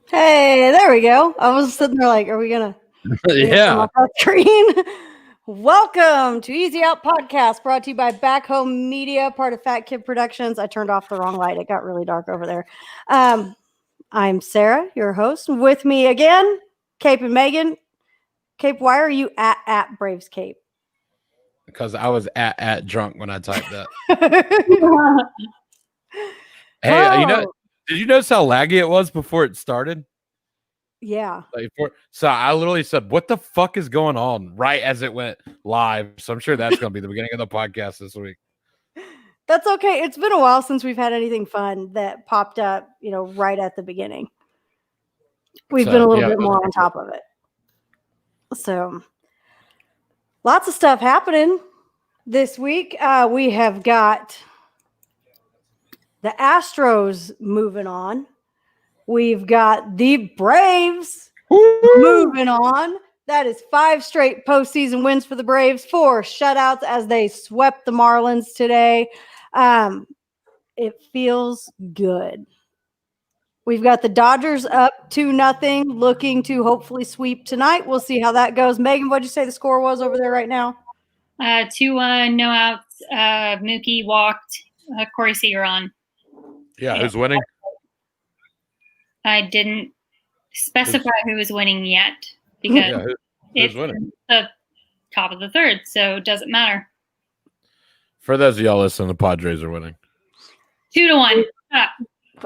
Hey, there we go. I was sitting there like, are we gonna come Yeah. up on screen? Welcome to Easy Out Podcast, brought to you by Back Home Media, part of Fat Kid Productions. I turned off the wrong light; it got really dark over there. I'm Sarah, your host. With me again, Cape and Megan. Cape, why are you at Braves Cape? Because I was at drunk when I typed that. Hey, Oh, did you notice how laggy it was before it started? yeah. So I literally said, "What the fuck is going on?" right as it went live. So I'm sure that's going to be the beginning of the podcast this week. That's okay. It's been a while since we've had anything fun that popped up, right at the beginning. We've been a little bit more on top of it. So, lots of stuff happening this week. We have got the Astros moving on. We've got the Braves moving on. That is 5 straight postseason wins for the Braves, 4 shutouts as they swept the Marlins today. It feels good. We've got the Dodgers up 2-0, looking to hopefully sweep tonight. We'll see how that goes. Megan, what'd you say the score was over there right now? 2-1, no outs. Mookie walked. Corey Seager on. Yeah, who's winning? I didn't specify who was winning yet because who's winning? The top of the third, so it doesn't matter. For those of y'all listening, the Padres are winning. 2-1.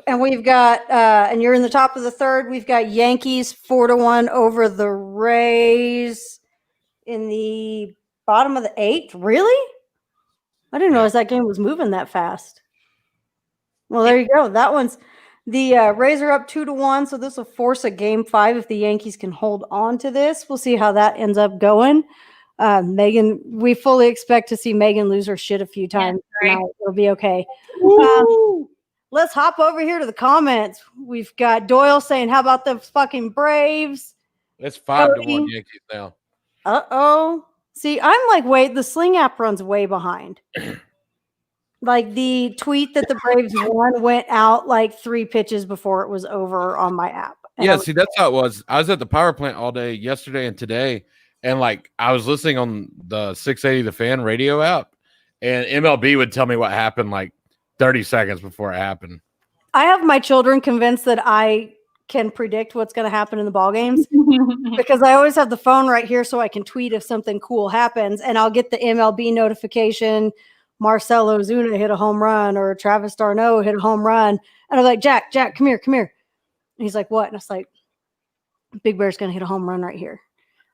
And we've got, and you're in the top of the third. We've got Yankees 4-1 over the Rays in the bottom of the 8th. Really? I didn't realize that game was moving that fast. Well, there you go. That one's the Rays are up 2-1, so this will force a game 5 if the Yankees can hold on to this. We'll see how that ends up going. Megan, we fully expect to see Megan lose her shit a few times. Yeah, right. It'll be okay. Let's hop over here to the comments. We've got Doyle saying, how about the fucking Braves? It's 5-1 Yankees now. Uh-oh. See, I'm like, wait, the Sling app runs way behind. Like the tweet that the Braves won went out like 3 pitches before it was over on my app. And see, that's how it was. I was at the power plant all day yesterday and today, and like I was listening on the 680 The Fan radio app, and MLB would tell me what happened like 30 seconds before it happened. I have my children convinced that I can predict what's going to happen in the ball games because I always have the phone right here so I can tweet if something cool happens, and I'll get the MLB notification. Marcell Ozuna hit a home run or Travis d'Arnaud hit a home run. And I'm like, Jack, come here. And he's like, what? And I was like, Big Bear's going to hit a home run right here.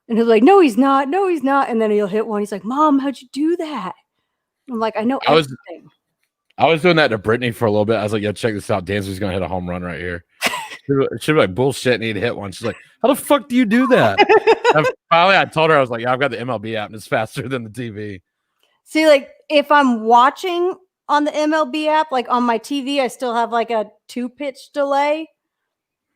And he's like, no, he's not. And then he'll hit one. He's like, Mom, how'd you do that? I'm like, I know everything. I was doing that to Brittany for a little bit. I was like, yo, check this out. Dancer's going to hit a home run right here. She'd be like, bullshit, and he'd hit one. She's like, how the fuck do you do that? Finally, I told her, I was like, yeah, I've got the MLB app, and it's faster than the TV. See, like, if I'm watching on the MLB app, like on my TV, I still have like a 2-pitch delay.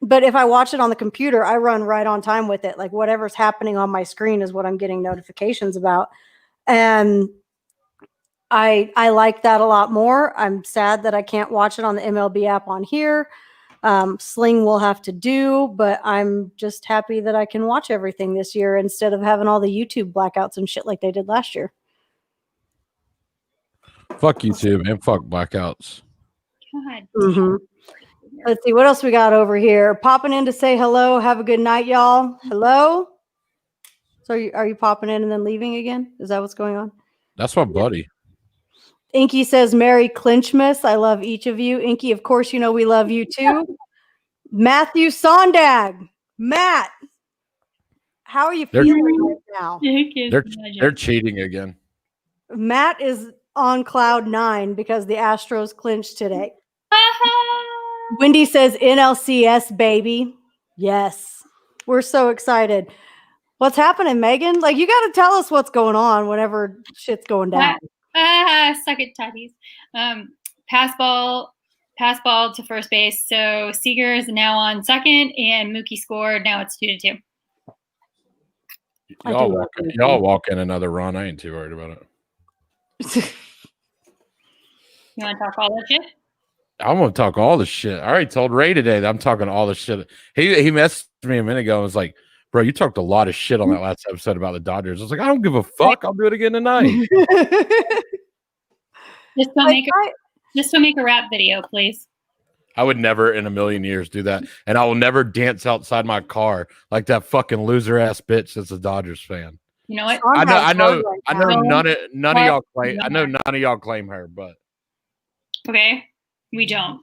But if I watch it on the computer, I run right on time with it. Like whatever's happening on my screen is what I'm getting notifications about. And I like that a lot more. I'm sad that I can't watch it on the MLB app on here. Sling will have to do, but I'm just happy that I can watch everything this year instead of having all the YouTube blackouts and shit like they did last year. Fuck YouTube and fuck blackouts. God. Mm-hmm. Let's see what else we got over here. Popping in to say hello. Have a good night, y'all. Hello. So are you popping in and then leaving again? Is that what's going on? That's my buddy. Inky says, Merry Clinchmas. I love each of you. Inky, of course, you know we love you too. Matthew Sondag. Matt, how are you feeling right now? They're cheating again. Matt is on cloud 9 because the Astros clinched today. Wendy says NLCS, baby. Yes. We're so excited. What's happening, Megan? Like, you got to tell us what's going on whenever shit's going down. Suck it, tatties. Pass ball to first base. So Seager is now on second, and Mookie scored. Now it's 2-2. Y'all walk in another run. I ain't too worried about it. You want to talk all that shit? I'm gonna talk all the shit. I already told Ray today that I'm talking all the shit. He messaged me a minute ago and was like, "Bro, you talked a lot of shit on that last episode about the Dodgers." I was like, "I don't give a fuck. I'll do it again tonight." Just don't make a rap video, please. I would never in a million years do that, and I will never dance outside my car like that fucking loser ass bitch that's a Dodgers fan. You know what? I know none of y'all claim. No. I know none of y'all claim her, but Okay, we don't.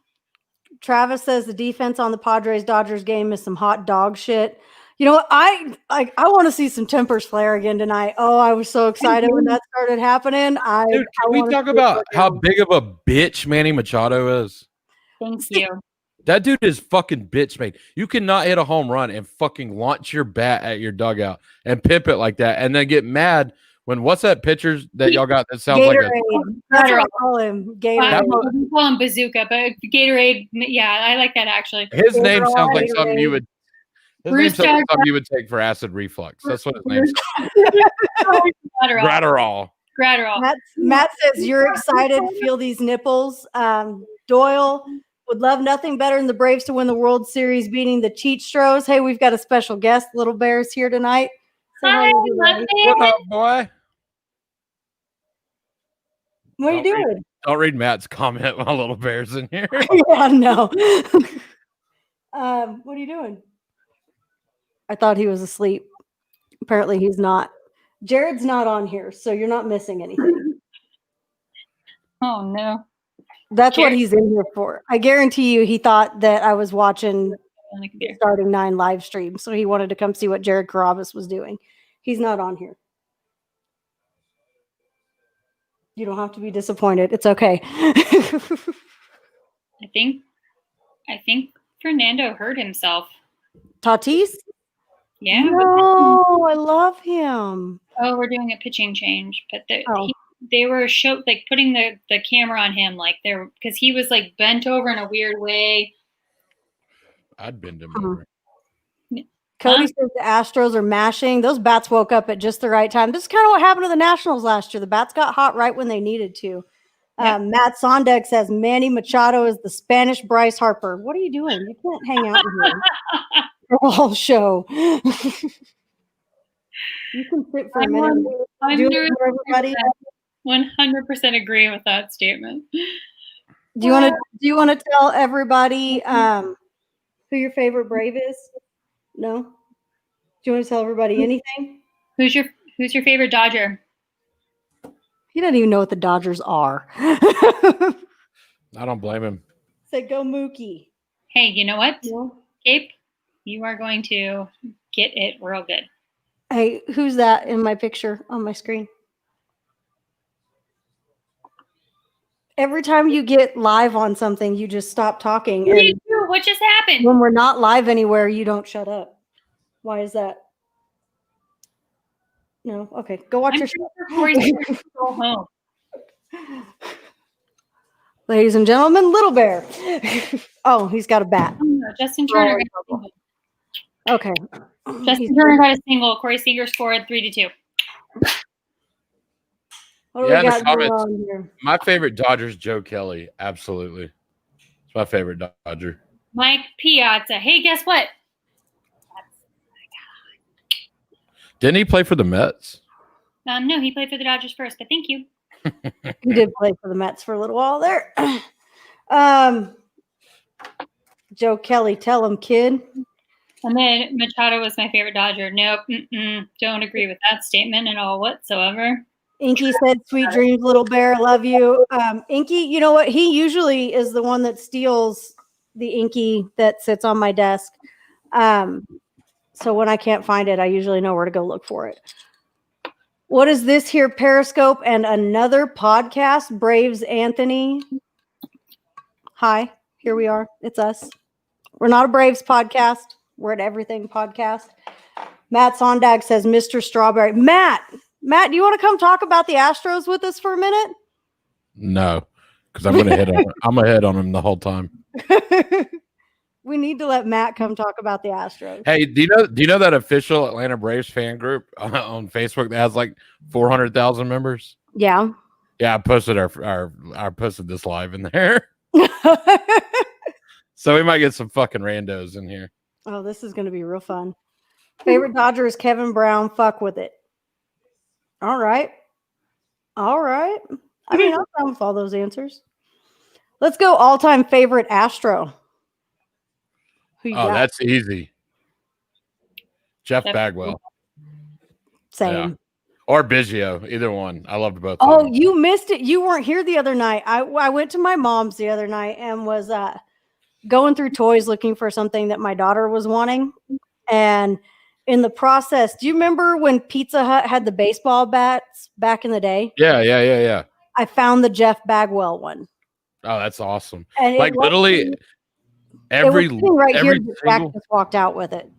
Travis says the defense on the Padres Dodgers game is some hot dog shit. You know what? I want to see some tempers flare again tonight. Oh, I was so excited when that started happening. dude, I can we talk about how big of a bitch Manny Machado is? Thank you. That dude is fucking bitch made. You cannot hit a home run and fucking launch your bat at your dugout and pimp it like that, and then get mad when what's that pitcher that y'all got that sounds like a That's what I call him. Gatorade. We call him Bazooka, but Gatorade. Yeah, I like that actually. his name sounds like Gatorade. something you would. His name sounds like something you would take for acid reflux. That's what his name is. Gratterall. Gratterall. Matt says you're excited. Feel these nipples. Doyle would love nothing better than the Braves to win the World Series, beating the Cheat Stros. Hey, we've got a special guest, Little Bear's here tonight. Say Hi, hello, everybody. What up, boy? What are you doing? Don't read Matt's comment while Little Bear's in here. Yeah, no. What are you doing? I thought he was asleep. Apparently he's not. Jared's not on here, so you're not missing anything. Oh no. That's what Jared- he's in here for. I guarantee you he thought that I was watching On the computer. Starting 9 live stream, so he wanted to come see what Jared Carabas was doing. He's not on here. You don't have to be disappointed. It's okay. I think Fernando hurt himself. Tatis? Yeah. No, I love him. We're doing a pitching change, but Oh. they were putting the camera on him because he was like bent over in a weird way. I'd bend him Mhm. over. Cody says the Astros are mashing. Those bats woke up at just the right time. This is kind of what happened to the Nationals last year. The bats got hot right when they needed to. Yep. Matt Sondeck says Manny Machado is the Spanish Bryce Harper. What are you doing? You can't hang out in here for the whole show. You can sit for a minute. Do it for everybody. 100% agree with that statement. Do you want to tell everybody who your favorite Brave is? No. Do you want to tell everybody anything? Who's your favorite Dodger? He doesn't even know what the Dodgers are. I don't blame him. Say go Mookie. Hey, you know what, No. Gabe? You are going to get it real good. Hey, who's that in my picture on my screen? Every time you get live on something, you just stop talking. What do you And do? What just happened? when we're not live anywhere, you don't shut up. Why is that? No? Okay. Go watch I'm your sure Corey's gonna go home. Ladies and gentlemen, Little Bear. Oh, he's got a bat. Oh, no, Justin Turner. Okay. Justin Turner got a single. Corey Seager scored 3-2. What do Yeah, we in the got going comments. on here? My favorite Dodger is Joe Kelly. Absolutely. It's my favorite Dodger. Mike Piazza. Hey, guess what? Didn't he play for the Mets? No, he played for the Dodgers first, but thank you. He did play for the Mets for a little while there. Joe Kelly, tell him, kid. And then Machado was my favorite Dodger. Nope. Don't agree with that statement at all whatsoever. Inky said, "Sweet dreams, Little Bear. Love you." Inky, you know what? He usually is the one that steals the Inky that sits on my desk. So when I can't find it, I usually know where to go look for it. What is this here? Periscope and another podcast. Braves Anthony. Hi, here we are. It's us. We're not a Braves podcast. We're at Everything Podcast. Matt Sondag says, Mr. Strawberry. Matt, do you want to come talk about the Astros with us for a minute? No, because I'm gonna hit on I'm gonna hit on him the whole time. We need to let Matt come talk about the Astros. Hey, do you know that official Atlanta Braves fan group on Facebook that has like 400,000 members? Yeah. Yeah, I posted I posted this live in there. So we might get some fucking randos in here. Oh, this is going to be real fun. Favorite Dodger is Kevin Brown. Fuck with it. All right. I mean, I'm fine with all those answers. Let's go all-time favorite Astro. Who you got? That's easy. Jeff Bagwell. Same. Yeah. Or Biggio, either one. I loved both. Oh, of them. you missed it. You weren't here the other night. I went to my mom's the other night and was going through toys looking for something that my daughter was wanting. And in the process, do you remember when Pizza Hut had the baseball bats back in the day? Yeah. I found the Jeff Bagwell one. Oh, that's awesome. And Like literally every here, Jack just walked out with it.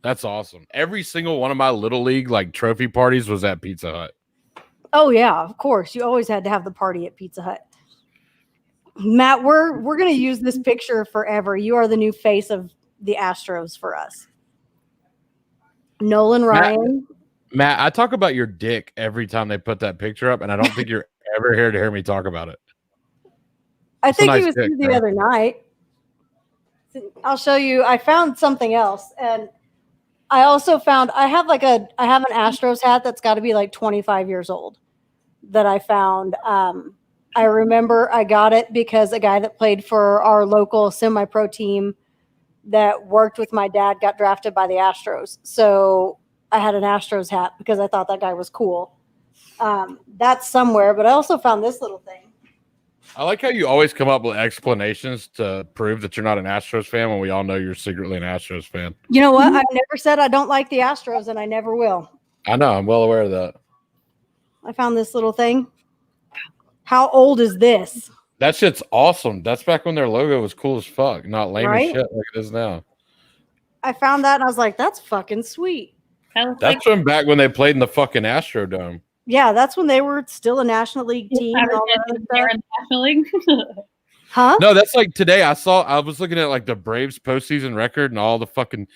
That's awesome. Every single one of my little league like trophy parties was at Pizza Hut. Oh yeah, of course. You always had to have the party at Pizza Hut. Matt, we're gonna use this picture forever. You are the new face of the Astros for us. Nolan Ryan. Matt, I talk about your dick every time they put that picture up, and I don't think you're ever here to hear me talk about it. I think nice he was dick, here the man. other night. I'll show you. I found something else, and I also found I have an Astros hat that's got to be like 25 years old that I found. I remember I got it because a guy that played for our local semi-pro team that worked with my dad got drafted by the Astros. So I had an Astros hat because I thought that guy was cool. That's somewhere, but I also found this little thing. I like how you always come up with explanations to prove that you're not an Astros fan when we all know you're secretly an Astros fan. You know what? I've never said I don't like the Astros, and I never will. I know. I'm well aware of that. I found this little thing. How old is this? That shit's awesome. That's back when their logo was cool as fuck, not lame Right? as shit like it is now. I found that, and I was like, that's fucking sweet. That's from back when they played in the fucking Astrodome. Yeah, that's when they were still a National League team. And all that other They're stuff. in the National League. Huh? No, that's like today. I was looking at like the Braves postseason record and all the fucking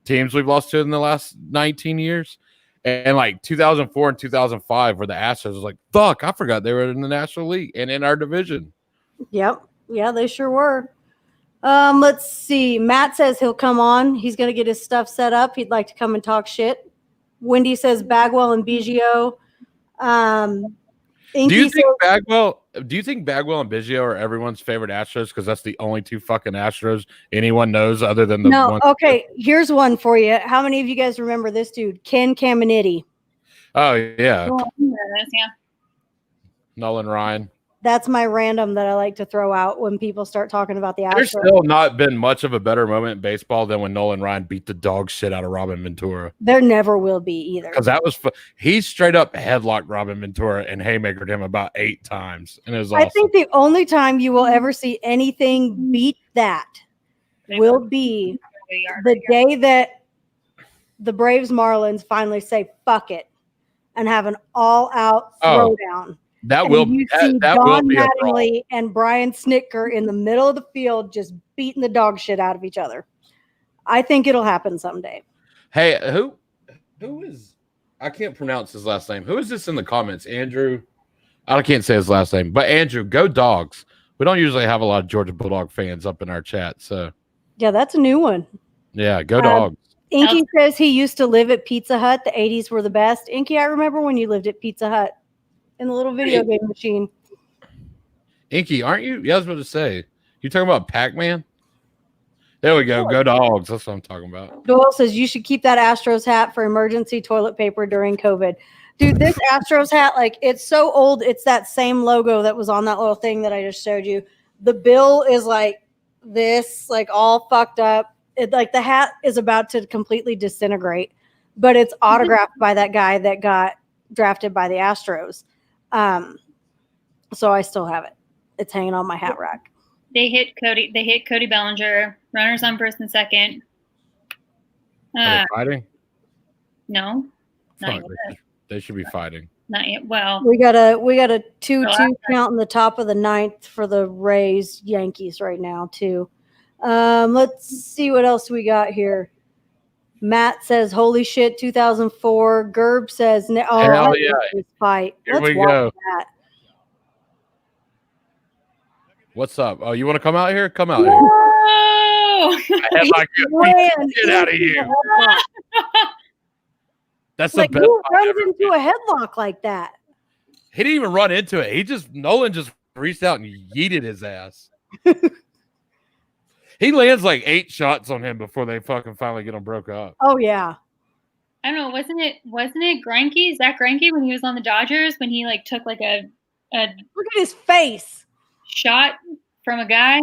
teams we've lost to in the last 19 years. And like 2004 and 2005 were the Astros. I was like, fuck, I forgot they were in the National League and in our division. Yep. Yeah, they sure were. Let's see. Matt says he'll come on. He's going to get his stuff set up. He'd like to come and talk shit. Wendy says Bagwell and Biggio. Do you think Bagwell and Biggio are everyone's favorite Astros because that's the only two fucking Astros anyone knows other than the one? Okay, here's one for you. How many of you guys remember this dude? Ken Caminiti. Oh yeah. Yeah. Nolan Ryan. That's my random that I like to throw out when people start talking about the Astros. There's still not been much of a better moment in baseball than when Nolan Ryan beat the dog shit out of Robin Ventura. There never will be either. Because that was he straight up headlocked Robin Ventura and haymakered him about 8 times, and it was awesome. I think the only time you will ever see anything beat that will be the day that the Braves Marlins finally say fuck it and have an all-out throwdown. That will be Don Mattingly and Brian Snitker in the middle of the field just beating the dog shit out of each other. I think it'll happen someday. Hey, who is? I can't pronounce his last name. Who is this in the comments? Andrew. I can't say his last name, but Andrew, go Dogs. We don't usually have a lot of Georgia Bulldog fans up in our chat, so yeah, that's a new one. Yeah, go Dogs. Inky says he used to live at Pizza Hut. The 80s were the best. Inky, I remember when you lived at Pizza Hut. In the little video game machine. Inky, aren't you? Yeah, I was about to say. You talking about Pac-Man? There we go. Go Dogs. That's what I'm talking about. Doyle says you should keep that Astros hat for emergency toilet paper during COVID. Dude, this Astros hat, like, it's so old. It's that same logo that was on that little thing that I just showed you. The bill is like this, like all fucked up. It, like the hat is about to completely disintegrate, but it's autographed by that guy that got drafted by the Astros. So I still have it. It's hanging on my hat rack. They hit Cody Bellinger. Runners on first and second. Are they fighting? No. Not Fuck, yet. they should be fighting. Not yet. Well, We got a 2-2 count in the top of the 9th for the Rays Yankees right now too. Let's see what else we got here. Matt says, "Holy shit, 2004." Gerb says, Hell yeah. This fight. Here Let's we watch go. that. What's up? Oh, you want to come out here? Come out here. Whoa! Headlock you. Get out of here. That's Like, the best. who I've runs ever into a headlock like that? He didn't even run into it. Nolan just reached out and yeeted his ass. He lands like 8 shots on him before they fucking finally get him broke up. Oh yeah. I don't know. Wasn't it Greinke? Zach Greinke when he was on the Dodgers when he like took like a Look at his face. shot from a guy?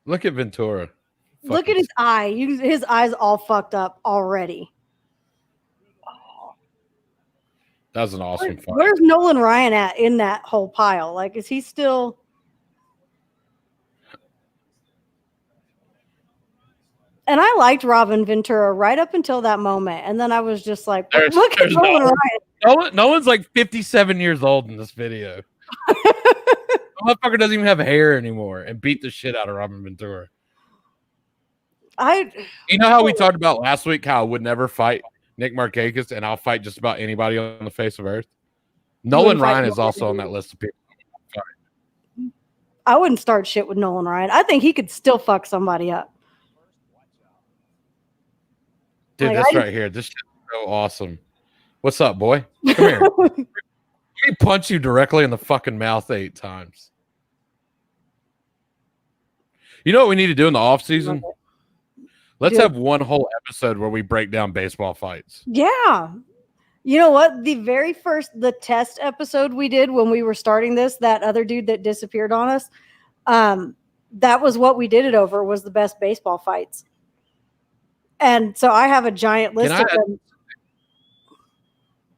Look at Ventura. Look at his eye. His eye's all fucked up already. That was an awesome fight. Where's Nolan Ryan at in that whole pile? Like, is he still? And I liked Robin Ventura right up until that moment, and then I was just like, "Look at Nolan Ryan." Nolan's like 57 years old in this video. The motherfucker doesn't even have hair anymore and beat the shit out of Robin Ventura. You know how we talked about last week how I would never fight Nick Markakis and I'll fight just about anybody on the face of earth? Nolan Ryan is also on that list of people. I wouldn't start shit with Nolan Ryan. I think he could still fuck somebody up. Dude, this right here. This shit is so awesome. What's up, boy? Come here. Let me punch you directly in the fucking mouth 8 times. You know what we need to do in the off season? Let's have one whole episode where we break down baseball fights. Yeah. You know what? The test episode we did when we were starting this, that other dude that disappeared on us, that was what we did it over, was the best baseball fights. And so I have a giant list of them.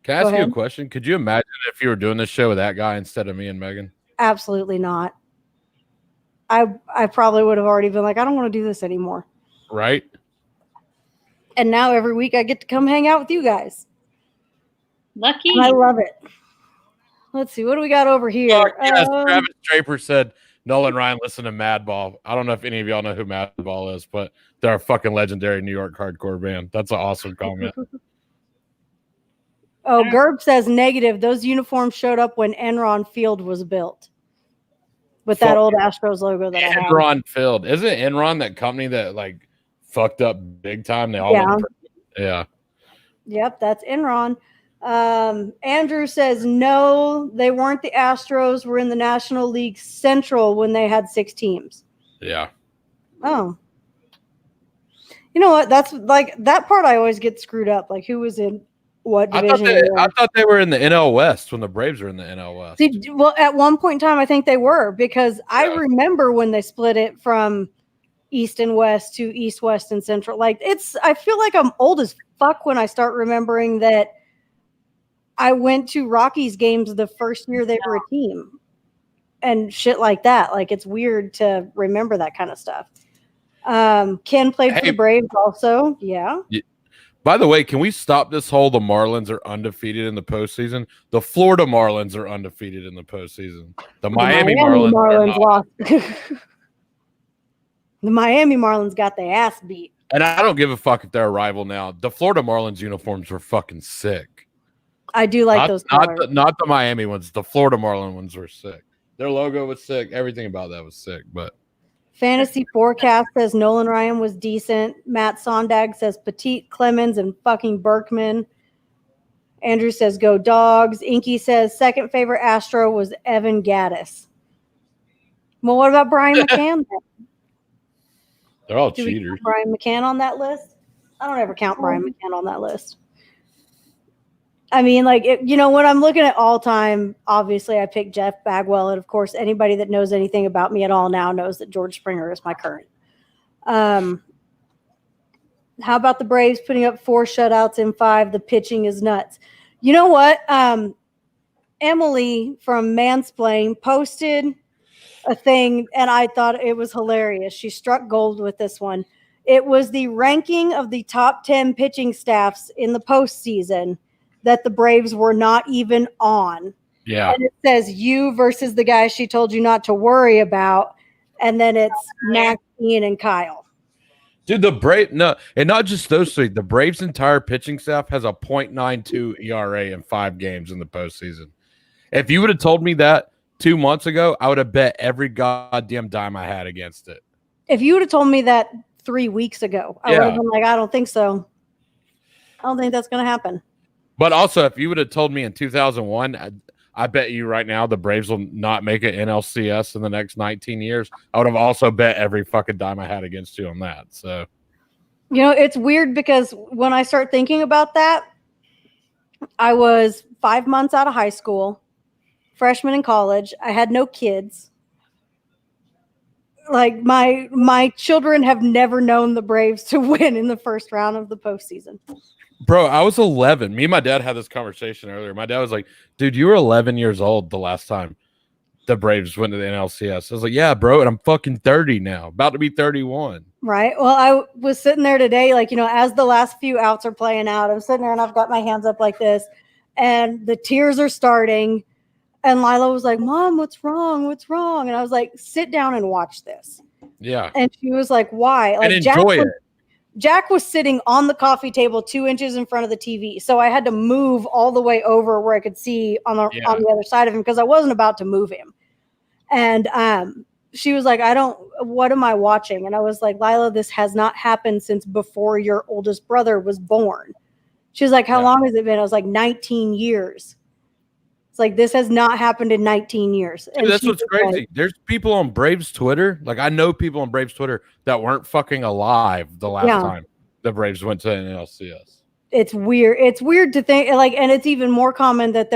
Can I ask you a question? Could you imagine if you were doing this show with that guy instead of me and Megan? Absolutely not. I probably would have already been like, I don't want to do this anymore. Right? And now every week I get to come hang out with you guys. Lucky. And I love it. Let's see. What do we got over here? Yes, Travis Draper said, Nolan Ryan, listen to Madball. I don't know if any of y'all know who Madball is, but they're a fucking legendary New York hardcore band. That's an awesome comment. Oh, Gerb says negative. Those uniforms showed up when Enron Field was built. With that old Astros logo that I have. Enron Field. Isn't Enron that company that like fucked up big time? They all yeah. Yep, that's Enron. Andrew says no, they weren't the Astros. Were in the National League Central when they had 6 teams. Yeah. Oh. You know what? That's like that part I always get screwed up. Like who was in what division? I thought they were in the NL West when the Braves were in the NL West. See, well, at one point in time, I think they were because I remember when they split it from East and West to East, West, and Central. Like I feel like I'm old as fuck when I start remembering that I went to Rockies games the first year they were a team and shit like that. Like it's weird to remember that kind of stuff. Ken played for the Braves also. Yeah. By the way, can we stop this whole the Marlins are undefeated in the postseason? The Florida Marlins are undefeated in the postseason. The Miami Marlins lost. The Miami Marlins got their ass beat. And I don't give a fuck if they're a rival now. The Florida Marlins uniforms were fucking sick. I do like those colors. Not the Miami ones. The Florida Marlin ones were sick. Their logo was sick. Everything about that was sick. But Fantasy Forecast says Nolan Ryan was decent. Matt Sondag says Petit, Clemens, and fucking Berkman. Andrew says go Dogs. Inky says second favorite Astro was Evan Gaddis. Well, what about Brian McCann? They're all cheaters. Brian McCann on that list? I don't ever count Brian McCann on that list. I mean, like, when I'm looking at all time, obviously I picked Jeff Bagwell. And of course, anybody that knows anything about me at all now knows that George Springer is my current. How about the Braves putting up 4 shutouts in 5? The pitching is nuts. You know what? Emily from Mansplain posted a thing, and I thought it was hilarious. She struck gold with this one. It was the ranking of the top 10 pitching staffs in the postseason that the Braves were not even on. Yeah. And it says you versus the guy she told you not to worry about. And then it's Max, Ian, and Kyle. Dude, the Braves, no, and not just those 3. The Braves' entire pitching staff has a .92 ERA in 5 games in the postseason. If you would have told me that 2 months ago, I would have bet every goddamn dime I had against it. If you would have told me that 3 weeks ago, I would have been like, I don't think so. I don't think that's going to happen. But also, if you would have told me in 2001, I bet you right now the Braves will not make it NLCS in the next 19 years. I would have also bet every fucking dime I had against you on that. So, It's weird because when I start thinking about that, I was 5 months out of high school, freshman in college. I had no kids. Like my children have never known the Braves to win in the first round of the postseason. bro, I was 11. Me and my dad had this conversation earlier. My dad was like, dude, you were 11 years old the last time the Braves went to the NLCS. I was like, yeah, bro, and I'm fucking 30 now, about to be 31. Right. Well, I was sitting there today, like, as the last few outs are playing out, I'm sitting there and I've got my hands up like this, and the tears are starting. And Lila was like, Mom, what's wrong? What's wrong? And I was like, sit down and watch this. Yeah. And she was like, why? Like, And enjoy it. Jack was sitting on the coffee table 2 inches in front of the TV. So I had to move all the way over where I could see on the other side of him because I wasn't about to move him. And she was like, what am I watching? And I was like, Lila, this has not happened since before your oldest brother was born. She was like, how long has it been? I was like, 19 years. It's like, this has not happened in 19 years. And that's what's crazy. Like, there's people on Braves Twitter. Like, I know people on Braves Twitter that weren't fucking alive the last time the Braves went to an NLCS. It's weird. It's weird to think, like, and it's even more common that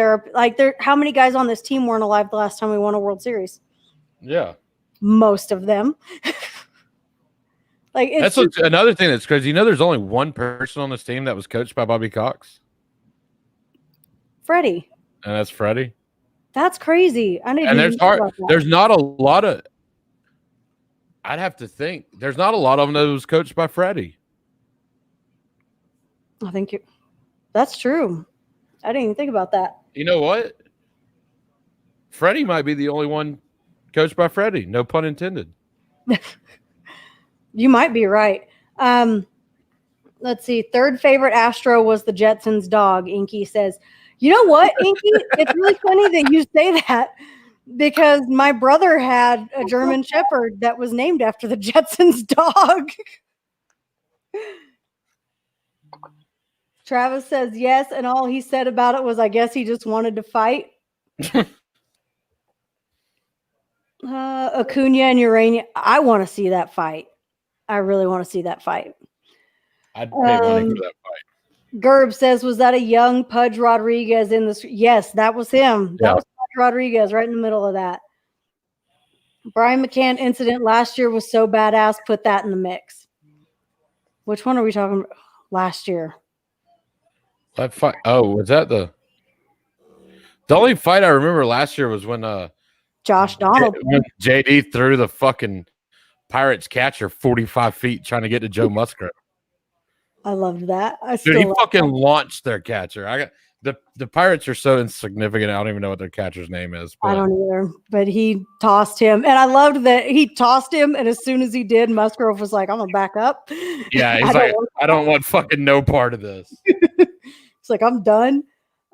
how many guys on this team weren't alive the last time we won a World Series? Yeah. Most of them. Like, that's another thing that's crazy. There's only one person on this team that was coached by Bobby Cox. Freddie. And that's Freddie. That's crazy. There's not a lot of. I'd have to think. There's not a lot of them that was coached by Freddie. I think that's true. I didn't even think about that. You know what? Freddie might be the only one coached by Freddie. No pun intended. You might be right. Let's see. Third favorite Astro was the Jetsons dog. Inky says. You know what, Inky? It's really funny that you say that because my brother had a German Shepherd that was named after the Jetsons dog. Travis says yes, and all he said about it was, I guess he just wanted to fight. Acuna and Urania. I want to see that fight. I really want to see that fight. I'd pay money for that fight. Gerb says, was that a young Pudge Rodriguez in the? Yes, that was him. That was Pudge Rodriguez right in the middle of that. Brian McCann incident last year was so badass. Put that in the mix. Which one are we talking about? Last year. That fight. Oh, was that the only fight I remember last year was when Josh Donald. When JD threw the fucking Pirates catcher 45 feet trying to get to Joe Musgrove. I loved that. Dude, he fucking launched their catcher. The Pirates are so insignificant. I don't even know what their catcher's name is. I don't either. But he tossed him, and I loved that he tossed him. And as soon as he did, Musgrove was like, "I'm gonna back up." Yeah, he's I don't want fucking no part of this. It's like, I'm done.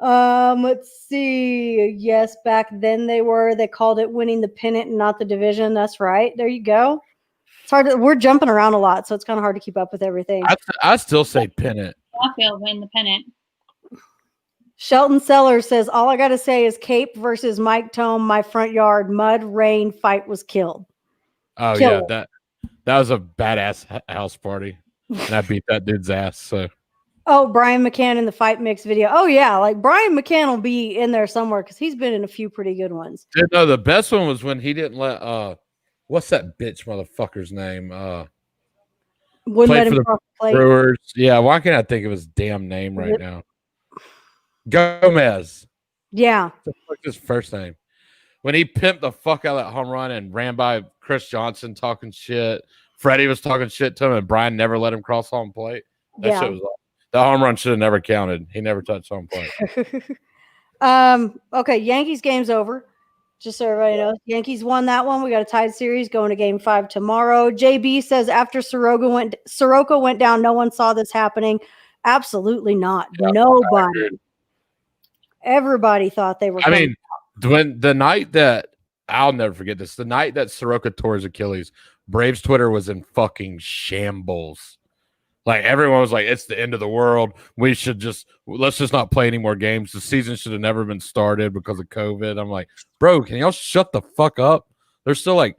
Let's see. Yes, back then they called it winning the pennant and not the division. That's right. There you go. We're jumping around a lot, so it's kind of hard to keep up with everything. I still say pennant. Caulfield win the pennant. Shelton Sellers says, all I got to say is Cape versus Mike Tome, my front yard, mud, rain, fight was killed. Oh, yeah. That was a badass house party. And I beat that dude's ass. So. Oh, Brian McCann in the Fight Mix video. Oh, yeah. Like, Brian McCann will be in there somewhere because he's been in a few pretty good ones. Dude, no, the best one was when he didn't let what's that bitch motherfucker's name? Wouldn't let him cross the plate. Brewers. Yeah, why can't I think of his damn name right now? Gomez. Yeah. What's his first name? When he pimped the fuck out of that home run and ran by Chris Johnson talking shit. Freddie was talking shit to him, and Brian never let him cross home plate. That shit was the home run should have never counted. He never touched home plate. Okay, Yankees game's over. Just so everybody knows, Yankees won that one. We got a tied series going to Game 5 tomorrow. JB says after Soroka went down, no one saw this happening. Absolutely not. Yeah, nobody. Everybody thought they were. I mean, when the night that I'll never forget this. The night that Soroka tore his Achilles, Braves Twitter was in fucking shambles. Like everyone was like, "It's the end of the world. Let's just not play any more games. The season should have never been started because of COVID." I'm like, "Bro, can y'all shut the fuck up? There's still like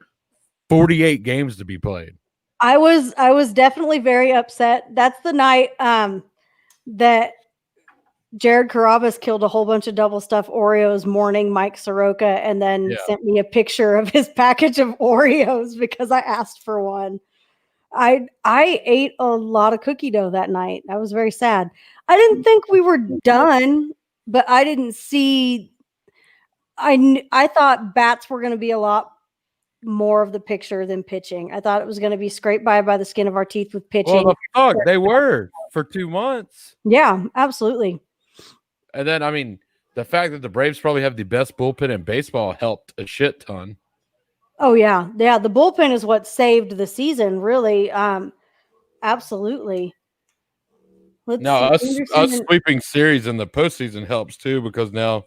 48 games to be played." I was definitely very upset. That's the night that Jared Carabas killed a whole bunch of double stuffed Oreos mourning Mike Soroka and then sent me a picture of his package of Oreos because I asked for one. I ate a lot of cookie dough that night. I was very sad. I didn't think we were done, but I didn't see I thought bats were going to be a lot more of the picture than pitching. I thought it was going to be scraped by the skin of our teeth with pitching. Well, the fuck, they were for 2 months. Yeah, absolutely. And then, I mean, the fact that the Braves probably have the best bullpen in baseball helped a shit ton. Oh yeah. Yeah. The bullpen is what saved the season, really. Absolutely. Us sweeping series in the postseason helps too, because now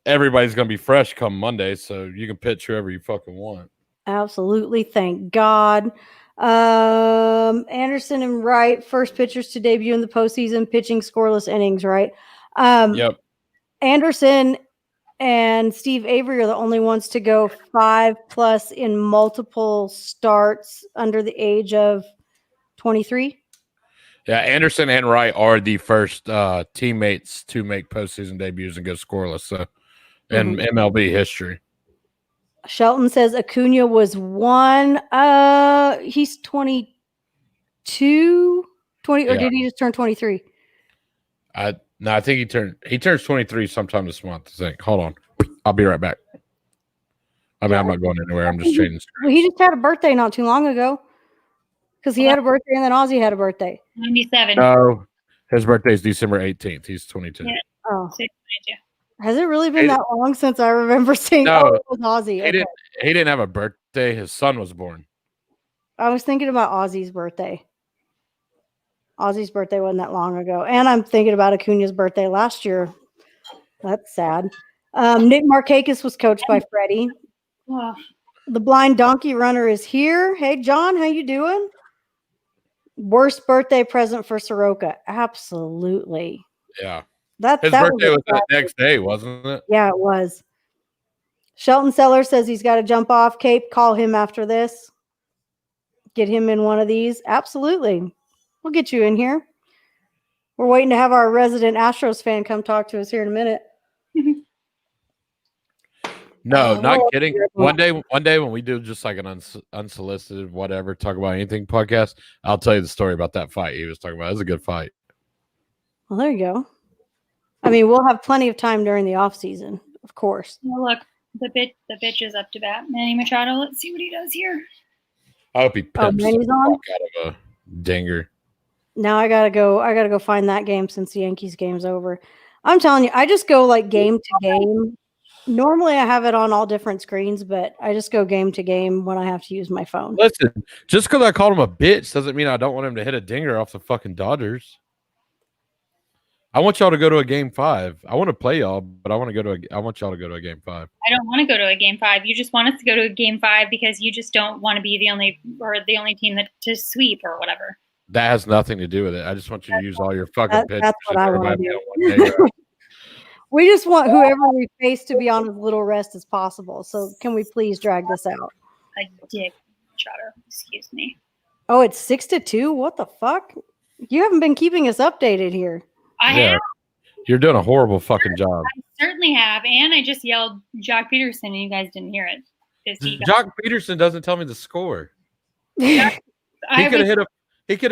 everybody's going to be fresh come Monday, so you can pitch whoever you fucking want. Absolutely. Thank God. Anderson and Wright, first pitchers to debut in the postseason, pitching scoreless innings, right? Yep. Anderson and Steve Avery are the only ones to go 5+ in multiple starts under the age of 23. Yeah, Anderson and Wright are the first teammates to make postseason debuts and go scoreless. So, in MLB history. Shelton says Acuna was 1. He's 22, 20, or did he just turn 23? No, I think he turns 23 sometime this month. I think. Hold on, I'll be right back. I mean, I'm not going anywhere. I'm just changing. He just had a birthday not too long ago. Because he had a birthday and then Ozzy had a birthday. 97. No, his birthday is December 18th. He's 22. Yeah. Oh. 22. Has it really been that long since I remember seeing it was Ozzy? He didn't have a birthday. His son was born. I was thinking about Ozzy's birthday. Ozzy's birthday wasn't that long ago. And I'm thinking about Acuna's birthday last year. That's sad. Nick Markakis was coached by Freddie. Oh. The blind donkey runner is here. Hey, John, how you doing? Worst birthday present for Soroka. Absolutely. Yeah. His birthday was the next day, wasn't it? Yeah, it was. Shelton Seller says he's got to jump off. Cape, call him after this. Get him in one of these. Absolutely. We'll get you in here. We're waiting to have our resident Astros fan come talk to us here in a minute. No, not kidding. One day when we do just like an unsolicited whatever, talk about anything podcast, I'll tell you the story about that fight he was talking about. It was a good fight. Well, there you go. I mean, we'll have plenty of time during the off season, of course. Well, look, the bitch is up to bat. Manny Machado. Let's see what he does here. I hope he pimps the Manny's on? fuck out of a dinger. Now I gotta go find that game since the Yankees game's over. I'm telling you, I just go like game to game. Normally I have it on all different screens, but I just go game to game when I have to use my phone. Listen, just because I called him a bitch doesn't mean I don't want him to hit a dinger off the fucking Dodgers. I want y'all to go to a game 5. I want to play y'all, but I want y'all to go to a game 5. I don't want to go to a game 5. You just want us to go to a game 5 because you just don't want to be the only team that to sweep or whatever. That has nothing to do with it. I just want you to use all your fucking pitches. That's what I want to do. We just want whoever we face to be on as little rest as possible. So can we please drag this out? A dick Machado. Excuse me. Oh, it's 6-2? What the fuck? You haven't been keeping us updated here. I have. You're doing a horrible fucking job. I certainly have. And I just yelled Jock Peterson and you guys didn't hear it. Jock Peterson doesn't tell me the score. He could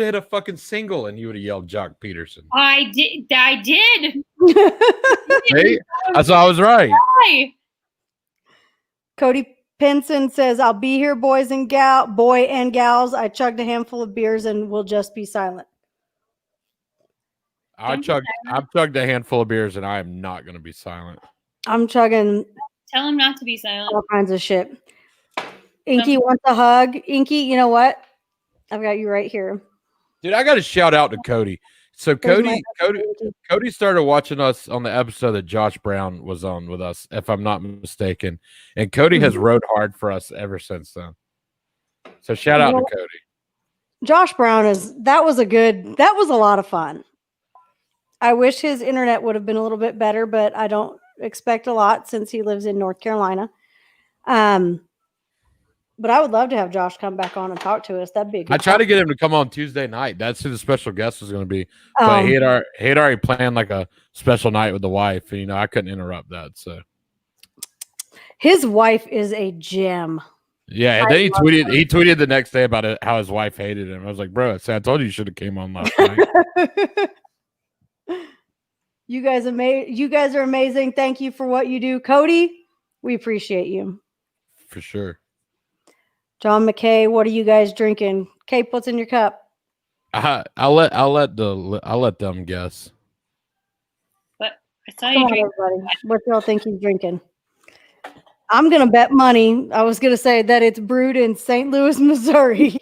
have hit a fucking single and you would have yelled Jock Peterson. I did. Hey, so I was right. Why? Cody Pinson says, I'll be here, boy and gals. I chugged a handful of beers and we'll just be silent. I've chugged a handful of beers and I am not going to be silent. I'm chugging. Tell him not to be silent. All kinds of shit. Inky wants a hug. Inky, you know what? I've got you right here. Dude, I got to shout out to Cody. So There's my- Cody started watching us on the episode that Josh Brown was on with us, if I'm not mistaken. And Cody has rode hard for us ever since then. So shout out to Cody. Josh Brown that was a lot of fun. I wish his internet would have been a little bit better, but I don't expect a lot since he lives in North Carolina. But I would love to have Josh come back on and talk to us. That'd be a good I tried to get him to come on Tuesday night. That's who the special guest was going to be. But Um, he had already planned like a special night with the wife. And, I couldn't interrupt that. So his wife is a gem. yeah, and then he tweeted the next day about it, how his wife hated him. I was like, bro, I told you should have came on last night. You guys are amazing. Thank you for what you do. Cody, we appreciate you. For sure. John McKay, what are you guys drinking? Cape, what's in your cup? I'll let them guess. But I saw Come you on, drink. everybody. What y'all think he's drinking? I'm gonna bet money. I was gonna say that it's brewed in St. Louis, Missouri.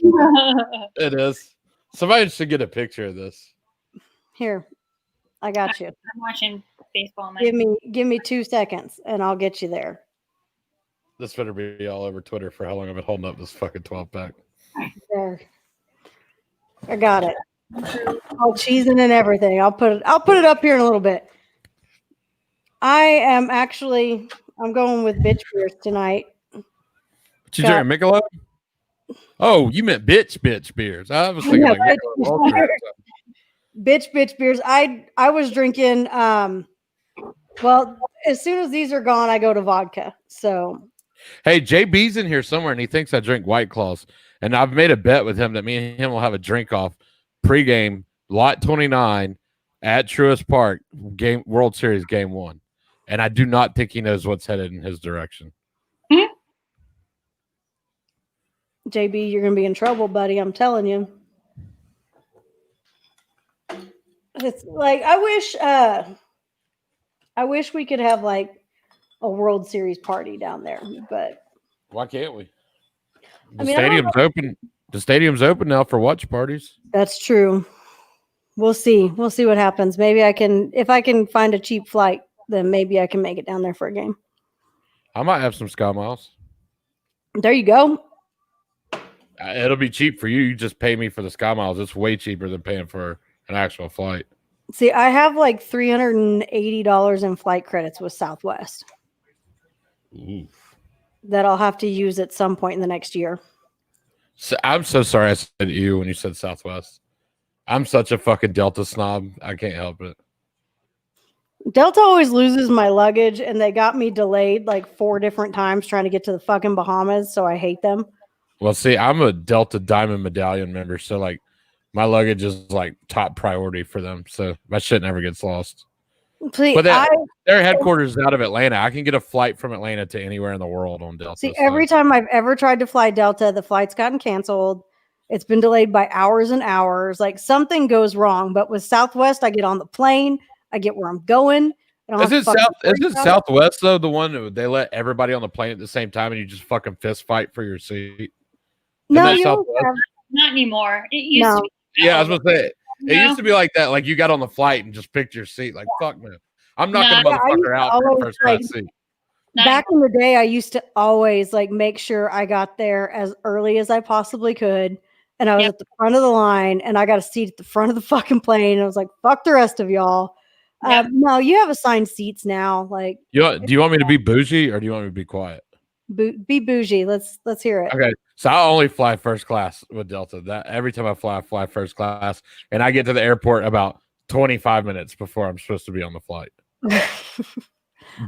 It is. Somebody should get a picture of this. Here, I got you. I'm watching baseball. Give me 2 seconds, and I'll get you there. This better be all over Twitter for how long I've been holding up this fucking 12-pack. There, I got it. All cheesing and everything. I'll put it up here in a little bit. I'm going with bitch beers tonight. What you drinking, Michelob? Oh, you meant bitch beers. I was thinking like Michelob Ultra. Bitch beers. I was drinking. Well, as soon as these are gone, I go to vodka. So. Hey, JB's in here somewhere, and he thinks I drink White Claws. And I've made a bet with him that me and him will have a drink off pregame, Lot 29 at Truist Park, World Series Game 1. And I do not think he knows what's headed in his direction. JB, you're going to be in trouble, buddy. I'm telling you. It's like, I wish we could have like a World Series party down there, but why can't we? The I mean, stadium's open. The stadium's open now for watch parties. That's true. We'll see. We'll see what happens. Maybe if I can find a cheap flight, then maybe I can make it down there for a game. I might have some Sky Miles. There you go. It'll be cheap for you. You just pay me for the Sky Miles. It's way cheaper than paying for an actual flight. See, I have like $380 in flight credits with Southwest. Ooh. That I'll have to use at some point in the next year. So, I'm so sorry I said you when you said Southwest. I'm such a fucking Delta snob. I can't help it. Delta always loses my luggage, and they got me delayed like 4 different times trying to get to the fucking Bahamas, so I hate them. Well, see, I'm a Delta Diamond Medallion member, so like my luggage is like top priority for them. So my shit never gets lost. See, but their headquarters is out of Atlanta. I can get a flight from Atlanta to anywhere in the world on Delta. See, every time I've ever tried to fly Delta, the flight's gotten canceled. It's been delayed by hours and hours. Like something goes wrong. But with Southwest, I get on the plane. I get where I'm going. Isn't Southwest though the one that they let everybody on the plane at the same time and you just fucking fist fight for your seat? No, not anymore. It used to be. Yeah, I was gonna say it used to be like that. Like you got on the flight and just picked your seat. Like fuck no, I'm not gonna motherfucker out for first class seat. Back in the day, I used to always like make sure I got there as early as I possibly could, and I was at the front of the line, and I got a seat at the front of the fucking plane. And I was like, "Fuck the rest of y'all." No, you have assigned seats now. Like, do you want me to be bougie or do you want me to be quiet? Be bougie. Let's hear it. Okay, so I only fly first class with Delta. That every time I fly first class, and I get to the airport about 25 minutes before I'm supposed to be on the flight.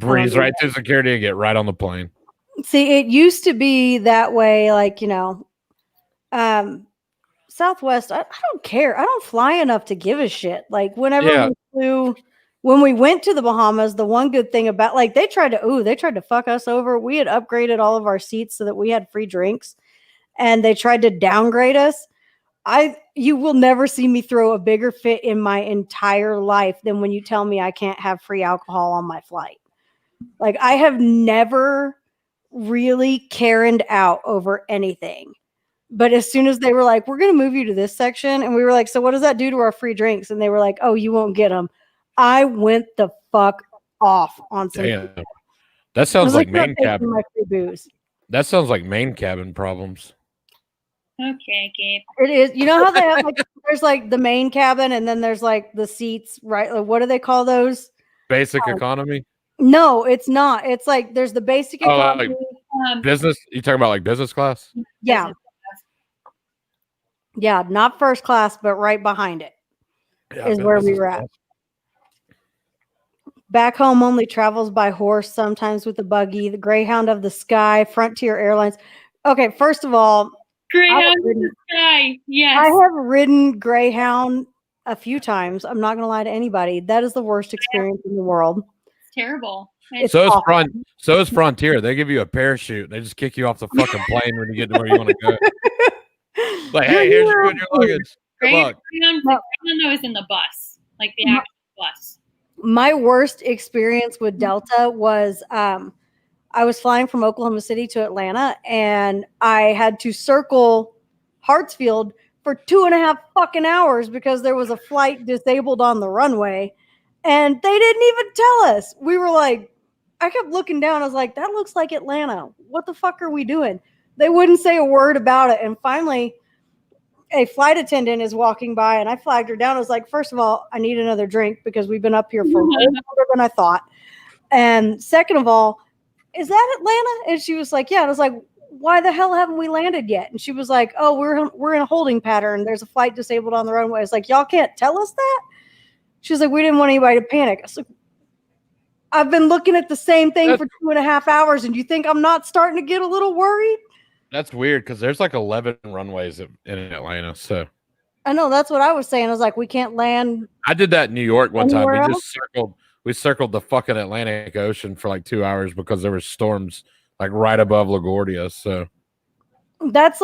Breeze right through security and get right on the plane. See, it used to be that way. Like Southwest. I don't care. I don't fly enough to give a shit. Like whenever we flew. When we went to the Bahamas, the one good thing about they tried to fuck us over. We had upgraded all of our seats so that we had free drinks, and they tried to downgrade us. You will never see me throw a bigger fit in my entire life than when you tell me I can't have free alcohol on my flight. Like I have never really Karened out over anything. But as soon as they were like, we're going to move you to this section, and we were like, so what does that do to our free drinks? And they were like, oh, you won't get them. I went the fuck off on some. Damn. That sounds like main cabin. My free booze. That sounds like main cabin problems. Okay, Gabe. It is. You know how they have like there's like the main cabin, and then there's like the seats, right? Like, what do they call those? Basic economy? No, it's not. It's like there's the basic economy. Like business? You talking about like business class? Yeah. Yeah, not first class, but right behind it is where we were at. Back home only travels by horse, sometimes with a buggy. The Greyhound of the Sky, Frontier Airlines. Okay, first of all, Greyhound of the Sky. Yes. I have ridden Greyhound a few times. I'm not going to lie to anybody. That is the worst experience in the world. It's terrible. So is Frontier. They give you a parachute. They just kick you off the fucking plane when you get to where you want to go. Like, hey, here's your luggage. Good luck. Greyhound was in the bus, like the actual bus. My worst experience with Delta was I was flying from Oklahoma City to Atlanta, and I had to circle Hartsfield for 2.5 fucking hours because there was a flight disabled on the runway, and they didn't even tell us. We were like, I kept looking down. I was like, that looks like Atlanta. What the fuck are we doing? They wouldn't say a word about it. And finally, a flight attendant is walking by, and I flagged her down. I was like, first of all, I need another drink because we've been up here for way longer than I thought. And second of all, is that Atlanta? And she was like, yeah. And I was like, why the hell haven't we landed yet? And she was like, oh, we're in a holding pattern. There's a flight disabled on the runway. I was like, y'all can't tell us that? She was like, we didn't want anybody to panic. I was like, I've been looking at the same thing for 2.5 hours, and you think I'm not starting to get a little worried? That's weird because there's like 11 runways in Atlanta. So I know that's what I was saying. I was like, we can't land. I did that in New York one time. Else? We circled the fucking Atlantic Ocean for like 2 hours because there were storms like right above LaGuardia. So that's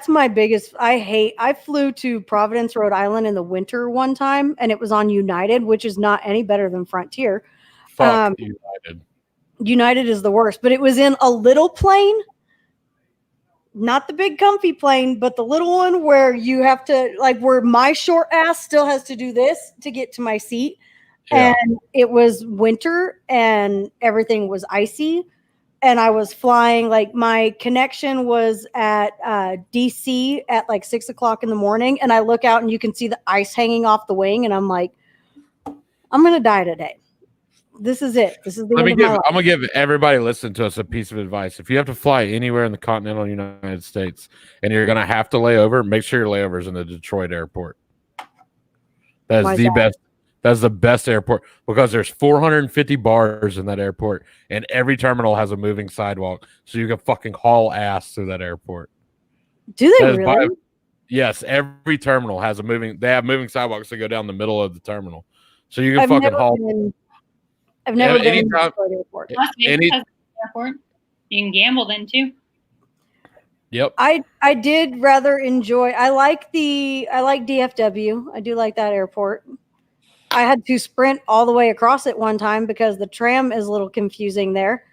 my biggest. I flew to Providence, Rhode Island in the winter one time, and it was on United, which is not any better than Frontier. Fuck United. United is the worst, but it was in a little plane. Not the big comfy plane, but the little one where you have to, like, where my short ass still has to do this to get to my seat. Yeah. And it was winter and everything was icy. And I was flying, like, my connection was at DC at like 6 o'clock in the morning. And I look out and you can see the ice hanging off the wing. And I'm like, I'm going to die today. This is it. This is the end of my life. I'm gonna give everybody listening to us a piece of advice. If you have to fly anywhere in the continental United States and you're gonna have to lay over, make sure your layover is in the Detroit airport. That's the best. That's the best airport because there's 450 bars in that airport, and every terminal has a moving sidewalk, so you can fucking haul ass through that airport. Do they really? Yes, every terminal has they have moving sidewalks that go down the middle of the terminal, so you can fucking haul. I've never been to the airport. Las Vegas has an airport. You can gamble then too. Yep. I did rather enjoy. I like DFW. I do like that airport. I had to sprint all the way across it one time because the tram is a little confusing there.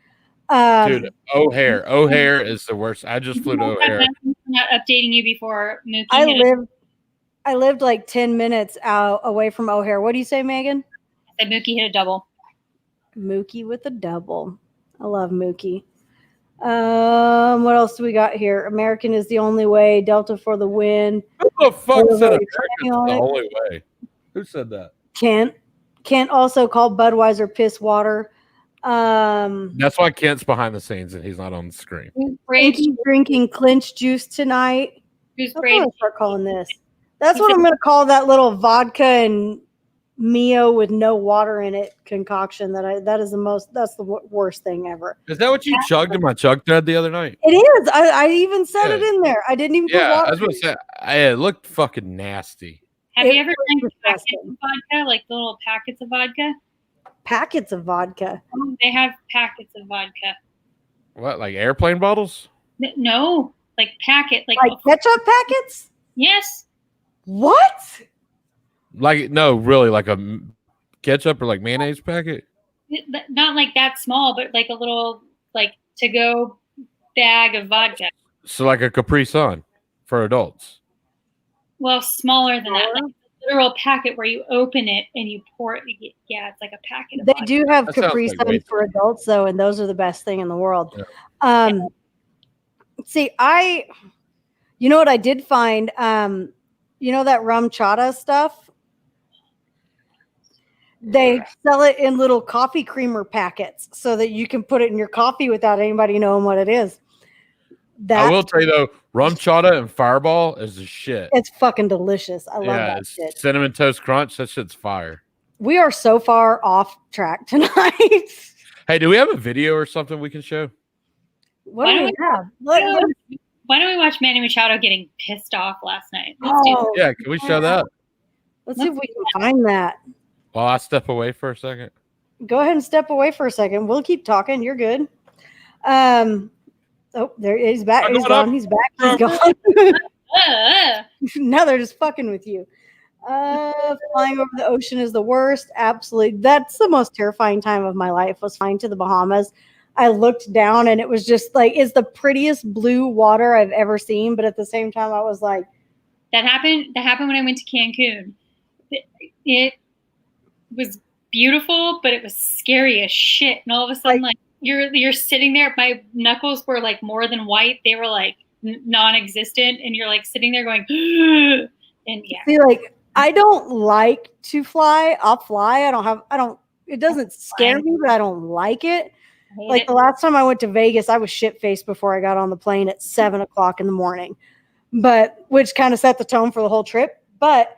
Dude, O'Hare is the worst. I just flew to O'Hare. I'm not updating you before Mookie. I lived like 10 minutes out away from O'Hare. What do you say, Megan? I said Mookie hit a double. Mookie with a double. I love Mookie. What else do we got here? American is the only way. Delta for the win. Who the fuck said American is the only way? Who said that? Kent also called Budweiser piss water. That's why Kent's behind the scenes and he's not on the screen. He's drinking clinch juice tonight. Who's I'm going to start calling this. That's what I'm going to call that little vodka and Mio with no water in it concoction. That's the worst thing ever. Is that what you chugged in my chug thread the other night? It is. I even said it in there. I didn't even put water. I was going to say it looked fucking nasty. Have you ever drank packets of vodka, like the little packets of vodka? Packets of vodka. They have packets of vodka. What, like airplane bottles? No, like packet, like ketchup packets. Yes. What? Like no, really, like a ketchup or like mayonnaise packet? Not like that small, but like a little like to-go bag of vodka. So like a Capri Sun for adults. Well, smaller than that. Like a literal packet where you open it and you pour it. Yeah, it's like a packet of They vodka. do have That sounds Capri like Suns way for adults, though, and those are the best thing in the world. Yeah. See, you know what I did find? You know that rum chata stuff? They sell it in little coffee creamer packets so that you can put it in your coffee without anybody knowing what it is. I will tell you though, rum chata and Fireball is the shit. It's fucking delicious. I love that shit. Cinnamon toast crunch. That shit's fire. We are so far off track tonight. Hey, do we have a video or something we can show? What do we have? Why don't we watch Manny Machado getting pissed off last night? Yeah, can we show that? Let's see if we can find that. While I step away for a second. Go ahead and step away for a second. We'll keep talking. You're good. Oh, there he's back. He's gone. He's back. He's gone. Now they're just fucking with you. Flying over the ocean is the worst. Absolutely. That's the most terrifying time of my life, was flying to the Bahamas. I looked down and it was just like, it's the prettiest blue water I've ever seen. But at the same time, I was like, that happened when I went to Cancun. It was beautiful, but it was scary as shit. And all of a sudden, like you're sitting there. My knuckles were like more than white. They were like non-existent. And you're like sitting there going, and yeah. See, like, I don't like to fly. I'll fly. It doesn't scare me, but I don't like it. Like the last time I went to Vegas, I was shit-faced before I got on the plane at 7:00 in the morning, which kind of set the tone for the whole trip. But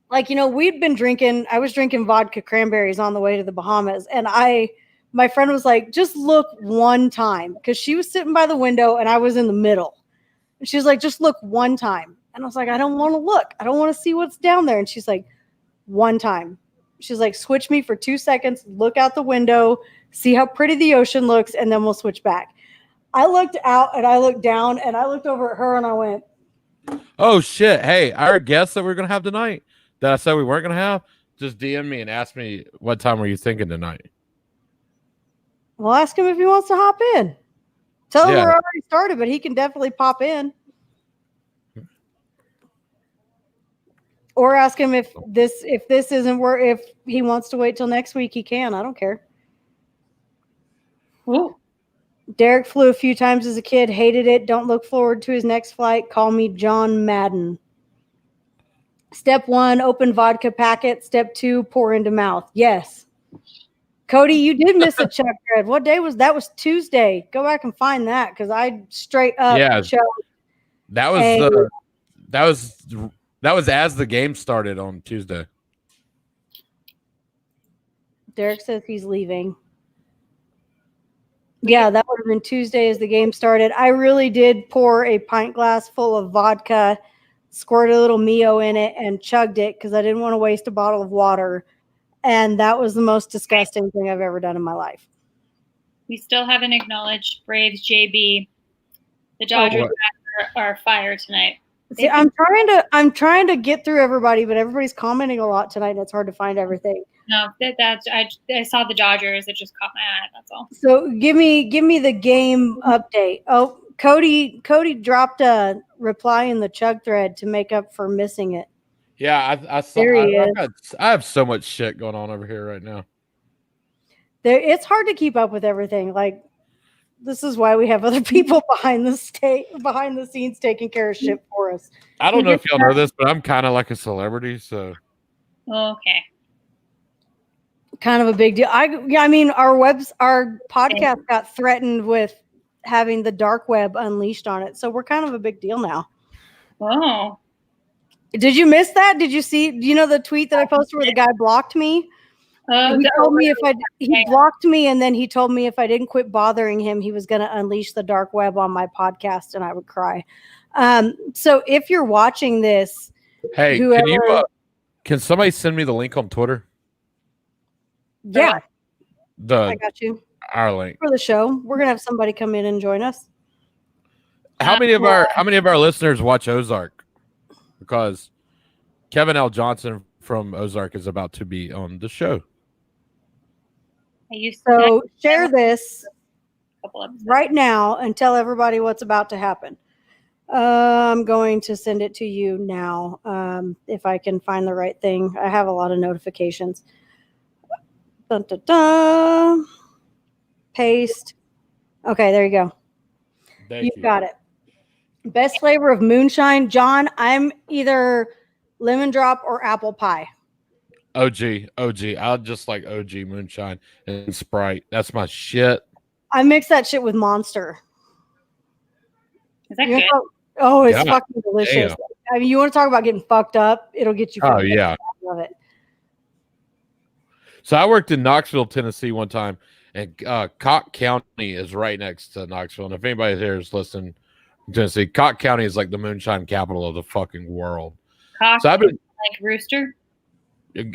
like, I was drinking vodka cranberries on the way to the Bahamas. And my friend was like, just look one time. Cause she was sitting by the window and I was in the middle. And she was like, just look one time. And I was like, I don't want to look. I don't want to see what's down there. And she's like, one time. She's like, switch me for 2 seconds, look out the window, see how pretty the ocean looks, and then we'll switch back. I looked out and I looked down and I looked over at her and I went, oh shit. Hey, our guests that we're going to have tonight that I said we weren't going to have, just DM me and ask me what time were you thinking tonight. Well, ask him if he wants to hop in. Tell him we're already started, but he can definitely pop in. Or ask him if this isn't where, if he wants to wait till next week, he can. I don't care. Ooh. Derek flew a few times as a kid, hated it. Don't look forward to his next flight. Call me John Madden. Step 1, open vodka packet. Step 2, pour into mouth. Yes. Cody, you did miss a chuck thread. What day was that? Was Tuesday. Go back and find that, because I straight up chucked. That was as the game started on Tuesday. Derek says he's leaving. Yeah, that would have been Tuesday as the game started. I really did pour a pint glass full of vodka, squirt a little Mio in it, and chugged it because I didn't want to waste a bottle of water. And that was the most disgusting thing I've ever done in my life. We still haven't acknowledged Braves JB. The Dodgers are fire tonight. See, I'm trying to get through everybody, but everybody's commenting a lot tonight, and it's hard to find everything. No, I saw the Dodgers. It just caught my eye. That's all. So give me the game update. Oh, Cody dropped a reply in the chug thread to make up for missing it. Yeah, I saw. I have so much shit going on over here right now. It's hard to keep up with everything. Like, this is why we have other people behind the scenes taking care of shit for us. I don't know if y'all know this, but I'm kind of like a celebrity, so. Okay. Kind of a big deal. I mean, our podcast got threatened with having the dark web unleashed on it, so we're kind of a big deal now. Oh. Did you miss that? Did you see? Do you know the tweet that I posted where the guy blocked me? He told me he blocked me, and then he told me if I didn't quit bothering him, he was going to unleash the dark web on my podcast, and I would cry. So if you're watching this, hey, can somebody send me the link on Twitter? Yeah, I got you. Our link for the show. We're gonna have somebody come in and join us. How many of our listeners watch Ozark? Because Kevin L. Johnson from Ozark is about to be on the show. So share this right now and tell everybody what's about to happen. I'm going to send it to you now. If I can find the right thing. I have a lot of notifications. Dun, dun, dun. Paste. Okay, there you go. Thank You've got it. Best flavor of moonshine, John. I'm either lemon drop or apple pie. OG. I just like OG moonshine and Sprite. That's my shit. I mix that shit with Monster. Is that good? Oh, it's Yeah. fucking delicious. Damn. I mean, you want to talk about getting fucked up? It'll get you. Oh fucked yeah. up. I love it. So I worked in Knoxville, Tennessee one time, and Cocke County is right next to Knoxville. And if anybody here is listening from Tennessee, Cocke County is like the moonshine capital of the fucking world. Cock, So I've been like rooster.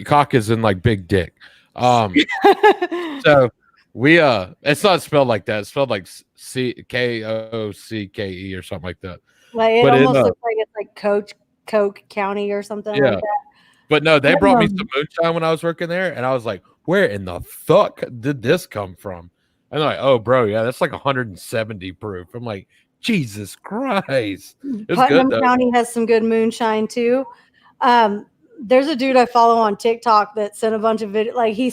Cock is in like big dick. So we it's not spelled like that. It's spelled like Koocke or something like that. Like it But almost looks like it's like Coke County or something Yeah. like that. But no, they brought me some moonshine when I was working there, and I was like, where in the fuck did this come from? And they're like, oh, bro, yeah, that's like 170 proof. I'm like, Jesus Christ. It's Putnam good, though. County has some good moonshine too. There's a dude I follow on TikTok that sent a bunch of video. Like he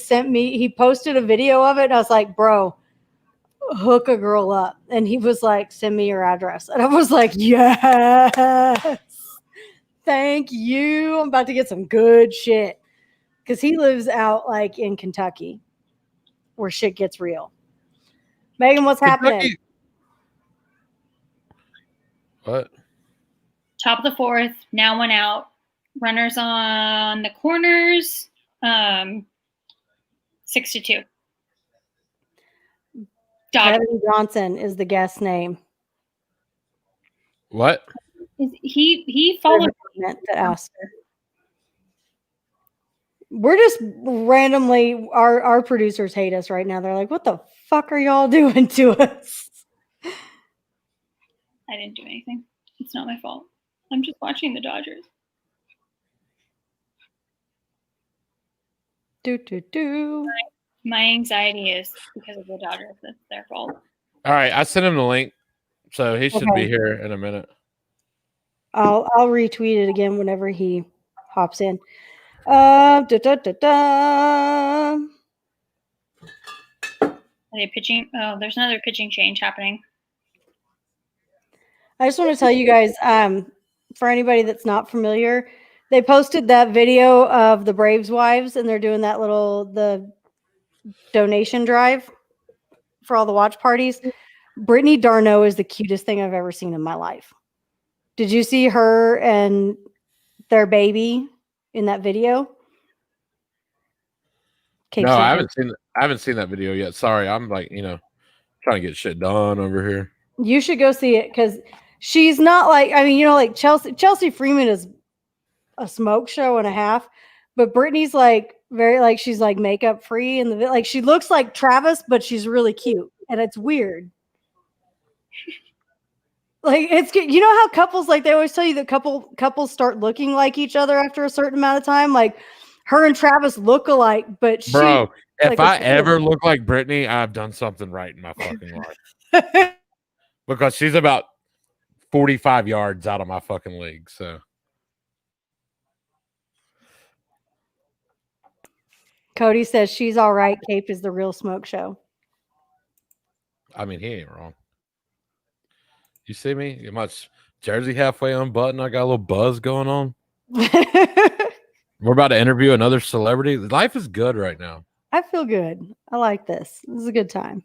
posted a video of it. And I was like, bro, hook a girl up. And he was like, send me your address. And I was like, yes, thank you. I'm about to get some good shit. Because he lives out like in Kentucky where shit gets real. Megan, what's happening? What? Top of the fourth, now one out. Runners on the corners, 6-2. Dodgers. Kevin Johnson is the guest name. What? He followed that asked. We're just randomly our producers hate us right now. They're like, what the fuck are y'all doing to us? I didn't do anything. It's not my fault. I'm just watching the Dodgers. My anxiety is because of the Dodgers. That's their fault. All right, I sent him the link, so he should be here in a minute. I'll retweet it again whenever he hops in. Are they pitching? Oh, there's another pitching change happening. I just want to tell you guys, for anybody that's not familiar, they posted that video of the Braves wives, and they're doing that the donation drive for all the watch parties. Brittany Darno is the cutest thing I've ever seen in my life. Did you see her and their baby in that video? No, I haven't seen that video yet. Sorry, I'm like, trying to get shit done over here. You should go see it because she's not like, I mean, like Chelsea Freeman is a smoke show and a half, but Brittany's like very like she's like makeup free and like she looks like Travis, but she's really cute and it's weird. Like it's good. You know how couples like they always tell you that couples start looking like each other after a certain amount of time. Like her and Travis look alike, but bro, if like, I ever look like Brittany, I've done something right in my fucking life. Because she's about 45 yards out of my fucking league. So Cody says she's all right. Cape is the real smoke show. I mean, he ain't wrong. You see me? My jersey halfway unbuttoned. I got a little buzz going on. We're about to interview another celebrity. Life is good right now. I feel good. I like this. This is a good time.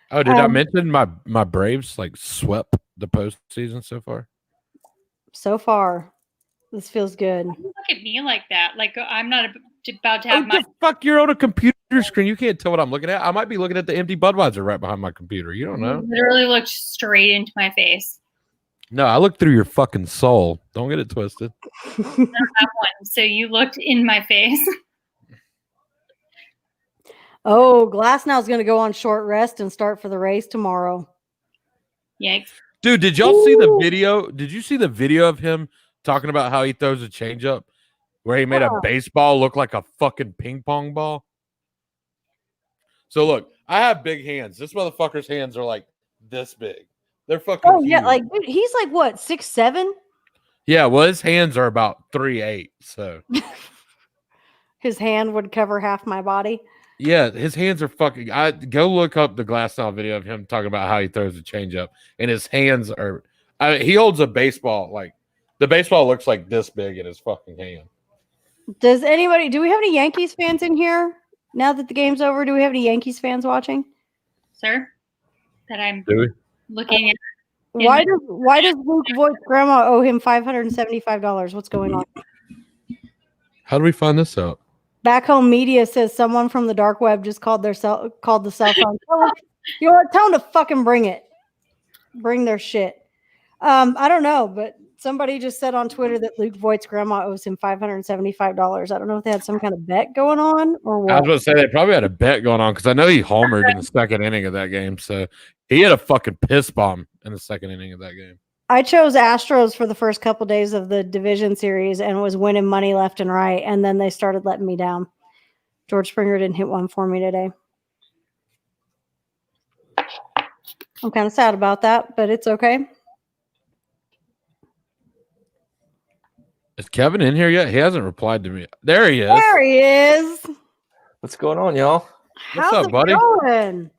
Oh, did I mention my Braves like swept the postseason so far? So far, this feels good. Don't look at me like that. Like I'm not about to have my fuck. You're on a computer screen. You can't tell what I'm looking at. I might be looking at the empty Budweiser right behind my computer. You don't know. You literally looked straight into my face. No, I looked through your fucking soul. Don't get it twisted. I don't have one, so you looked in my face. Oh, Glasnow's going to go on short rest and start for the race tomorrow. Yikes. Dude, did y'all see the video? Did you see the video of him talking about how he throws a changeup where he made a baseball look like a fucking ping pong ball? So look, I have big hands. This motherfucker's hands are like this big. They're fucking. Oh yeah, huge. like dude, he's like what 6'7"? Yeah, well, his hands are about 3'8". So His hand would cover half my body. yeah, his hands are fucking. I go look up the Glass Now video of him talking about how he throws a changeup, and his hands are. He holds a baseball like the baseball looks like this big in his fucking hand. Do we have any Yankees fans in here? Now that the game's over, do we have any Yankees fans watching? Sir, that I'm Do we? looking at. Why does Luke Voigt's grandma owe him $575? What's going on? How do we find this out? Back Home Media says someone from the dark web just called the cell phone. You know what? Tell them to fucking bring it. Bring their shit. I don't know, but somebody just said on Twitter that Luke Voigt's grandma owes him $575. I don't know if they had some kind of bet going on or what. I was going to say they probably had a bet going on because I know he homered in the second inning of that game. So he had a fucking piss bomb in the second inning of that game. I chose Astros for the first couple days of the division series and was winning money left and right, and then they started letting me down. George Springer didn't hit one for me today. I'm kind of sad about that, but it's okay. Is Kevin in here yet? He hasn't replied to me. There he is. There he is. What's going on, y'all? How's up, it buddy? going?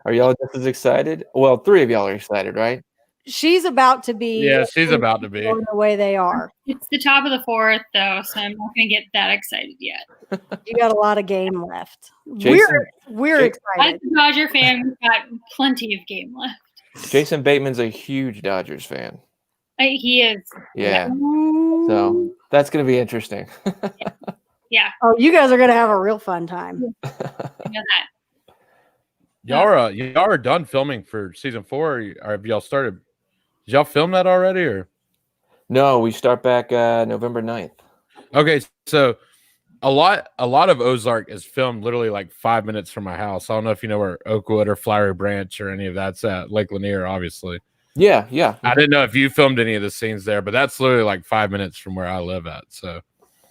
Are y'all just as excited? Well, 3 of y'all are excited, right? She's about to be. Yeah, she's about to be. Going the way they are. It's the top of the fourth, though, so I'm not going to get that excited yet. You got a lot of game left. Jason- We're Jason- excited. As a Dodger fan, we've got plenty of game left. Jason Bateman's a huge Dodgers fan. He is. Yeah. So that's going to be interesting. Yeah, Oh, you guys are gonna have a real fun time. I know that. Y'all are done filming for season 4, or have y'all started? Did y'all film that already, or? No, we start back November 9th. Okay, so a lot of Ozark is filmed literally like 5 minutes from my house. I don't know if you know where Oakwood or Flowery Branch or any of that's at. Lake Lanier, obviously. Yeah. I didn't know if you filmed any of the scenes there, but that's literally like 5 minutes from where I live at. So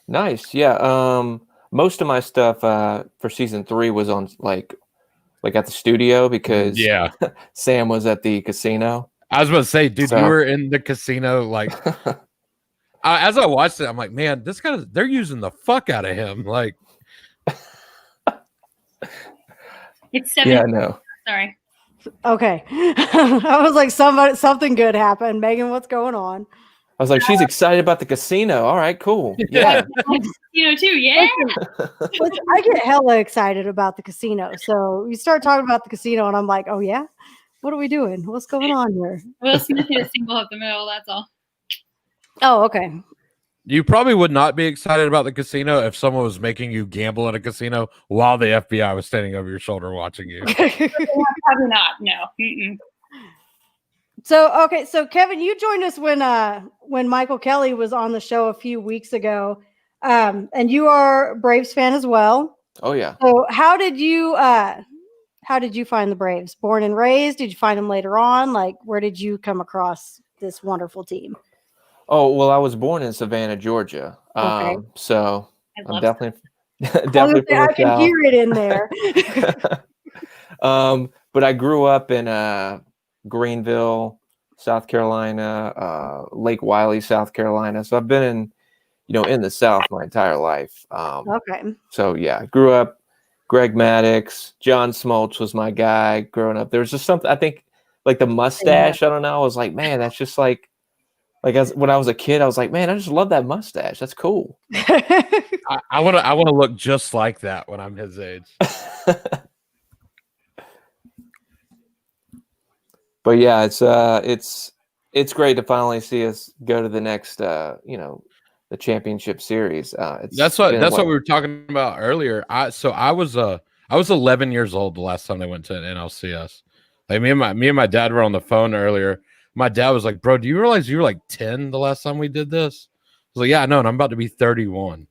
Nice. Yeah. Most of my stuff for season 3 was on like at the studio because yeah, Sam was at the casino. I was about to say, dude, So- you were in the casino. Like, as I watched it, I'm like, man, this guy, they're using the fuck out of him. Like, It's 7. Yeah, no. Sorry. Okay. I was like, something good happened. Megan, what's going on? I was like, she's excited about the casino. All right, cool. Yeah. You know, too. Yeah. Listen, I get hella excited about the casino. So you start talking about the casino, and I'm like, oh yeah, what are we doing? What's going on here? Will Smith hit a single up the middle. That's all. Oh, okay. you probably would not be excited about the casino if someone was making you gamble in a casino while the FBI was standing over your shoulder watching you. Probably not. No. Mm-mm. So Kevin, you joined us when Michael Kelly was on the show a few weeks ago, and you are a Braves fan as well. Oh yeah. So how did you find the Braves? Born and raised? Did you find them later on? Like, where did you come across this wonderful team? Oh well, I was born in Savannah, Georgia. Okay. So I I'm love definitely I definitely from the can South. hear it in there. But I grew up in Greenville, South Carolina, Lake Wiley, South Carolina. So I've been in the South my entire life. Okay. So yeah, I grew up. Greg Maddux, John Smoltz was my guy growing up. There was just something, I think, like the mustache. I don't know. I was like, man, that's just like when I was a kid, I was like, man, I just love that mustache. That's cool. I want to look just like that when I'm his age. But yeah, it's great to finally see us go to the next the championship series. That's what we were talking about earlier. I was 11 years old the last time they went to an NLCS. Like me and my dad were on the phone earlier. My dad was like, "Bro, do you realize you were like 10 the last time we did this?" I was like, "Yeah, I know, and I'm about to be 31."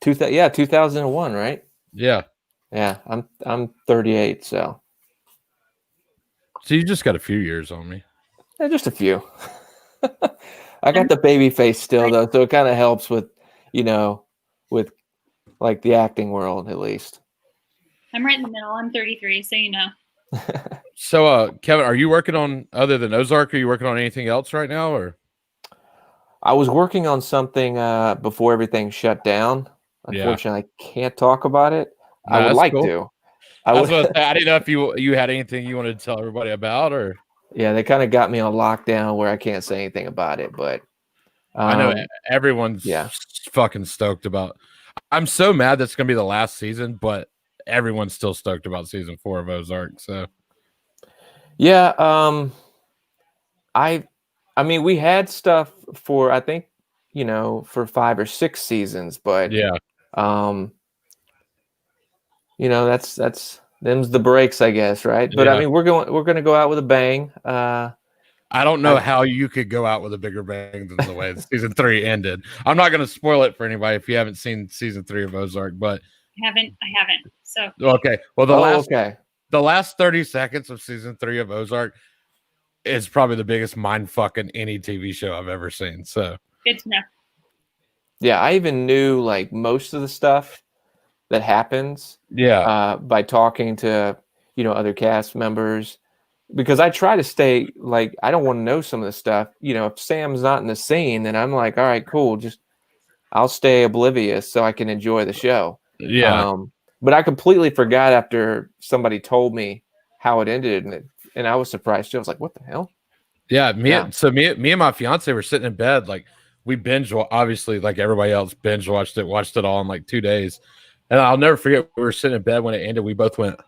2001, right? Yeah. Yeah, I'm 38, so you just got a few years on me. yeah, just a few. I got the baby face still though, so it kind of helps with like the acting world at least. I'm right in the middle. I'm 33, so you know. So, Kevin, are you working on other than Ozark? Are you working on anything else right now, or? I was working on something before everything shut down. Yeah. Unfortunately, I can't talk about it. No, I would that's like cool. to. I was gonna say, I didn't know if you had anything you wanted to tell everybody about, or Yeah, they kind of got me on lockdown where I can't say anything about it. But I know everyone's fucking stoked about. I'm so mad that's gonna be the last season, but everyone's still stoked about season 4 of Ozark. So yeah, I mean, we had stuff for I think for 5 or 6 seasons, but yeah, that's them's the breaks, I guess, right? But I mean, we're gonna go out with a bang. I don't know how you could go out with a bigger bang than the way season 3 ended. I'm not going to spoil it for anybody if you haven't seen season 3 of Ozark, but I haven't. So okay. Well, the last 30 seconds of season 3 of Ozark is probably the biggest mind fucking any TV show I've ever seen. So good to know. Yeah, I even knew like most of the stuff that happens. Yeah, by talking to other cast members. Because I try to stay like I don't want to know some of the stuff. If Sam's not in the scene, then I'm like, all right, cool. Just I'll stay oblivious so I can enjoy the show. yeah. But I completely forgot after somebody told me how it ended, and I was surprised too. I was like, what the hell? Yeah, me and my fiance were sitting in bed, like we obviously like everybody else watched it all in like 2 days. And I'll never forget, we were sitting in bed when it ended. We both went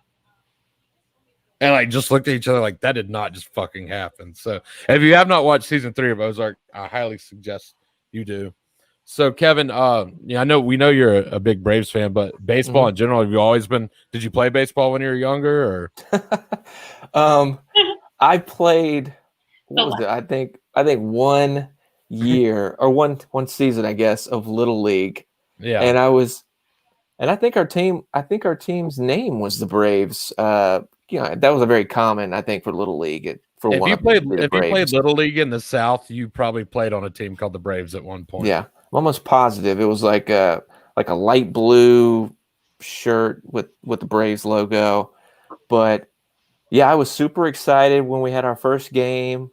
and like just looked at each other like that did not just fucking happen. So if you have not watched season 3 of Ozark, I highly suggest you do. So Kevin, I know we know you're a big Braves fan, but baseball in general, have you always been? Did you play baseball when you were younger, or? I played. What was it? I think 1 year or one season, I guess, of Little League. Yeah, and I think our team's name was the Braves. That was a very common, I think, for Little League. If you played Little League in the South, you probably played on a team called the Braves at one point. Yeah, I'm almost positive it was like a light blue shirt with the Braves logo. But yeah, I was super excited when we had our first game,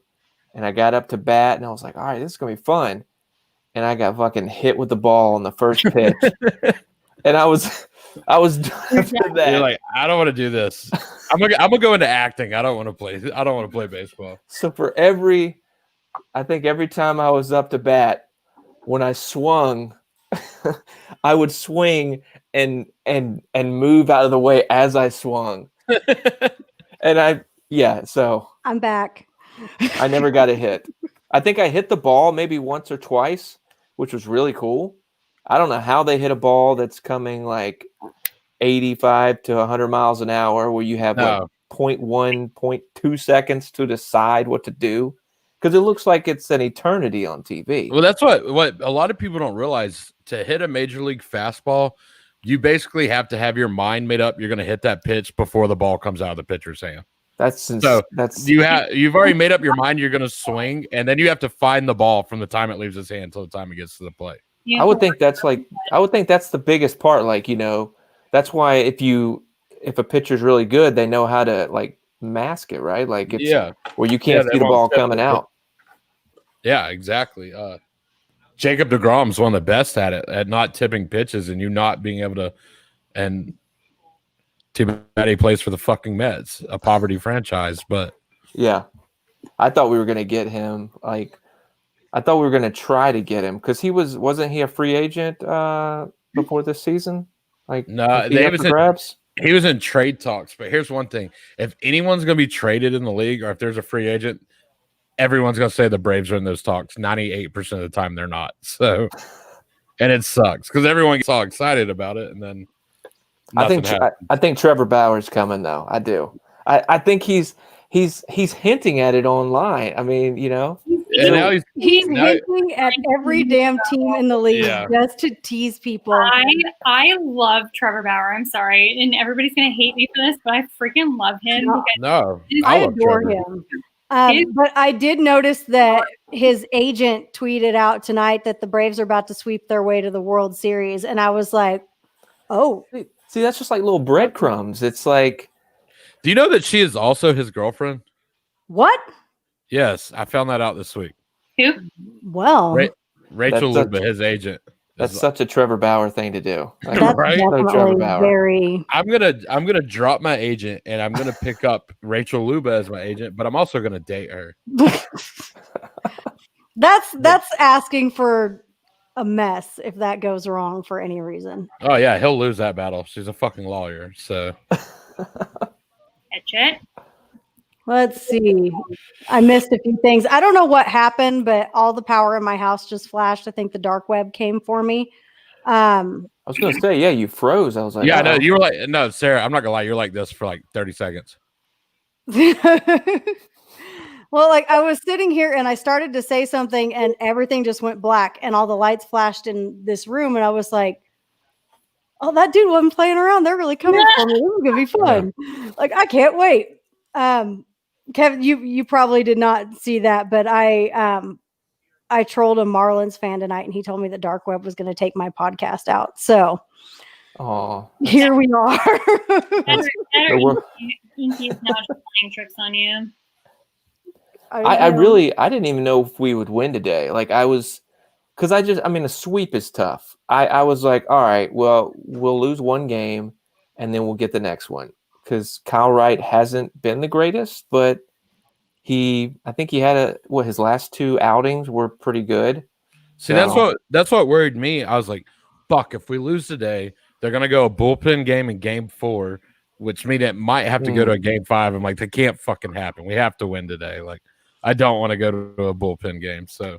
and I got up to bat, and I was like, all right, this is gonna be fun. And I got fucking hit with the ball on the first pitch. And I was done after that. You're like, I don't want to do this. I'm gonna go into acting. I don't want to play baseball. So I think every time I was up to bat, when I swung, I would swing and move out of the way as I swung. So I'm back. I never got a hit. I think I hit the ball maybe once or twice, which was really cool. I don't know how they hit a ball that's coming like 85 to 100 miles an hour where you have like 0.1, 0.2 seconds to decide what to do, because it looks like it's an eternity on TV. Well, that's what a lot of people don't realize. To hit a major league fastball, you basically have to have your mind made up. You're going to hit that pitch before the ball comes out of the pitcher's hand. You've already made up your mind. You're going to swing, and then you have to find the ball from the time it leaves his hand until the time it gets to the plate. I would think that's the biggest part. Like, that's why if a pitcher's really good, they know how to like mask it, right? Like where you can't see the ball coming out. Yeah, exactly. Jacob deGrom's one of the best at not tipping pitches and you not being able to. And too bad he plays for the fucking Mets, a poverty franchise. But yeah, I thought we were gonna get him. Like, I thought we were gonna try to get him because wasn't he a free agent before this season? Like, no, he was in trade talks. But here's one thing: if anyone's going to be traded in the league, or if there's a free agent, everyone's going to say the Braves are in those talks. 98% of the time, they're not. So, and it sucks because everyone gets all excited about it, and then I think Trevor Bauer's coming though. I do. I think he's hinting at it online. I mean, he's hinting at every damn team in the league just to tease people. I love Trevor Bauer. I'm sorry, and everybody's gonna hate me for this, but I freaking love him. I adore him. But I did notice that his agent tweeted out tonight that the Braves are about to sweep their way to the World Series, and I was like, "Oh, see, that's just like little breadcrumbs." It's like. Do you know that she is also his girlfriend? What? Yes, I found that out this week. Who? Well, Rachel That's Luba, his agent. That's such a Trevor Bauer thing to do. that's Right? Trevor definitely Bauer. very. I'm gonna drop my agent and I'm gonna pick up Rachel Luba as my agent, but I'm also gonna date her. That's asking for a mess if that goes wrong for any reason. Oh yeah, he'll lose that battle. She's a fucking lawyer, so Jet. Let's see. I missed a few things. I don't know what happened, but all the power in my house just flashed. I think the dark web came for me. I was gonna say, yeah, you froze. I was like, yeah, uh-oh. no, you were like, no, Sarah, I'm not gonna lie, you're like this for like 30 seconds. Well, like I was sitting here and I started to say something and everything just went black and all the lights flashed in this room and I was like, oh, that dude wasn't playing around. They're really coming for me. This is gonna be fun. Like I can't wait. Kevin, you probably did not see that, but I trolled a Marlins fan tonight and he told me the dark web was going to take my podcast out. So here we are. He's now just playing tricks on you. I didn't even know if we would win today. Like because a sweep is tough. I was like, all right, well, we'll lose one game and then we'll get the next one. Because Kyle Wright hasn't been the greatest, but I think he had his last two outings were pretty good. See, that's what worried me. I was like, fuck, if we lose today, they're gonna go a bullpen game in game 4, which means it might have to go to a game 5. I'm like, that can't fucking happen. We have to win today. Like, I don't want to go to a bullpen game. So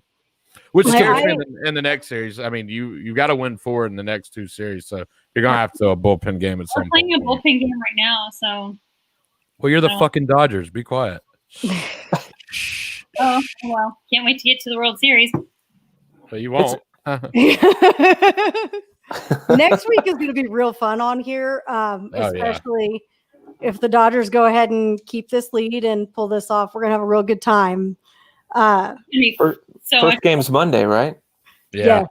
which is in the next series. I mean, you got to win 4 in the next 2 series, so you're gonna have to a bullpen game at some point. We're playing a bullpen game right now, so. Well, you're the fucking Dodgers. Be quiet. Oh well, can't wait to get to the World Series. But you won't. Next week is going to be real fun on here, especially if the Dodgers go ahead and keep this lead and pull this off. We're going to have a real good time. First game's Monday, right? Yeah.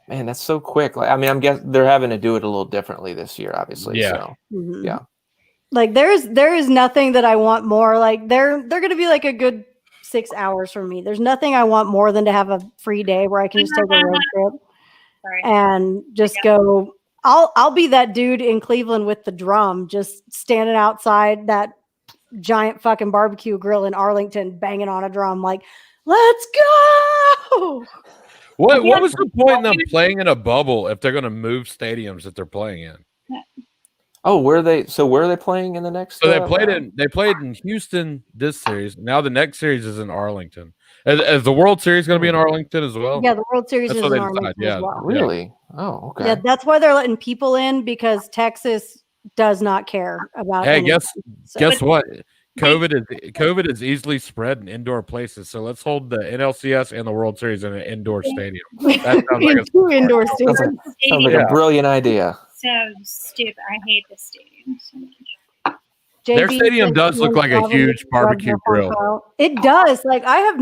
Man, that's so quick. Like, I mean, I'm guessing they're having to do it a little differently this year, obviously. Yeah. So, yeah. Like there is nothing that I want more. Like they're going to be like a good 6 hours for me. There's nothing I want more than to have a free day where I can just take a road trip and just go. I'll be that dude in Cleveland with the drum, just standing outside that giant fucking barbecue grill in Arlington, banging on a drum, like, let's go. What was the point in them playing in a bubble if they're going to move stadiums that they're playing in? Oh, where are they playing in the next? So they played in Houston this series. Now the next series is in Arlington. Is the World Series going to be in Arlington as well? Yeah, the World Series That's is what in they Arlington decide, as well. Really? Oh, okay. Yeah, that's why they're letting people in because Texas does not care about. Hey, anything. guess what? COVID is easily spread in indoor places. So let's hold the NLCS and the World Series in an indoor stadium. That sounds like two indoor stadiums. Sounds like a brilliant idea. So stupid. I hate this stadium so much. Their stadium does look like a huge barbecue grill. It does. Like I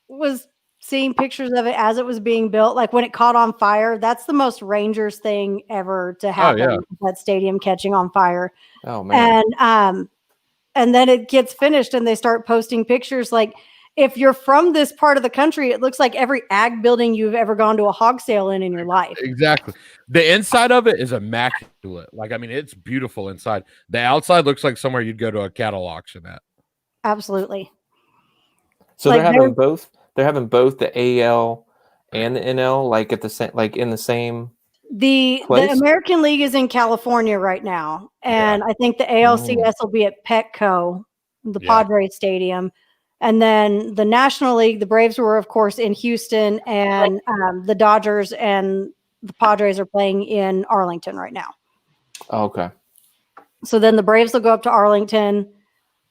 was seeing pictures of it as it was being built. Like when it caught on fire, that's the most Rangers thing ever to happen. Oh, yeah. That stadium catching on fire. Oh man. And then it gets finished and they start posting pictures. Like if you're from this part of the country, it looks like every ag building you've ever gone to a hog sale in your life. Exactly. The inside of it is immaculate. Like, I mean, it's beautiful inside. The outside looks like somewhere you'd go to a cattle auction at. Absolutely. So they're having both. They're having both the AL and the NL, like at the same, like in the same. The American League is in California right now, and I think the ALCS will be at Petco, the Padres Stadium, and then the National League, the Braves were of course in Houston, and the Dodgers and the Padres are playing in Arlington right now. Oh, okay. So then the Braves will go up to Arlington,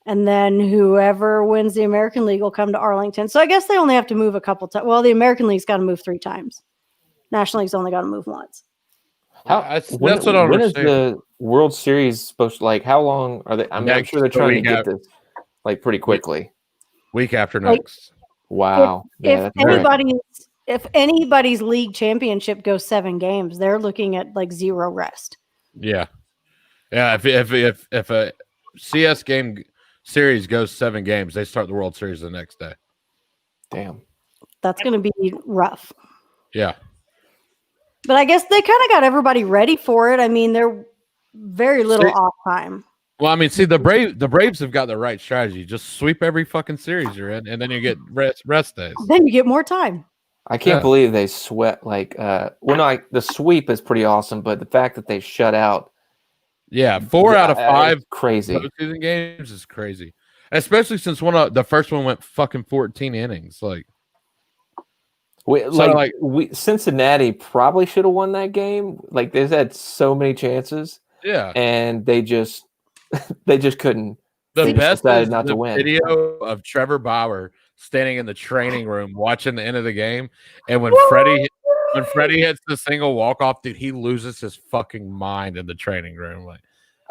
and then whoever wins the American League will come to Arlington. So I guess they only have to move a couple times. Well, the American League's got to move 3 times. National League's only got to move once. That's what I understand. When is the World Series supposed to, like, how long are they? I mean, I'm sure they're trying to get this like pretty quickly. Week after next. Wow. If anybody's league championship goes 7 games, they're looking at like 0 rest. Yeah. Yeah, if a CS game series goes 7 games, they start the World Series the next day. Damn. That's going to be rough. Yeah. But I guess they kind of got everybody ready for it. I mean, they're very little off time. Well, I mean, see, the Braves have got the right strategy. Just sweep every fucking series you're in, and then you get rest days. Then you get more time. I can't believe they sweat like the sweep is pretty awesome, but the fact that they shut out 4 out of 5 crazy postseason games is crazy. Especially since the first one went fucking 14 innings. Like Cincinnati probably should have won that game. Like they've had so many chances. Yeah. And they just couldn't. The best is not the to win. video of Trevor Bauer standing in the training room watching the end of the game, and when Freddie hits the single walk off, dude, he loses his fucking mind in the training room. Like,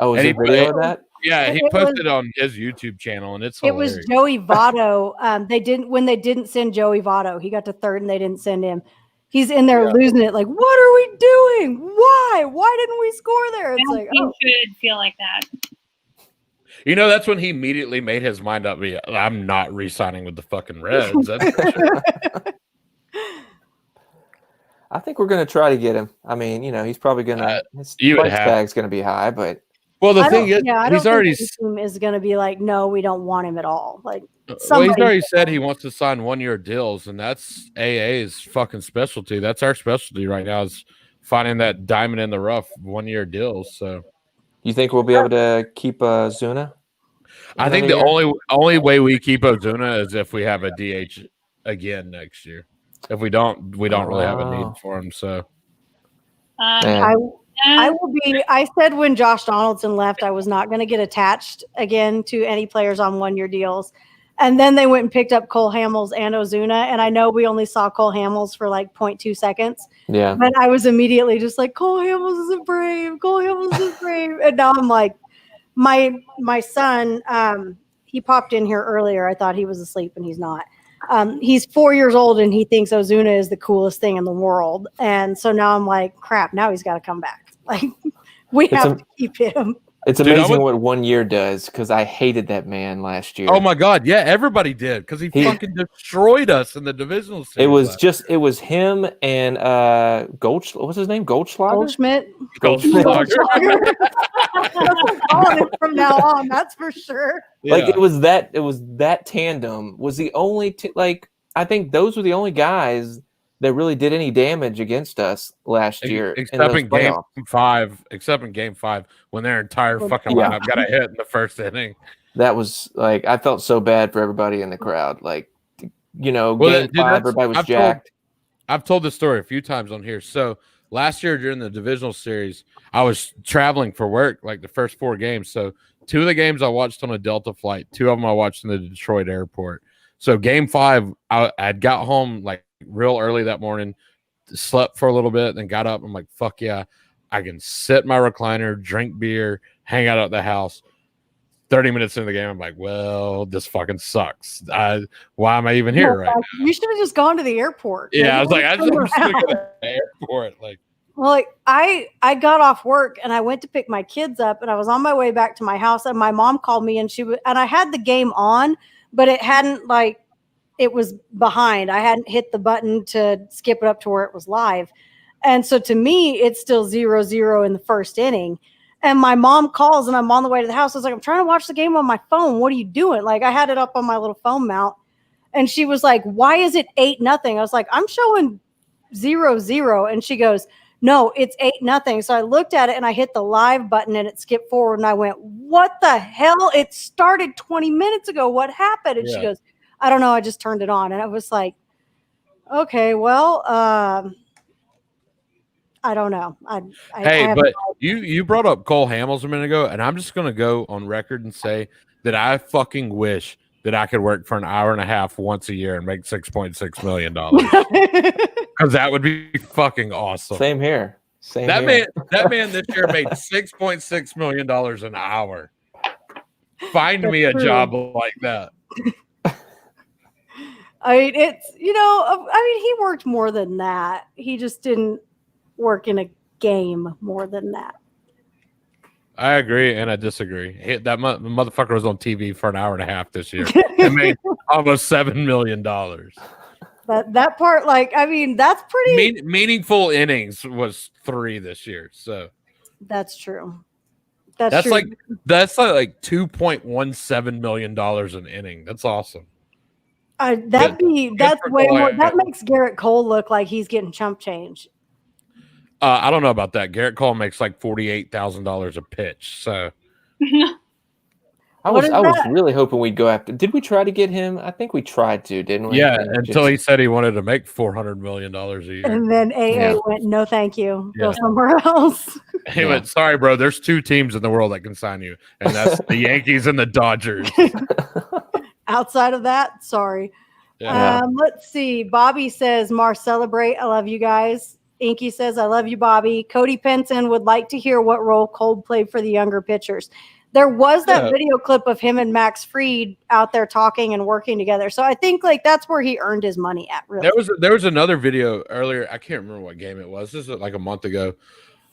is there video of that? Yeah, he posted it on his YouTube channel, and it's hilarious. It was Joey Votto. When they didn't send Joey Votto, he got to third, and they didn't send him. He's in there losing it. Like, what are we doing? Why? Why didn't we score there? It's like, should feel like that. You know, that's when he immediately made his mind up. I'm not re-signing with the fucking Reds. That's for sure. I think we're going to try to get him. I mean, he's probably going to his price tag's going to be high, but the thing is, he's already team is going to be like, no, we don't want him at all. Like, he's already said he wants to sign 1-year deals, and that's AA's fucking specialty. That's our specialty right now is finding that diamond in the rough 1-year deals. So, you think we'll be able to keep Zuna? I think the only way we keep Ozuna is if we have a DH again next year. If we don't really have a need for him. So, I will be. I said when Josh Donaldson left, I was not going to get attached again to any players on 1-year deals. And then they went and picked up Cole Hamels and Ozuna. And I know we only saw Cole Hamels for like 0.2 seconds. Yeah. But I was immediately just like, Cole Hamels is a Brave. Cole Hamels is brave. And now I'm like, my son, he popped in here earlier. I thought he was asleep, and he's not. He's 4 years old, and he thinks Ozuna is the coolest thing in the world. And so now I'm like, crap, now he's got to come back. Like, we have to keep him. It's amazing what 1 year does, because I hated that man last year. Oh my god, yeah, everybody did, because he fucking destroyed us in the divisional series. It was him and what's his name? Goldschmidt. From now on, that's for sure. Like it was that tandem was the only I think those were the only guys that really did any damage against us last year. Except in game 5, when their entire fucking lineup got a hit in the first inning. That was like, I felt so bad for everybody in the crowd. Like, game 5, everybody was jacked. I've told this story a few times on here. So last year during the divisional series, I was traveling for work like the first 4 games. So 2 of the games I watched on a Delta flight, 2 of them I watched in the Detroit airport. So game 5, I'd got home like real early that morning, slept for a little bit, then got up. I'm like, fuck yeah, I can sit in my recliner, drink beer, hang out at the house. 30 minutes into the game, I'm like, well, this fucking sucks. Why am I even here right now? You should have just gone to the airport. Yeah, I was like, I'm sick of the airport. Like, well, like I got off work and I went to pick my kids up, and I was on my way back to my house, and my mom called me, and I had the game on, but it hadn't it was behind. I hadn't hit the button to skip it up to where it was live. And so to me, it's still 0-0 in the first inning. And my mom calls, and I'm on the way to the house. I was like, I'm trying to watch the game on my phone. What are you doing? Like, I had it up on my little phone mount. And she was like, why is it 8-0? I was like, I'm showing 0-0. And she goes, no, it's 8-0. So I looked at it, and I hit the live button, and it skipped forward. And I went, what the hell? It started 20 minutes ago. What happened? And she goes, I don't know. I just turned it on. And I was like, okay, well, I don't know. But you brought up Cole Hamels a minute ago, and I'm just going to go on record and say that I fucking wish that I could work for an hour and a half once a year and make $6.6 million. Because that would be fucking awesome. Same here. That man this year made $6.6 million an hour. Find me a job like that. I mean, he worked more than that. He just didn't work in a game more than that. I agree and I disagree. That motherfucker was on TV for an hour and a half this year. It made almost $7 million. That part, like, I mean, that's pretty. Meaningful innings was 3 this year. So That's true. That's true. like $2.17 million an inning. That's awesome. That's way more. That makes Garrett Cole look like he's getting chump change. I don't know about that. Garrett Cole makes like $48,000 a pitch. So I was really hoping we'd go after. Did we try to get him? I think we tried to, didn't we? yeah, until he said he wanted to make $400 million a year. And then AA went, no, thank you. Go somewhere else. He went, sorry, bro. There's 2 teams in the world that can sign you, and that's the Yankees and the Dodgers. Outside of that, sorry. Yeah. Let's see. Bobby says, Mars, celebrate. I love you guys. Inky says, I love you, Bobby. Cody Penson would like to hear what role Cole played for the younger pitchers. There was that video clip of him and Max Fried out there talking and working together. So I think like that's where he earned his money at. Really, there was another video earlier. I can't remember what game it was. This is like a month ago.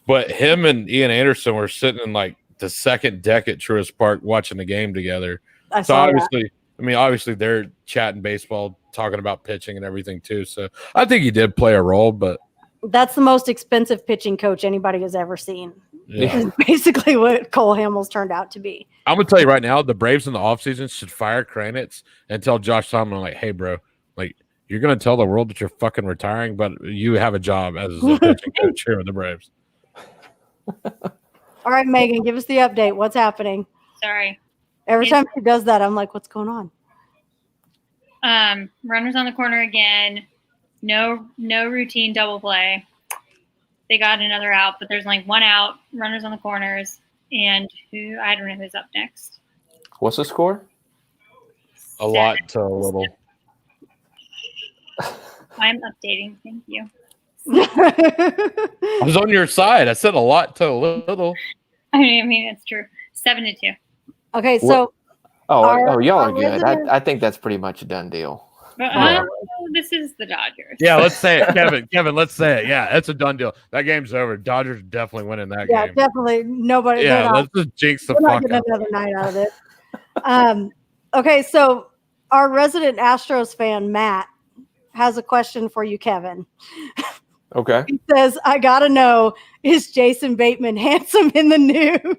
But him and Ian Anderson were sitting in like the second deck at Truist Park watching the game together. Obviously they're chatting baseball, talking about pitching and everything too. So I think he did play a role, but that's the most expensive pitching coach anybody has ever seen. Yeah. Is basically what Cole Hamels turned out to be. I'm gonna tell you right now, the Braves in the offseason should fire Kranitz and tell Josh Tomlin, like, hey, bro, like you're gonna tell the world that you're fucking retiring, but you have a job as a pitching coach here with the Braves. All right, Megan, give us the update. What's happening? Sorry. Every time she does that, I'm like, what's going on? Runners on the corner again. No routine double play. They got another out, but there's like 1 out. Runners on the corners, and I don't know who's up next. What's the score? A lot to a little. I'm updating. Thank you. I was on your side. I said a lot to a little. I mean, it's true. 7-2. Okay, so y'all are good. I think that's pretty much a done deal. This is the Dodgers. Yeah, let's say it, Kevin. Kevin, let's say it. Yeah, it's a done deal. That game's over. Dodgers definitely winning that game. Yeah, definitely. Nobody. Yeah, let's just jinx the fuck fuck out. Another night out of it. Okay, so our resident Astros fan Matt has a question for you, Kevin. Okay. He says, "I gotta know, is Jason Bateman handsome in the nude?"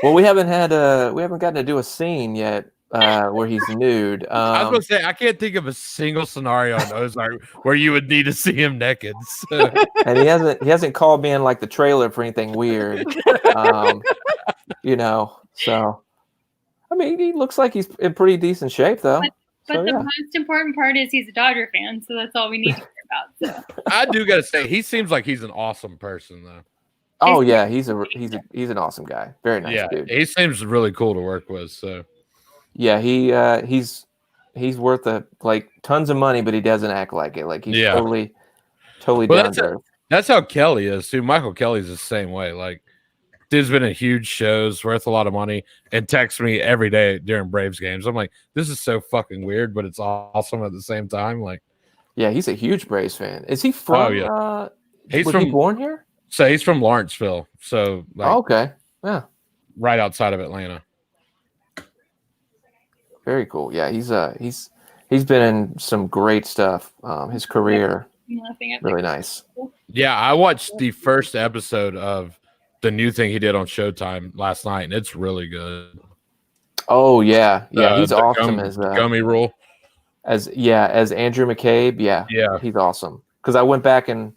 Well, we haven't gotten to do a scene yet where he's nude. I was gonna say I can't think of a single scenario in Ozark where you would need to see him naked. So. And he hasn't called me in like the trailer for anything weird. So I mean, he looks like he's in pretty decent shape though. But the most important part is he's a Dodger fan, so that's all we need to hear about. So. I do gotta say, he seems like he's an awesome person though. Oh yeah, he's an awesome guy. Very nice dude. He seems really cool to work with. So yeah, he's worth tons of money, but he doesn't act like it. Like he's totally down to earth. That's how Kelly is too. Michael Kelly's the same way. Like dude's been in huge shows, worth a lot of money, and texts me every day during Braves games. I'm like, this is so fucking weird, but it's awesome at the same time. Like, yeah, he's a huge Braves fan. Is he from? Was he born here? So he's from Lawrenceville. So okay. Yeah. Right outside of Atlanta. Very cool. Yeah, he's been in some great stuff. His career really nice. Yeah, I watched the first episode of the new thing he did on Showtime last night, and it's really good. Oh yeah. Yeah, he's awesome as Gummy Rule. As Andrew McCabe. Yeah. He's awesome. Because I went back and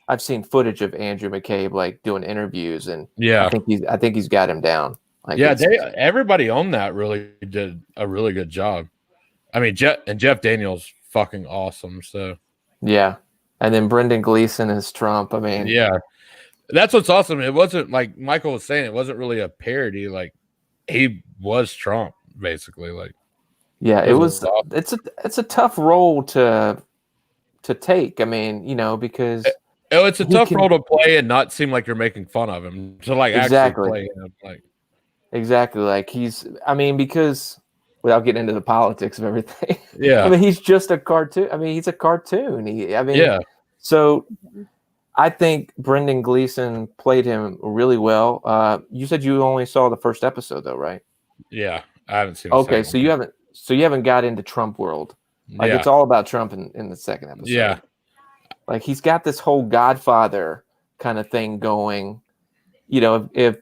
I've seen footage of Andrew McCabe like doing interviews, and I think he's got him down. Like, everybody on that really did a really good job. I mean, Jeff Daniels fucking awesome. So yeah, and then Brendan Gleeson as Trump. I mean, yeah, that's what's awesome. It wasn't like Michael was saying; it wasn't really a parody. Like he was Trump, basically. Like yeah, it was. It's a tough role to take. I mean, because. It's a tough role to play and not seem like you're making fun of him. To like actually play him. Like exactly, like because without getting into the politics of everything. Yeah. He's just a cartoon. He's a cartoon. So I think Brendan Gleeson played him really well. You said you only saw the first episode, though, right? Yeah, I haven't seen. The Okay, second so you haven't got into Trump world. Like yeah, it's all about Trump in the second episode. yeah, Like he's got this whole Godfather kind of thing going. You know, if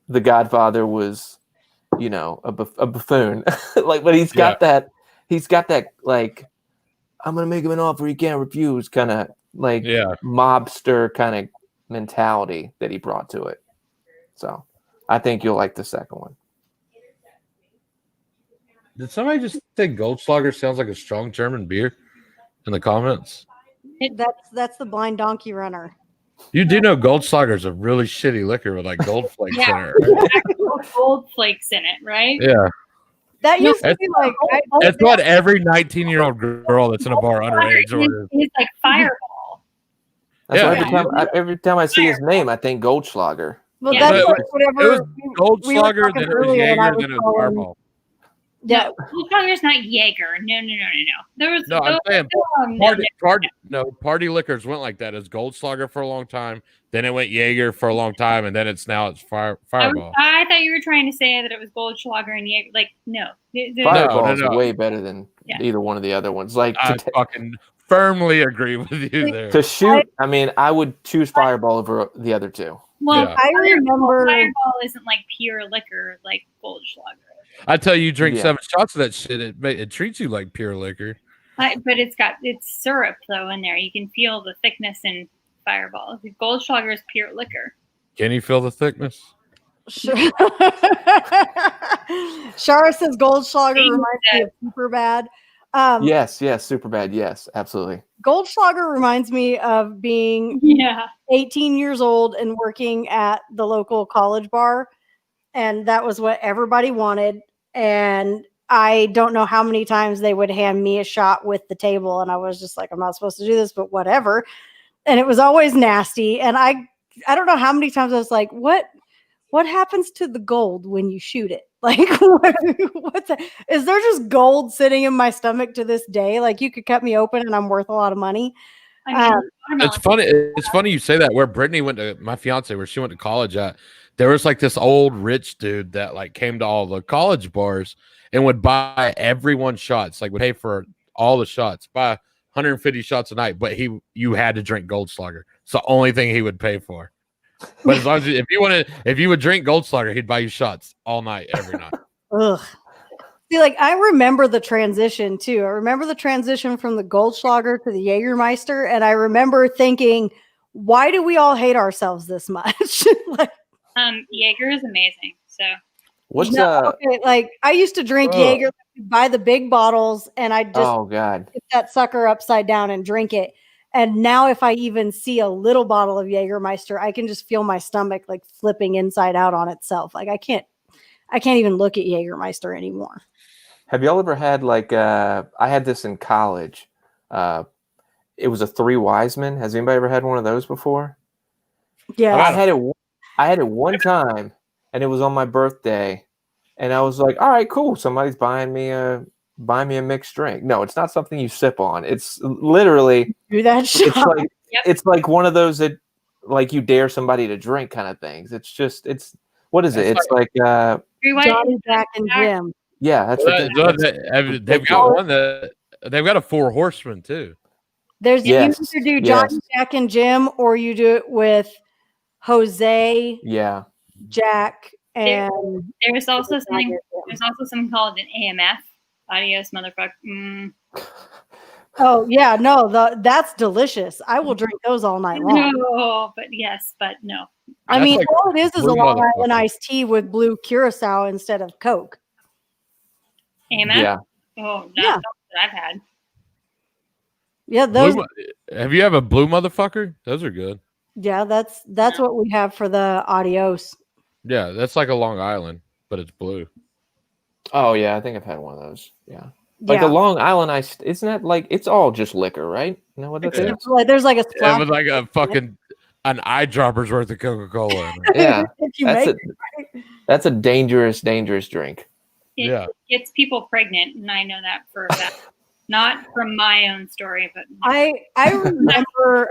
the Godfather was, you know, a buffoon, like, but he's got that like, I'm gonna make him an offer he can't refuse, kind of like mobster kind of mentality that he brought to it. So I think you'll like the second one. Did somebody just say Goldschlager sounds like a strong German beer in the comments? That's the Blind Donkey Runner. You do know Goldschlager is a really shitty liquor with like gold flakes in it, right? Actual gold flakes in it, right? Yeah. That used to be like That's what every 19-year-old girl that's in a bar underage orders. It's like Fireball. That's Yeah. why every time I see his name, I think Goldschlager. Well, Yeah. that's But whatever. It was Goldschlager, then it was earlier, and I Jaeger, was then it was calling- Fireball. Yeah, Goldschlager's not Jaeger. No. There was No, I'm saying no. party liquors went like that. It's Goldschlager for a long time, then it went Jaeger for a long time, and then it's Fireball. I thought you were trying to say that it was Goldschlager and Jaeger. Like, no. Fireball is no. way better than either one of the other ones. Like I fucking firmly agree with you there. to shoot, I mean, I would choose Fireball over the other two. Well, Yeah. I remember. Fireball isn't like pure liquor like Goldschlager. I tell you, drink Yeah. 7 shots of that shit. It treats you like pure liquor. But it's syrup though in there. You can feel the thickness in Fireball. Goldschlager is pure liquor. Can you feel the thickness? Shara says Goldschlager reminds me of Superbad. Yes, super bad. Yes, absolutely. Goldschlager reminds me of being Yeah. 18 years old and working at the local college bar. And that was what everybody wanted. And I don't know how many times they would hand me a shot with the table. And I was just like, I'm not supposed to do this, but whatever. And it was always nasty. And I don't know how many times I was like, what happens to the gold when you shoot it? Like, what's that? Is there just gold sitting in my stomach to this day? Like, you could cut me open and I'm worth a lot of money. I mean, watermelon. It's funny. It's funny you say that. Where Brittany went to, my fiance, where she went to college at, there was like this old rich dude that like came to all the college bars and would buy everyone shots, like would pay for all the shots, buy 150 shots a night, but you had to drink Goldschlager. It's the only thing he would pay for. But as long as if you would drink Goldschlager, he'd buy you shots all night, every night. Ugh. See, like, I remember the transition too. I remember the transition from the Goldschlager to the Jägermeister, and I remember thinking, why do we all hate ourselves this much? Like, Jaeger is amazing. So What's okay, like, I used to drink Jaeger, buy the big bottles, and I just oh god. get that sucker upside down and drink it. And now if I even see a little bottle of Jägermeister, I can just feel my stomach like flipping inside out on itself. Like I can't even look at Jägermeister anymore. Have y'all ever had like I had this in college. It was a Three Wise Men. Has anybody ever had one of those before? Yeah. I had it one time, and it was on my birthday, and I was like, all right, cool. Somebody's buying me a mixed drink. No, it's not something you sip on. It's literally Do that shit. it's like one of those that like you dare somebody to drink kind of things. It's what is it? It's like Johnny, Jack, and Jim. yeah, that's They've got one that they've got a Four Horsemen too. There's Yes, you either do Johnny, Jack, and Jim, or you do it with Jose, yeah. Jack, and there's also something called an AMF. Adios, motherfucker. Oh yeah, no, that's delicious. I will drink those all night long. No, but no. I That's mean, like all it is a blue Long Island motherfucker. iced tea with blue curacao instead of Coke. AMF? Yeah. Oh, Yeah. not that I've had. Yeah, those. Have you have a blue motherfucker? Those are good. Yeah, that's what we have for the adios. Yeah, that's like a Long Island, but it's blue. Oh yeah, I think I've had one of those. Yeah. Like Yeah, a Long Island ice, isn't that like it's all just liquor, right? You know what that Yeah. is? Like, there's like a It splash. was like a fucking an eyedropper's worth of Coca-Cola. Yeah. if you That's make that's a dangerous drink. Yeah. It gets people pregnant, and I know that for a fact. Not from my own story, but I remember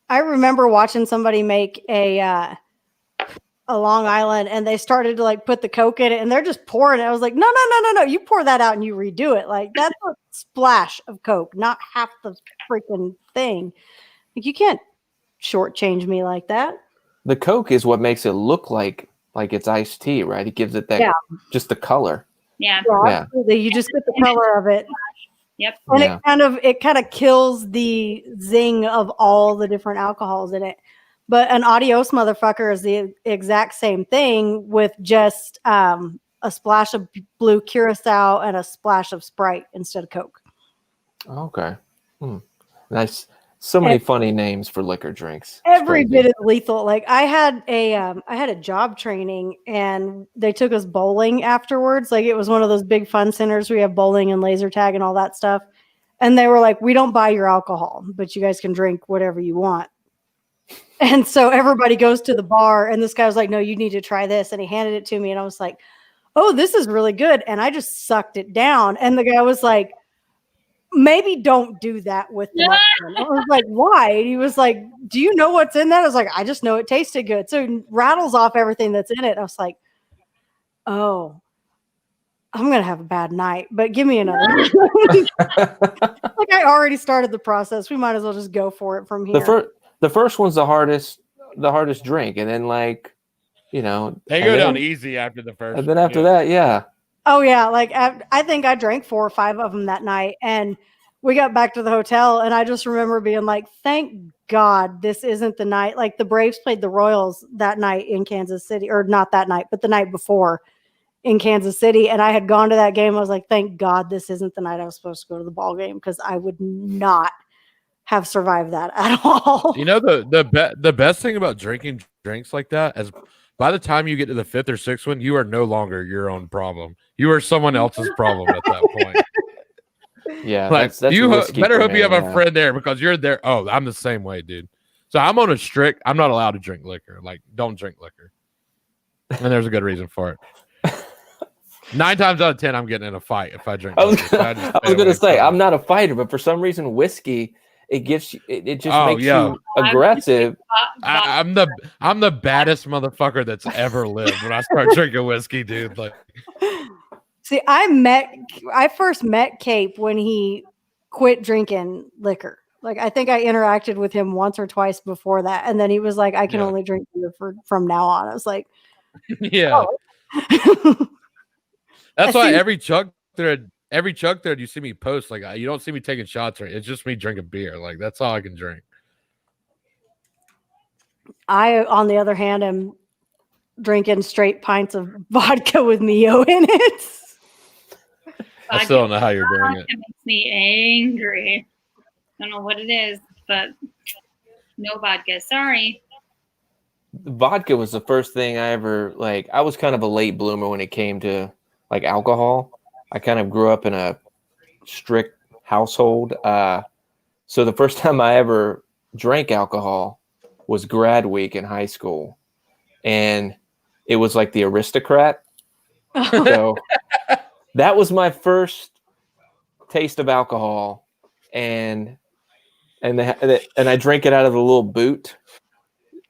I remember watching somebody make a Long Island, and they started to like put the Coke in it, and they're just pouring it. I was like, no, you pour that out and you redo it. Like that's a splash of Coke, not half the freaking thing. Like you can't shortchange me like that. The Coke is what makes it look like it's iced tea, right? It gives it that just the color. Yeah. Absolutely. You just get the color of it. Yep. And it kind of kills the zing of all the different alcohols in it. But an adios motherfucker is the exact same thing with just a splash of blue curacao and a splash of Sprite instead of Coke. Okay. Nice. So many funny names for liquor drinks. Every bit is lethal. Like I had a job training, and they took us bowling afterwards. Like it was one of those big fun centers where you have bowling and laser tag and all that stuff. And they were like, we don't buy your alcohol, but you guys can drink whatever you want. And so everybody goes to the bar, and this guy was like, no, you need to try this. And he handed it to me, and I was like, oh, this is really good. And I just sucked it down. And the guy was like, maybe don't do that with the next one. I was like, why? And he was like, do you know what's in that? I was like, I just know it tasted good. So it rattles off everything that's in it. I was like, oh, I'm going to have a bad night, but give me another. Like I already started the process. We might as well just go for it from here. The first one's the hardest drink. And then they go down easy after the first. And then after that, yeah. Oh yeah, like I think I drank 4 or 5 of them that night, and we got back to the hotel, and I just remember being like, "Thank God this isn't the night." Like the Braves played the Royals that night in Kansas City, or not that night, but the night before in Kansas City, and I had gone to that game. I was like, "Thank God this isn't the night I was supposed to go to the ball game," because I would not have survived that at all. You know the best thing about drinking drinks like that is, by the time you get to the 5th or 6th one, you are no longer your own problem. You are someone else's problem at that point. Yeah, like that's you better hope you have yeah. a friend there, because you're there. Oh, I'm the same way, dude. So I'm on a strict. I'm not allowed to drink liquor. Like, don't drink liquor, and there's a good reason for it. 9 times out of 10, I'm getting in a fight if I drink. I was liquor. gonna say I'm not a fighter, but for some reason, whiskey it just makes you aggressive. I'm the baddest motherfucker that's ever lived when I start drinking whiskey, dude. Like, see, I first met Cape when he quit drinking liquor. Like I think I interacted with him once or twice before that, and then he was like, "I can only drink beer from now on." I was like, "Yeah." Oh. That's why every chug thread you see me post, like you don't see me taking shots, or it's just me drinking beer. Like that's all I can drink. I, on the other hand, am drinking straight pints of vodka with Mio in it. I still don't know how you're doing it. It makes me angry. I don't know what it is, but no vodka. Sorry. Vodka was the first thing I ever I was kind of a late bloomer when it came to alcohol. I kind of grew up in a strict household. So the first time I ever drank alcohol was grad week in high school. And it was like the Aristocrat. So that was my first taste of alcohol. And I drank it out of the little boot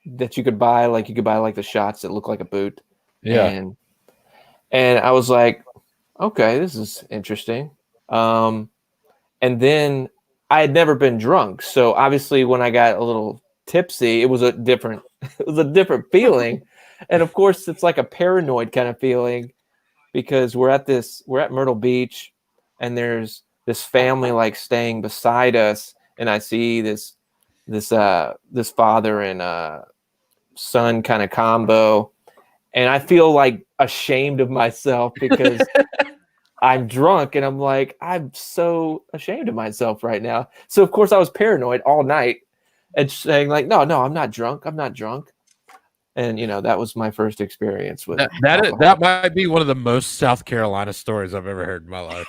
that you could buy. Like you could buy the shots that look like a boot. Yeah. And I was like, okay, this is interesting. And then I had never been drunk. So obviously when I got a little tipsy, it was a different feeling. And of course it's like a paranoid kind of feeling, because we're at Myrtle Beach, and there's this family staying beside us. And I see this father and son kind of combo. And I feel ashamed of myself because I'm drunk, and I'm like, I'm so ashamed of myself right now. So of course I was paranoid all night and saying no, I'm not drunk. I'm not drunk. And that was my first experience with that might be one of the most South Carolina stories I've ever heard in my life.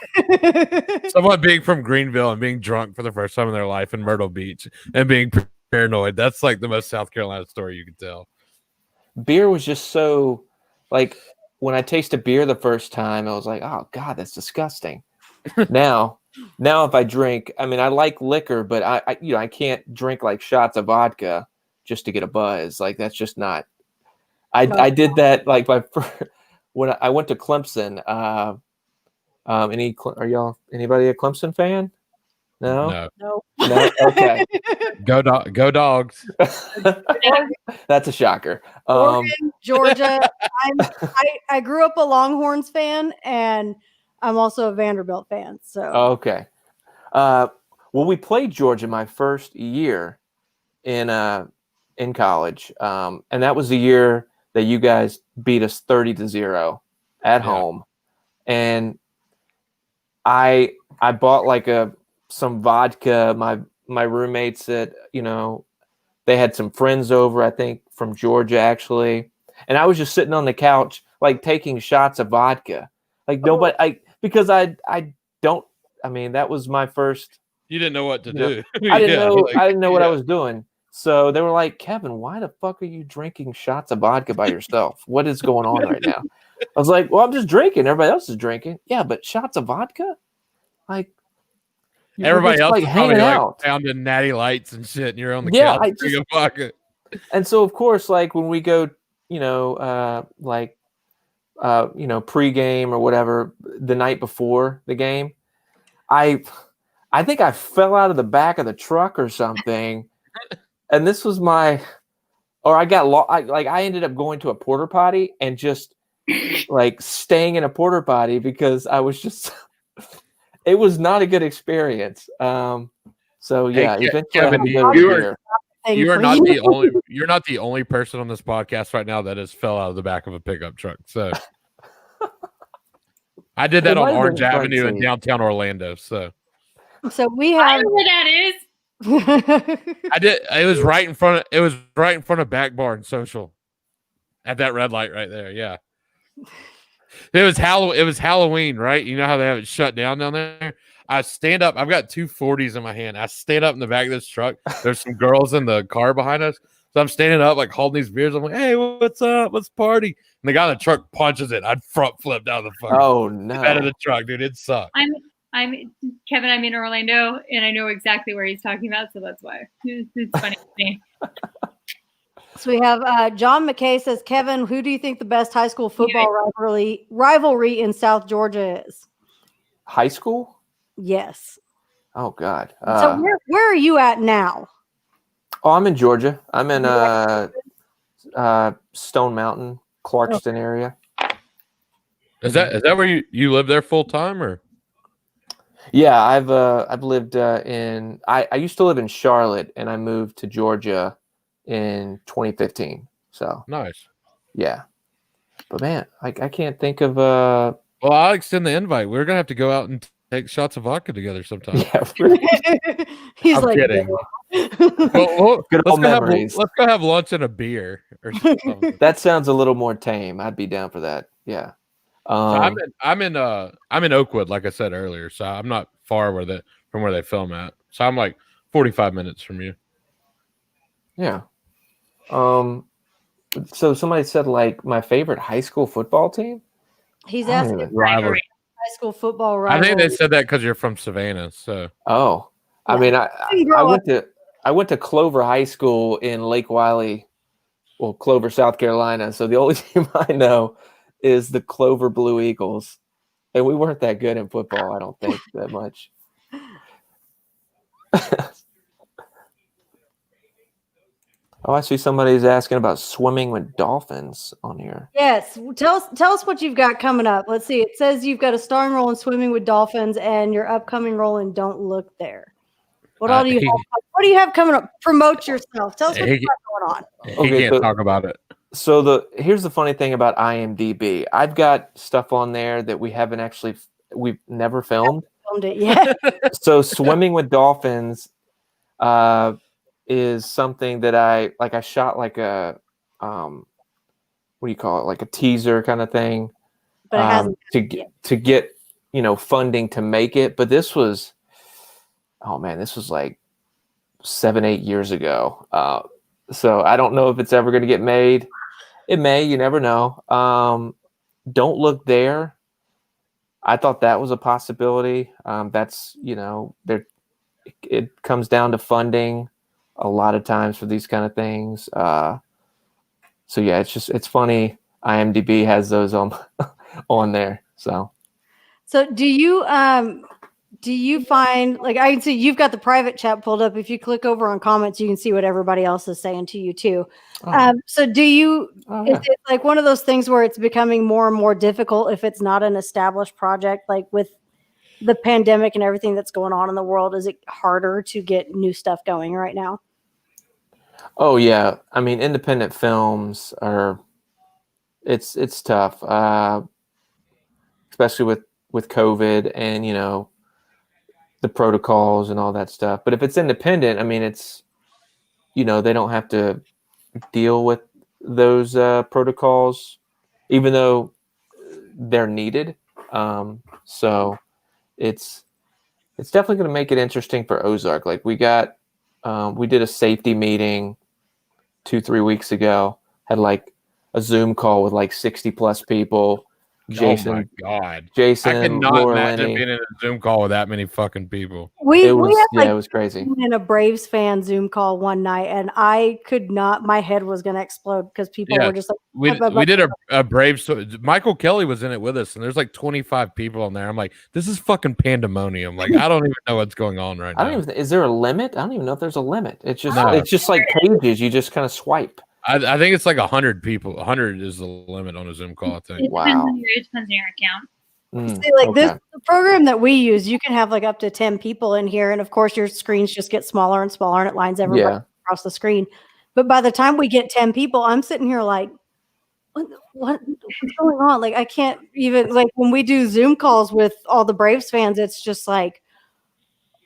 Someone being from Greenville and being drunk for the first time in their life in Myrtle Beach and being paranoid. That's the most South Carolina story you can tell. Beer was just so when I tasted beer the first time, I was like, oh God, that's disgusting. Now if I drink, I mean, I like liquor, but I can't drink like shots of vodka just to get a buzz. Like that's just not. I did that like when I went to Clemson. Anybody a Clemson fan? No. No. Okay. Go dogs. That's a shocker. Oregon, Georgia. I grew up a Longhorns fan, and I'm also a Vanderbilt fan. So Okay. Well, we played Georgia my first year in college, and that was the year that you guys beat us 30-0 at home, and I bought like some vodka. My roommates that they had some friends over, I think from Georgia actually, and I was just sitting on the couch like taking shots of vodka, like nobody. Because I don't. I mean, that was my first. You didn't know what to do. I didn't know. I didn't know what I was doing. So they were like, Kevin, why the fuck are you drinking shots of vodka by yourself? What is going on right now? I was like, well, I'm just drinking. Everybody else is drinking. Yeah, but shots of vodka? Like, everybody else like is probably hanging like out. pounding natty lights and shit, and you're on the couch drinking vodka. And so, of course, like when we go, pregame or whatever the night before the game, I think I fell out of the back of the truck or something. And this was I got lost. I ended up going to a porta potty and just like staying in a porta potty because I was just, it was not a good experience. So yeah, eventually Kevin, you're not the only person on this podcast right now that has fell out of the back of a pickup truck. So I did that on Orange Avenue in downtown Orlando. So we I have. know where that is. I did. It was right in front of Back Bar and Social, at that red light right there. Yeah, it was Halloween, right? You know how they have it shut down there. I stand up. I've got 2 40s in my hand. I stand up in the back of this truck. There's some girls in the car behind us, so I'm standing up, like holding these beers. I'm like, "Hey, what's up? Let's party!" And the guy in the truck punches it. I'd front flipped out of the fucking out of the truck, dude. It sucked. I'm Kevin. I'm in Orlando, and I know exactly where he's talking about, so that's why it's funny to me. So we have John McKay says, Kevin, who do you think the best high school football rivalry in South Georgia is? High school? Yes. Oh God. So where are you at now? Oh, I'm in Georgia. I'm in Stone Mountain, Clarkston area. Is that where you live there full time or? Yeah, I've lived in. I used to live in Charlotte, and I moved to Georgia in 2015. So nice. Yeah, but man, I can't think of. Well, I'll extend the invite. We're gonna have to go out and take shots of vodka together sometime. Yeah, really. He's I'm like, kidding. Good old memories. Let's go have lunch and a beer or something. That sounds a little more tame. I'd be down for that. Yeah. So I'm in Oakwood, like I said earlier, so I'm not far from where they film at. So I'm like 45 minutes from you. Yeah. So somebody said like my favorite high school football team. He's asking rivalry. High school football rivalry. I think they said that because you're from Savannah. So I mean I went to Clover High School in Lake Wiley, well, Clover, South Carolina. So the only team I know is the Clover Blue Eagles. And we weren't that good in football, I don't think, that much. Oh, I see somebody's asking about swimming with dolphins on here. Yes. Tell us what you've got coming up. Let's see. It says you've got a starring role in Swimming with Dolphins and your upcoming role in Don't Look There. What all do you have? What do you have coming up? Promote yourself. Tell us what you got going on. He can't talk about it. So here's the funny thing about IMDb. I've got stuff on there that we've never filmed. Filmed it yet. So Swimming with Dolphins is something that I shot like a what do you call it? Like a teaser kind of thing. But it hasn't to get funding to make it. But this was like 7-8 years ago. So I don't know if it's ever going to get made. It may, you never know. Don't Look There I thought that was a possibility. That's there. It comes down to funding a lot of times for these kind of things. So yeah, it's funny. IMDb has those on on there. So do you find, like, I can see you've got the private chat pulled up. If you click over on comments, you can see what everybody else is saying to you too. So is it like one of those things where it's becoming more and more difficult if it's not an established project, like with the pandemic and everything that's going on in the world? Is it harder to get new stuff going right now? Oh yeah, I mean, independent films it's tough, especially with COVID and the protocols and all that stuff. But if it's independent, I mean, it's they don't have to deal with those protocols, even though they're needed. So it's definitely going to make it interesting for Ozark. Like we did a safety meeting 2-3 weeks ago, had like a Zoom call with like 60 plus people. Jason, oh my god, Jason, I cannot Laura imagine Linney. being in a Zoom call with that many fucking people. It was crazy. In a Braves fan Zoom call one night, and I could not. My head was going to explode because people were just like, we did a Braves. Michael Kelly was in it with us, and there's like 25 people in there. I'm like, this is fucking pandemonium. Like, I don't even know what's going on right now. Is there a limit? I don't even know if there's a limit. It's just like pages. You just kind of swipe. I think it's like 100 people. 100 is the limit on a Zoom call, I think. It depends on your account. See, like the program that we use, you can have like up to 10 people in here, and of course your screens just get smaller and smaller, and it lines everybody across the screen. But by the time we get 10 people, I'm sitting here like, what's going on? Like, I can't even, like, when we do Zoom calls with all the Braves fans, it's just like,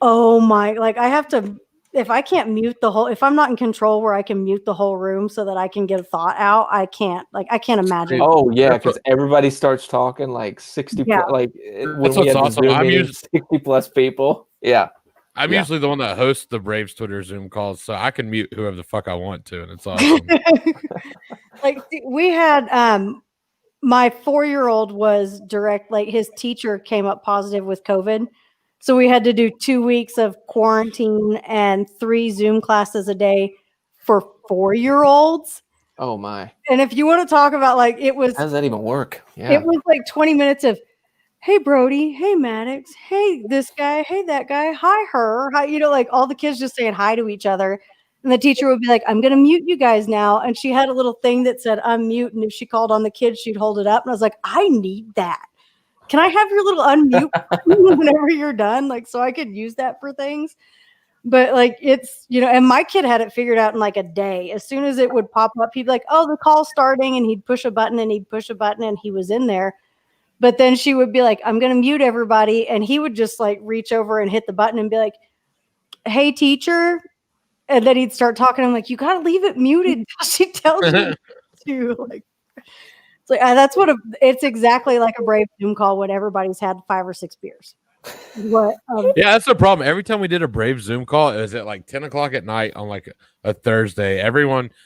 oh my, like, I have to, if I can't mute if I'm not in control where I can mute the whole room so that I can get a thought out, I can't imagine. Oh yeah, because everybody starts talking like 60, like when we had awesome. I'm using 60 plus people. Yeah. I'm usually the one that hosts the Braves Twitter Zoom calls, so I can mute whoever the fuck I want to, and it's awesome. Like we had my 4-year-old was direct, like his teacher came up positive with COVID. So we had to do 2 weeks of quarantine and 3 Zoom classes a day for 4-year-olds. Oh my. And if you want to talk about like it was, how does that even work? Yeah. It was like 20 minutes of, hey Brody, hey Maddox, hey this guy, hey that guy, hi her, hi, like all the kids just saying hi to each other. And the teacher would be like, I'm gonna mute you guys now. And she had a little thing that said unmute. And if she called on the kids, she'd hold it up. And I was like, I need that. Can I have your little unmute whenever you're done? Like, so I could use that for things. But like, it's, and my kid had it figured out in like a day. As soon as it would pop up, he'd be like, oh, the call's starting. And he'd push a button and he was in there. But then she would be like, I'm going to mute everybody. And he would just like reach over and hit the button and be like, hey, teacher. And then he'd start talking. I'm like, you got to leave it muted until she tells you to. Like, it's like it's exactly like a Brave Zoom call when everybody's had 5 or 6 beers. Yeah, that's the problem. Every time we did a Brave Zoom call, it was at like 10 o'clock at night on like a Thursday.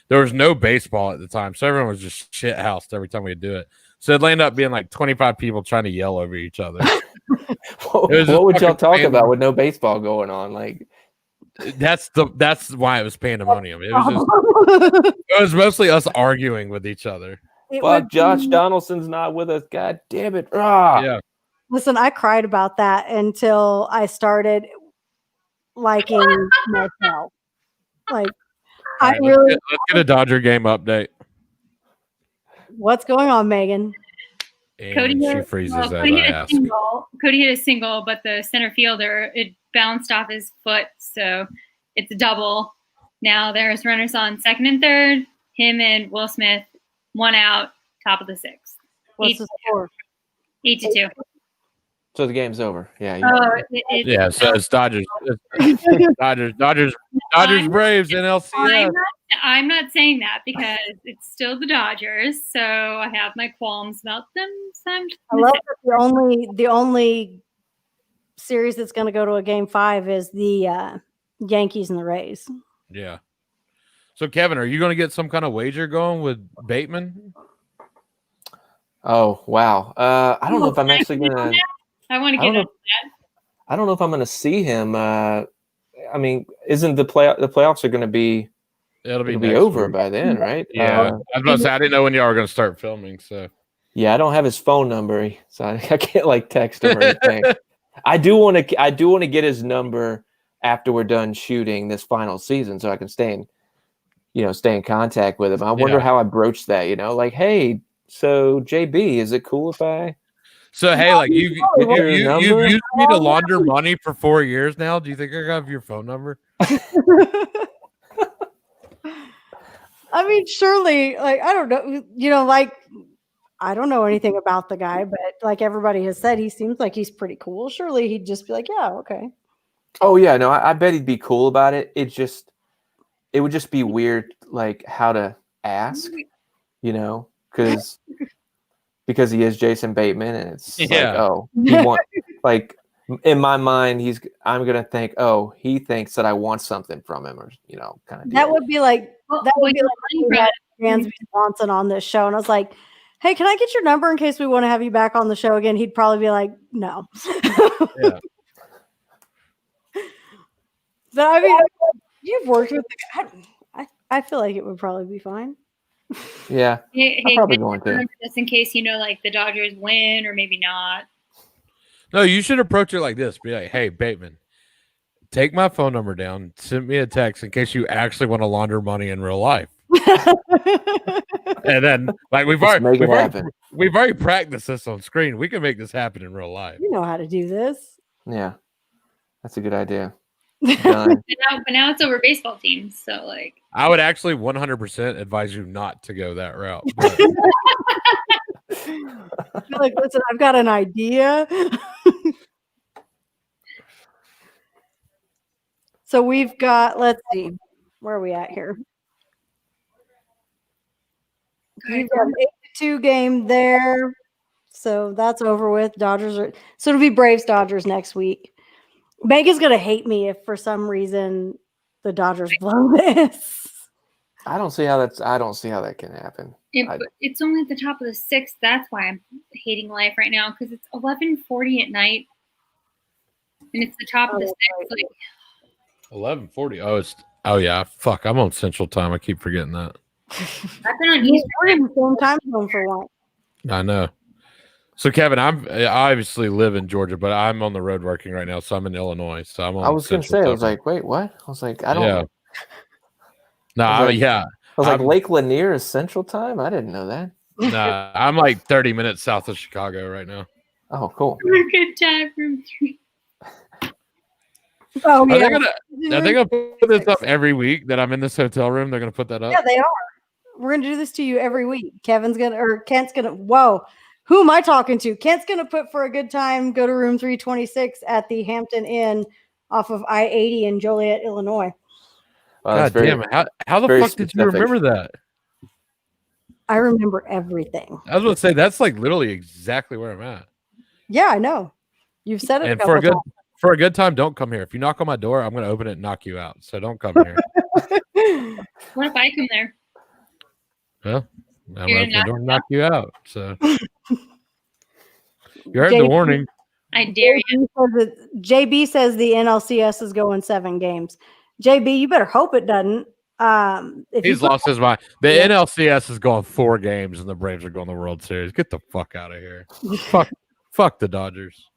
There was no baseball at the time, so everyone was just shit housed every time we would do it. So it'd end up being like 25 people trying to yell over each other. What would y'all talk about with no baseball going on? Like, that's why it was pandemonium. It was mostly us arguing with each other. But Josh Donaldson's not with us. God damn it! Yeah. Listen, I cried about that until I started liking myself. Like, right, let's get a Dodger game update. What's going on, Megan? And Cody freezes as I ask. Cody hit a single, but the center fielder, it bounced off his foot, so it's a double. Now there's runners on second and third. Him and Will Smith, 1 out, top of the 6th. What's the score? 8-2. So the game's over. Yeah. So it's Dodgers. Dodgers, Braves, and NLCS. I'm not saying that because it's still the Dodgers, so I have my qualms about them. So I love that the only series that's going to go to a game 5 is the Yankees and the Rays. Yeah. So Kevin, are you going to get some kind of wager going with Bateman? Oh wow! I don't know if I'm actually gonna. I want to I don't get know. on that. I don't know if I'm going to see him. I mean, isn't the playoffs are going to be? It'll be It'll be next over week. by then, right? Yeah, I was about to say I didn't know when y'all were gonna start filming. So Yeah, I don't have his phone number, so I can't like text him or anything. I do want to get his number after we're done shooting this final season, so I can stay in contact with him. I wonder Yeah. how I broach that. Like, hey, so JB, is it cool if I? So hey, like you've your used number? me to launder money for 4 years now. Do you think I have your phone number? I mean, surely, like, I don't know, like, I don't know anything about the guy, but like everybody has said, he seems like he's pretty cool. Surely he'd just be like, yeah, okay. Oh yeah, no, I bet he'd be cool about it. It would just be weird, like how to ask, because he is Jason Bateman, and it's like, oh, he want like in my mind, I'm gonna think, oh, he thinks that I want something from him, or kind of. That would be like Dansby Swanson on this show, and I was like, hey, can I get your number in case we want to have you back on the show again? He'd probably be like, no. Yeah. But I mean, you've worked with the guy. I feel like it would probably be fine. Yeah, I'm probably going to. Just in case, like the Dodgers win or maybe not. No, you should approach it like this. Be like, hey, Bateman, take my phone number down. Send me a text in case you actually want to launder money in real life. And then, like, we've already practiced this on screen. We can make this happen in real life. You know how to do this. Yeah, that's a good idea. But now it's over baseball teams. So, like, I would actually 100% advise you not to go that route. Like, listen, I've got an idea. So we've got, let's see, where are we at here? We've got an 8-2 game there. So that's over with. So it'll be Braves Dodgers next week. Megan's gonna hate me if for some reason the Dodgers blow this. I don't see how that can happen. It's only at the top of the sixth. That's why I'm hating life right now, because it's 11:40 at night, and it's the top of the sixth. Like 11:40. Oh yeah. Fuck. I'm on Central Time. I keep forgetting that. I've been on Eastern. We're in the same time zone for once. I know. So Kevin, I obviously live in Georgia, but I'm on the road working right now, so I'm in Illinois. So I'm on. I was going to say, I was like, wait, what? I was like, I don't. Yeah. No, I was like, Lake Lanier is Central Time. I didn't know that. Nah, I'm like 30 minutes south of Chicago right now. Oh, cool. Good time, room 3. Oh yeah. Are they gonna put this up every week that I'm in this hotel room? They're gonna put that up. Yeah, they are. We're gonna do this to you every week. Kent's gonna. Whoa. Who am I talking to? Kent's going to put for a good time, go to room 326 at the Hampton Inn off of I-80 in Joliet, Illinois. God damn it. How the fuck did you remember that? I remember everything. I was going to say, that's like literally exactly where I'm at. Yeah, I know. You've said it and for a good time, don't come here. If you knock on my door, I'm going to open it and knock you out. So don't come here. What if I come there? Well, I'm going to open knock you out. So you heard the warning. I dare you. JB says the NLCS is going 7 games. JB, you better hope it doesn't. He's lost his mind. The NLCS is going 4 games, and the Braves are going to the World Series. Get the fuck out of here. fuck the Dodgers.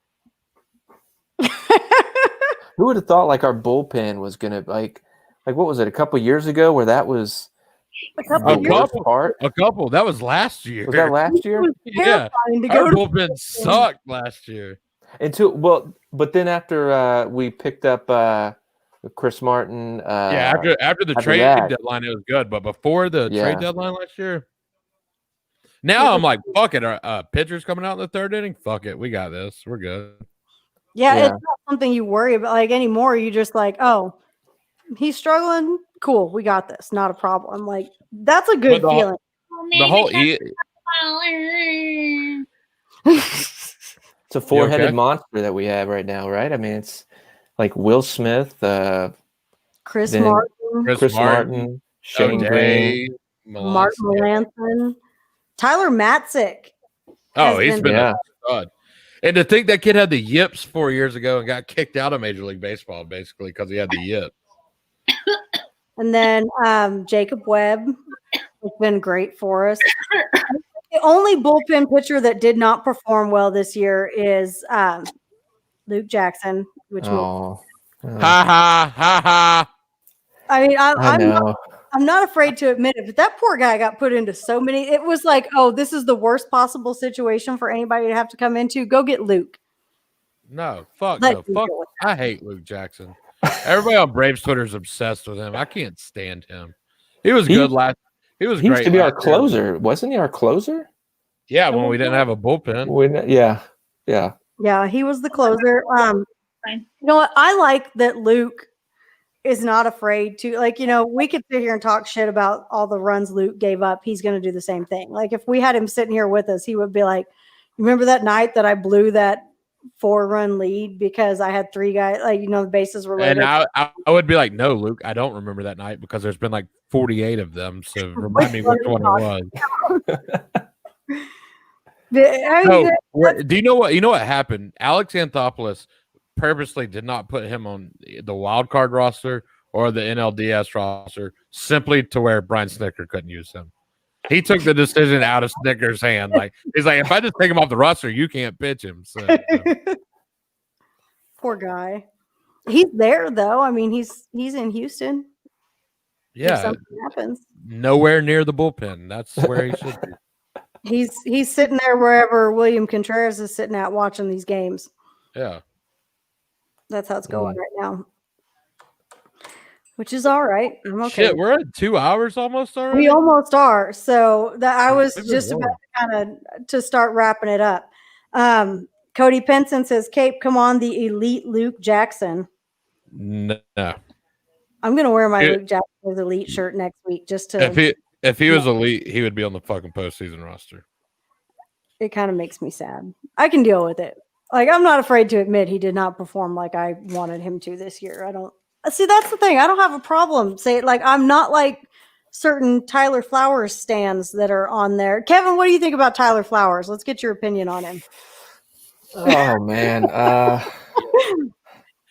Who would have thought like our bullpen was gonna like what was it, a couple years ago where that was a couple. That was last year. Was that last year? Yeah. Our bullpen sucked last year. But then after we picked up Chris Martin. After the trade deadline, it was good. But before the trade deadline last year, now I'm like, fuck it. Our pitcher's coming out in the 3rd inning. Fuck it. We got this. We're good. Yeah, it's not something you worry about like anymore. You just like, oh, he's struggling. Cool. We got this. Not a problem. Like, that's a good feeling. The whole it's a 4-headed monster that we have right now, right? I mean, it's like Will Smith, Chris Martin, Shane Gray, Martin Melanson, Tyler Matzik. Oh, he's been a stud. And to think that kid had the yips 4 years ago and got kicked out of Major League Baseball basically because he had the yip. And then Jacob Webb has been great for us. The only bullpen pitcher that did not perform well this year is Luke Jackson, which makes, Oh, Ha ha ha ha. I mean, I know. I'm not afraid to admit it, but that poor guy got put into so many. It was like, oh, this is the worst possible situation for anybody to have to come into. Go get Luke. No, fuck Let no. me Fuck. go with I hate Luke Jackson. Everybody on Braves Twitter is obsessed with him. I can't stand him. He was good last. He was He great. used to be our last year. closer, wasn't he? Our closer? Yeah, when we didn't have a bullpen. Yeah. Yeah, he was the closer. Fine. You know what? I like that Luke is not afraid to, like, you know, we could sit here and talk shit about all the runs Luke gave up. He's going to do the same thing. Like, if we had him sitting here with us, he would be like, remember that night that I blew that 4-run lead because I had 3 guys, like, you know, the bases were loaded. And I would be like, no, Luke, I don't remember that night because there's been like 48 of them. So remind me which one it was. I No, mean, do you know what? You know what happened? Alex Anthopoulos purposely did not put him on the wild card roster or the NLDS roster simply to where Brian Snicker couldn't use him. He took the decision out of Snicker's hand. Like he's like, if I just take him off the roster, you can't pitch him. So poor guy. He's there though. I mean, he's in Houston. If yeah, something happens. nowhere near the bullpen. That's where he should be. He's sitting there wherever William Contreras is sitting at watching these games. Yeah. That's how it's going right now. Which is all right. I'm okay. Shit, we're at 2 hours almost already. We almost are. So that I was We've been just about warm. to kind of to start wrapping it up. Cody Penson says, Cape, come on, the elite Luke Jackson. No. I'm gonna wear my It- Luke Jackson's elite shirt next week just to If he was elite, he would be on the fucking postseason roster. it kind of makes me sad. I can deal with it. Like, I'm not afraid to admit he did not perform like I wanted him to this year. I don't see, that's the thing. I don't have a problem. Say, like, I'm not like certain Tyler Flowers stands that are on there. Kevin, what do you think about Tyler Flowers? Let's get your opinion on him. Oh man.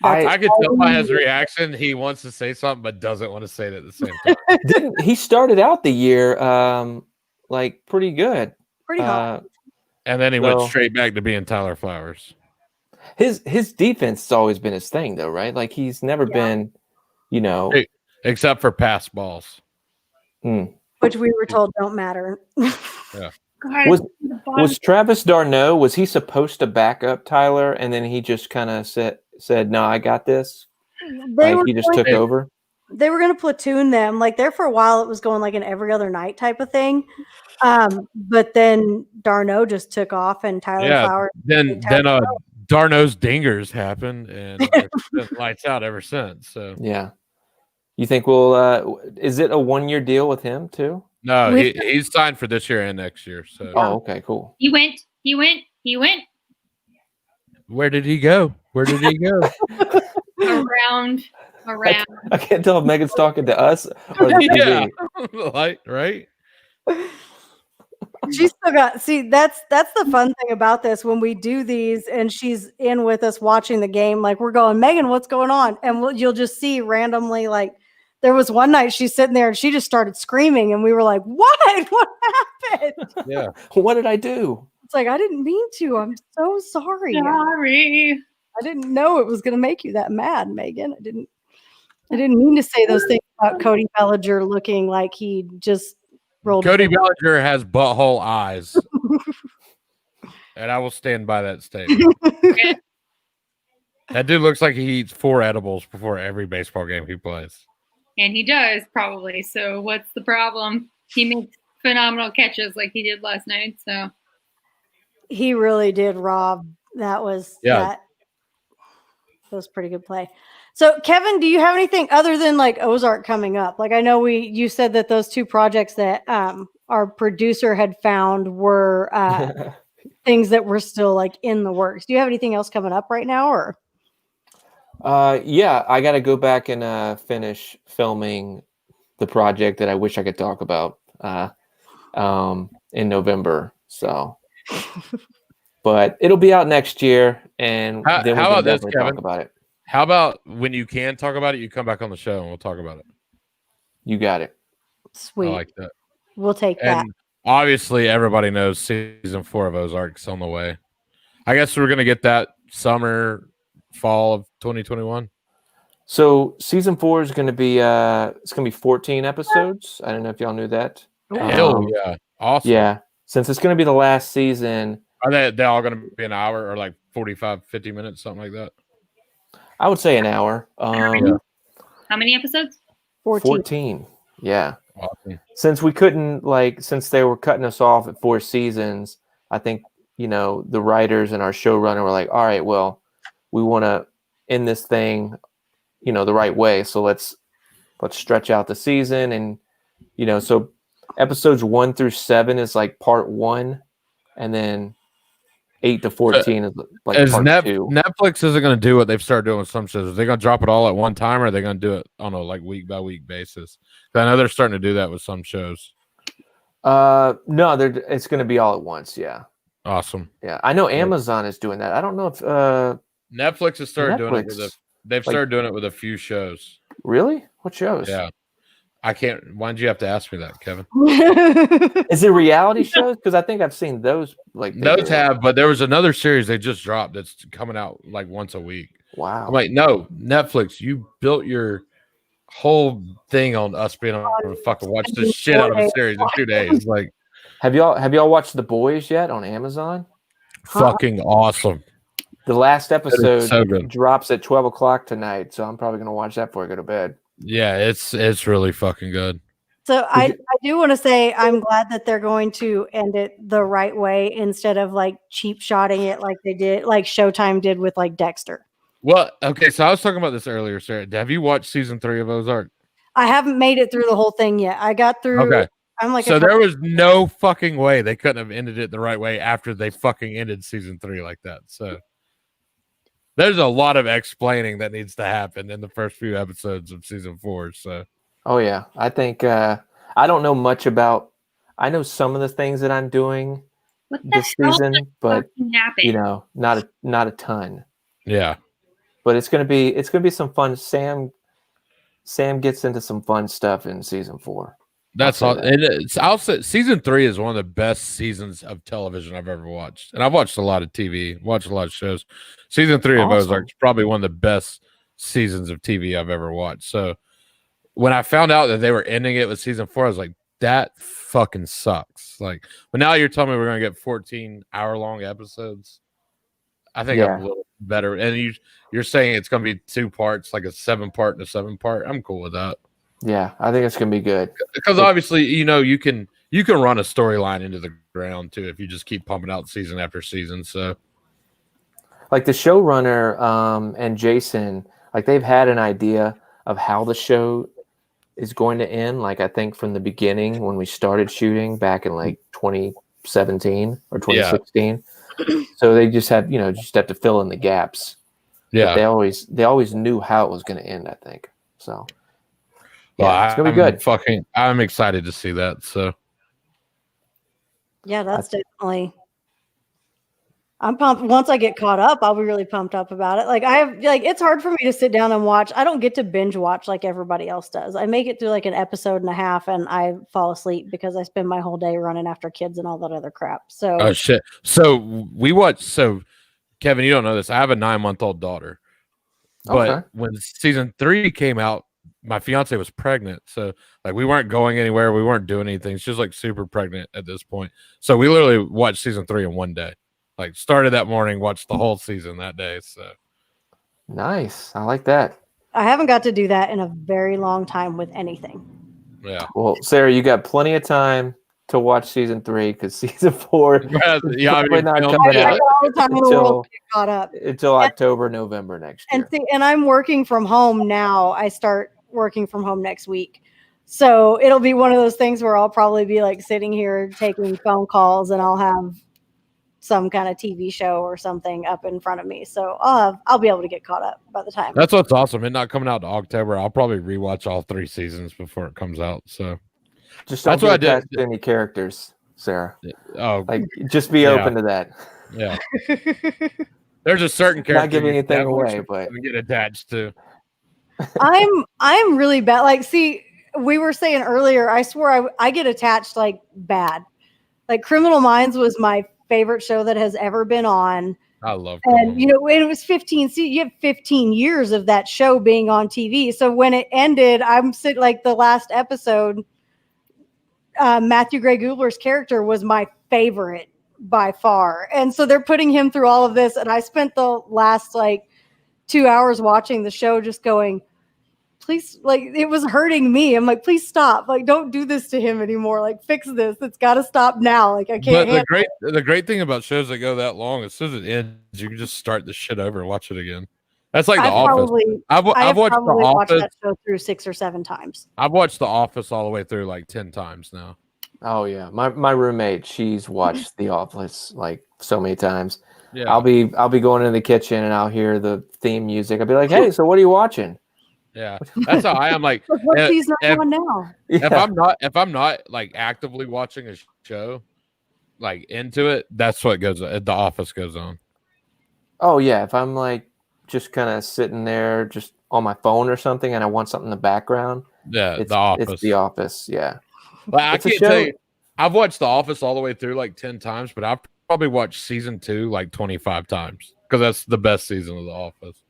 I could tell by his reaction he wants to say something but doesn't want to say it at the same time. He started out the year like pretty good. Pretty hot. And then he went So- straight back to being Tyler Flowers. His defense has always been his thing though, right? Like he's never been, you know. Hey. Except for pass balls. Which we were told don't matter. God, Was- the bottom- Was Travis d'Arnaud, was he supposed to back up Tyler and then he just kind of said, no, I got this? They Like were he just going- took over? they were going to platoon them. Like, there for a while, it was going like an every other night type of thing. But then Darno just took off, and Tyler Yeah. Flowers. Then Darno's dingers happened and it's been lights out ever since. So Yeah. You think we'll is it a 1-year deal with him too? no, With- he's signed for this year and next year. So Oh, okay, cool. He went. where did he go? Where did he go? around. I can't tell if Megan's talking to us or the Yeah. TV. Like, right? She's still got. See, that's the fun thing about this. When we do these, and she's in with us watching the game, like, we're going, Megan, what's going on? And you'll just see randomly, like, there was one night she's sitting there and she just started screaming, and we were like, what? What happened? Yeah. What did I do? It's like, I didn't mean to. I'm so sorry. Sorry. I didn't know it was going to make you that mad, Megan. I didn't mean to say those things about Cody Bellinger looking like he just rolled. Cody Bellinger has butthole eyes. And I will stand by that statement. That dude looks like he eats 4 edibles before every baseball game he plays. And he does probably. So what's the problem? He makes phenomenal catches like he did last night. So He really did, Rob. That was that was pretty good play. So, Kevin, do you have anything other than like Ozark coming up? Like, I know you said that those 2 projects that our producer had found were things that were still like in the works. Do you have anything else coming up right now, or? Yeah, I got to go back and finish filming the project that I wish I could talk about in November. So But it'll be out next year, and How then we about can this, definitely Kevin? talk about it. How about when you can talk about it, you come back on the show and we'll talk about it. You got it. Sweet. I like that. We'll take that. And obviously, everybody knows season 4 of Ozark's on the way. I guess we're gonna get that summer, fall of 2021. So season 4 is going to be it's going to be 14 episodes. I don't know if y'all knew that. Hell yeah, awesome. Yeah, since it's going to be the last season, Are they all gonna be an hour or like 45, 50 minutes, something like that? I would say an hour. Yeah. How many episodes? 14. Yeah. Awesome. Since we couldn't since they were cutting us off at 4 seasons, I think, the writers and our showrunner were like, all right, well, we want to end this thing, the right way. So let's stretch out the season. And, so episodes 1 through 7 is like part 1. And then 8 to 14 is like part 2. Netflix isn't going to do what they've started doing with some shows. Are they going to drop it all at one time, or are they going to do it on a like week by week basis? I know they're starting to do that with some shows. No, it's going to be all at once. Yeah. Awesome. Yeah. I know Amazon is doing that. I don't know if Netflix has started doing it Netflix, they've started doing it with a few shows. Really? What shows? Yeah. I can't. Why did you have to ask me that, Kevin? Is it reality shows? Because I think I've seen those. Like Those have, but there was another series they just dropped that's coming out like once a week. Wow. I'm like, no, Netflix, you built your whole thing on us being able to fucking watch the shit out of a series in 2 days. Like, have y'all watched The Boys yet on Amazon? fucking awesome. The last episode so good. drops at 12 o'clock tonight, so I'm probably gonna watch that before I go to bed. Yeah, it's really fucking good. So I do want to say I'm glad that they're going to end it the right way instead of like cheap shotting it like they did, like Showtime did with like Dexter. Well, okay, so I was talking about this earlier, Sarah. Have you watched season 3 of Ozark? I haven't made it through the whole thing yet. I got through. Okay. I'm like, So there was no fucking way they couldn't have ended it the right way after they fucking ended season 3 like that. So there's a lot of explaining that needs to happen in the first few episodes of season 4. So, oh yeah, I think I don't know much about. I know some of the things that I'm doing What the this hell season, just but fucking happened? not a ton. yeah. But it's gonna be some fun. Sam gets into some fun stuff in season 4. That's all. I'll say season 3 is one of the best seasons of television I've ever watched, and I've watched a lot of TV, watched a lot of shows. Season 3 of Ozark is probably one of the best seasons of TV I've ever watched. So when I found out that they were ending it with season 4, I was like, that fucking sucks. Like, but now you're telling me we're gonna get 14-hour-long episodes. I think I'm a little better. And you're saying it's gonna be 2 parts, like a 7-part and a 7-part. I'm cool with that. Yeah, I think it's gonna be good. Because obviously, you can run a storyline into the ground too if you just keep pumping out season after season. So, like the showrunner and Jason, like they've had an idea of how the show is going to end. Like I think from the beginning when we started shooting back in like 2017 or 2016. Yeah. So they just have to fill in the gaps. Yeah, but they always knew how it was going to end. I think so. Yeah, well, it's gonna be good. I'm excited to see that. So, yeah, that's definitely. I'm pumped. Once I get caught up, I'll be really pumped up about it. Like it's hard for me to sit down and watch. I don't get to binge watch like everybody else does. I make it through like an episode and a half, and I fall asleep because I spend my whole day running after kids and all that other crap. So, oh shit. So we watch. So, Kevin, you don't know this. I have a 9-month-old daughter, but when season 3 came out, my fiance was pregnant, so like we weren't going anywhere, we weren't doing anything. She was like super pregnant at this point, so we literally watched season 3 in one day. Like started that morning, watched the whole season that day. So nice, I like that. I haven't got to do that in a very long time with anything. Yeah. Well, Sarah, you got plenty of time to watch season 3 because season 4 is probably not coming out until October, November next year. And I'm working from home now. I start working from home next week. So it'll be one of those things where I'll probably be like sitting here taking phone calls and I'll have some kind of TV show or something up in front of me. So I'll be able to get caught up by the time. That's what's awesome. It not coming out to October. I'll probably rewatch all 3 seasons before it comes out. So just don't get attached to any characters, Sarah. Oh, like just be open to that. Yeah. There's a certain character Not giving you anything definitely away, should but get attached to. I'm really bad. Like, see, we were saying earlier, I swear I get attached like bad. Like Criminal Minds was my favorite show that has ever been on. I love And when it was 15, see, you have 15 years of that show being on TV. So when it ended, I'm sitting like the last episode, Matthew Gray Gubler's character was my favorite by far. And so they're putting him through all of this. And I spent the last like 2 hours watching the show just going, please, like, it was hurting me. I'm like, please stop. Like, don't do this to him anymore. Like, fix this. It's got to stop now. Like, I can't. But the great thing about shows that go that long, as soon as it ends, you can just start the shit over and watch it again. That's like The Office. I've watched The Office. That show through 6 or 7 times. I've watched The Office all the way through like 10 times now. oh yeah, my roommate, she's watched The Office like so many times. Yeah, I'll be going into the kitchen and I'll hear the theme music. I'll be like, hey, so what are you watching? yeah. That's how I am. Like, What season are you on now? Yeah. if I'm not like actively watching a show, like into it, that's what goes. The Office goes on. Oh yeah, if I'm like just kind of sitting there just on my phone or something and I want something in the background, Yeah, it's The Office. It's The Office, yeah. Like, I It's a can't show- tell you. I've watched The Office all the way through like 10 times, but I've probably watched season 2 like 25 times because that's the best season of The Office.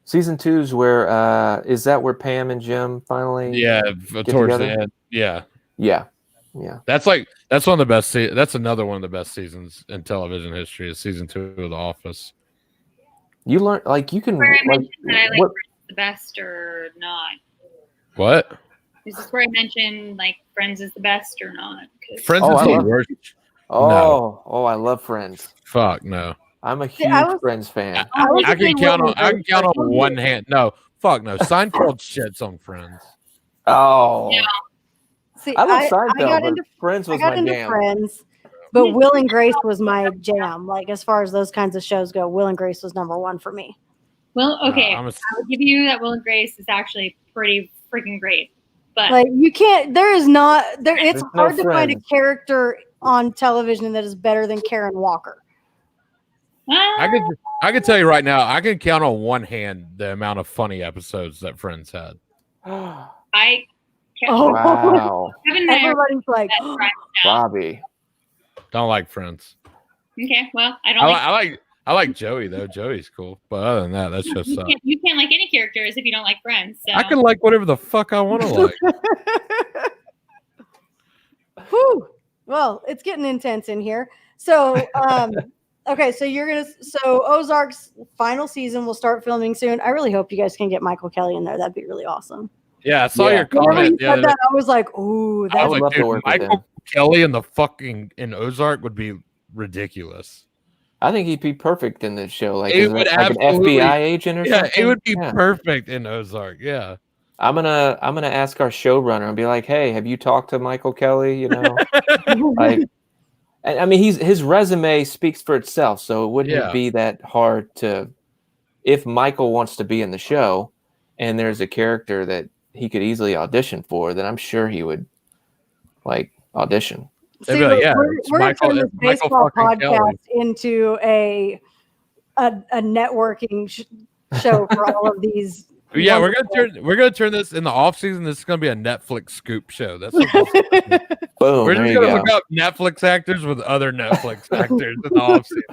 Season 2 is where is that where Pam and Jim finally? Yeah, towards together? the end. Yeah, Yeah. that's one of the best. That's another one of the best seasons in television history. Is season 2 of The Office. You learn like you can Where I like, mentioned that I like what, Friends the best or not. What? Is this where I mentioned like Friends is the best or not? 'Cause- Friends Oh, is I the love- worst. I love Friends. Fuck no. I'm a See, huge I was- Friends fan. I can count on. I can count on Will and one hand. No, fuck no. Seinfeld shits on Friends. Oh, Yeah. See, I love I Seinfeld, got but into Friends I was got my into jam. Friends, but Will and Grace was my jam. Like as far as those kinds of shows go, Will and Grace was number 1 for me. Well, okay, I'm a- I would give you that Will and Grace is actually pretty freaking great. But Like you can't. There is not. There. It's There's no hard to find a Friends. character on television that is better than Karen Walker. I can tell you right now. I can count on one hand the amount of funny episodes that Friends had. I can't. Oh, Wow, Kevin and I are everybody's like, best friends now. Bobby. Don't like Friends. Okay, well, I don't I like Joey though. Joey's cool, but other than that, that's just. you can't like any characters if you don't like Friends. So I can like whatever the fuck I want to like. whew. Well, it's getting intense in here. So, okay, so Ozark's final season will start filming soon. I really hope you guys can get Michael Kelly in there. That'd be really awesome. Yeah, I saw Yeah. your Whenever comment. you said that, I was like, ooh, I that's was like, love to dude, work with him. Michael Kelly in Ozark would be ridiculous. I think he'd be perfect in this show, like, He as would like an absolutely- FBI agent or Yeah, something. it would be Yeah. perfect in Ozark. Yeah. I'm gonna ask our showrunner and be like, hey, have you talked to Michael Kelly? You know, like, and I mean, his resume speaks for itself, so it wouldn't Yeah. be that hard to, if Michael wants to be in the show, and there's a character that he could easily audition for, then I'm sure he would like audition. They'd See, be like, look, yeah, we're it's going to Michael- turn this it's Michael baseball fucking podcast Kelly. into a networking show for all of these. Yeah, wonderful- we're gonna turn this in the off season. This is gonna be a Netflix scoop show. That's what Boom, we're there just you gonna go. look up Netflix actors with other Netflix actors in the off season,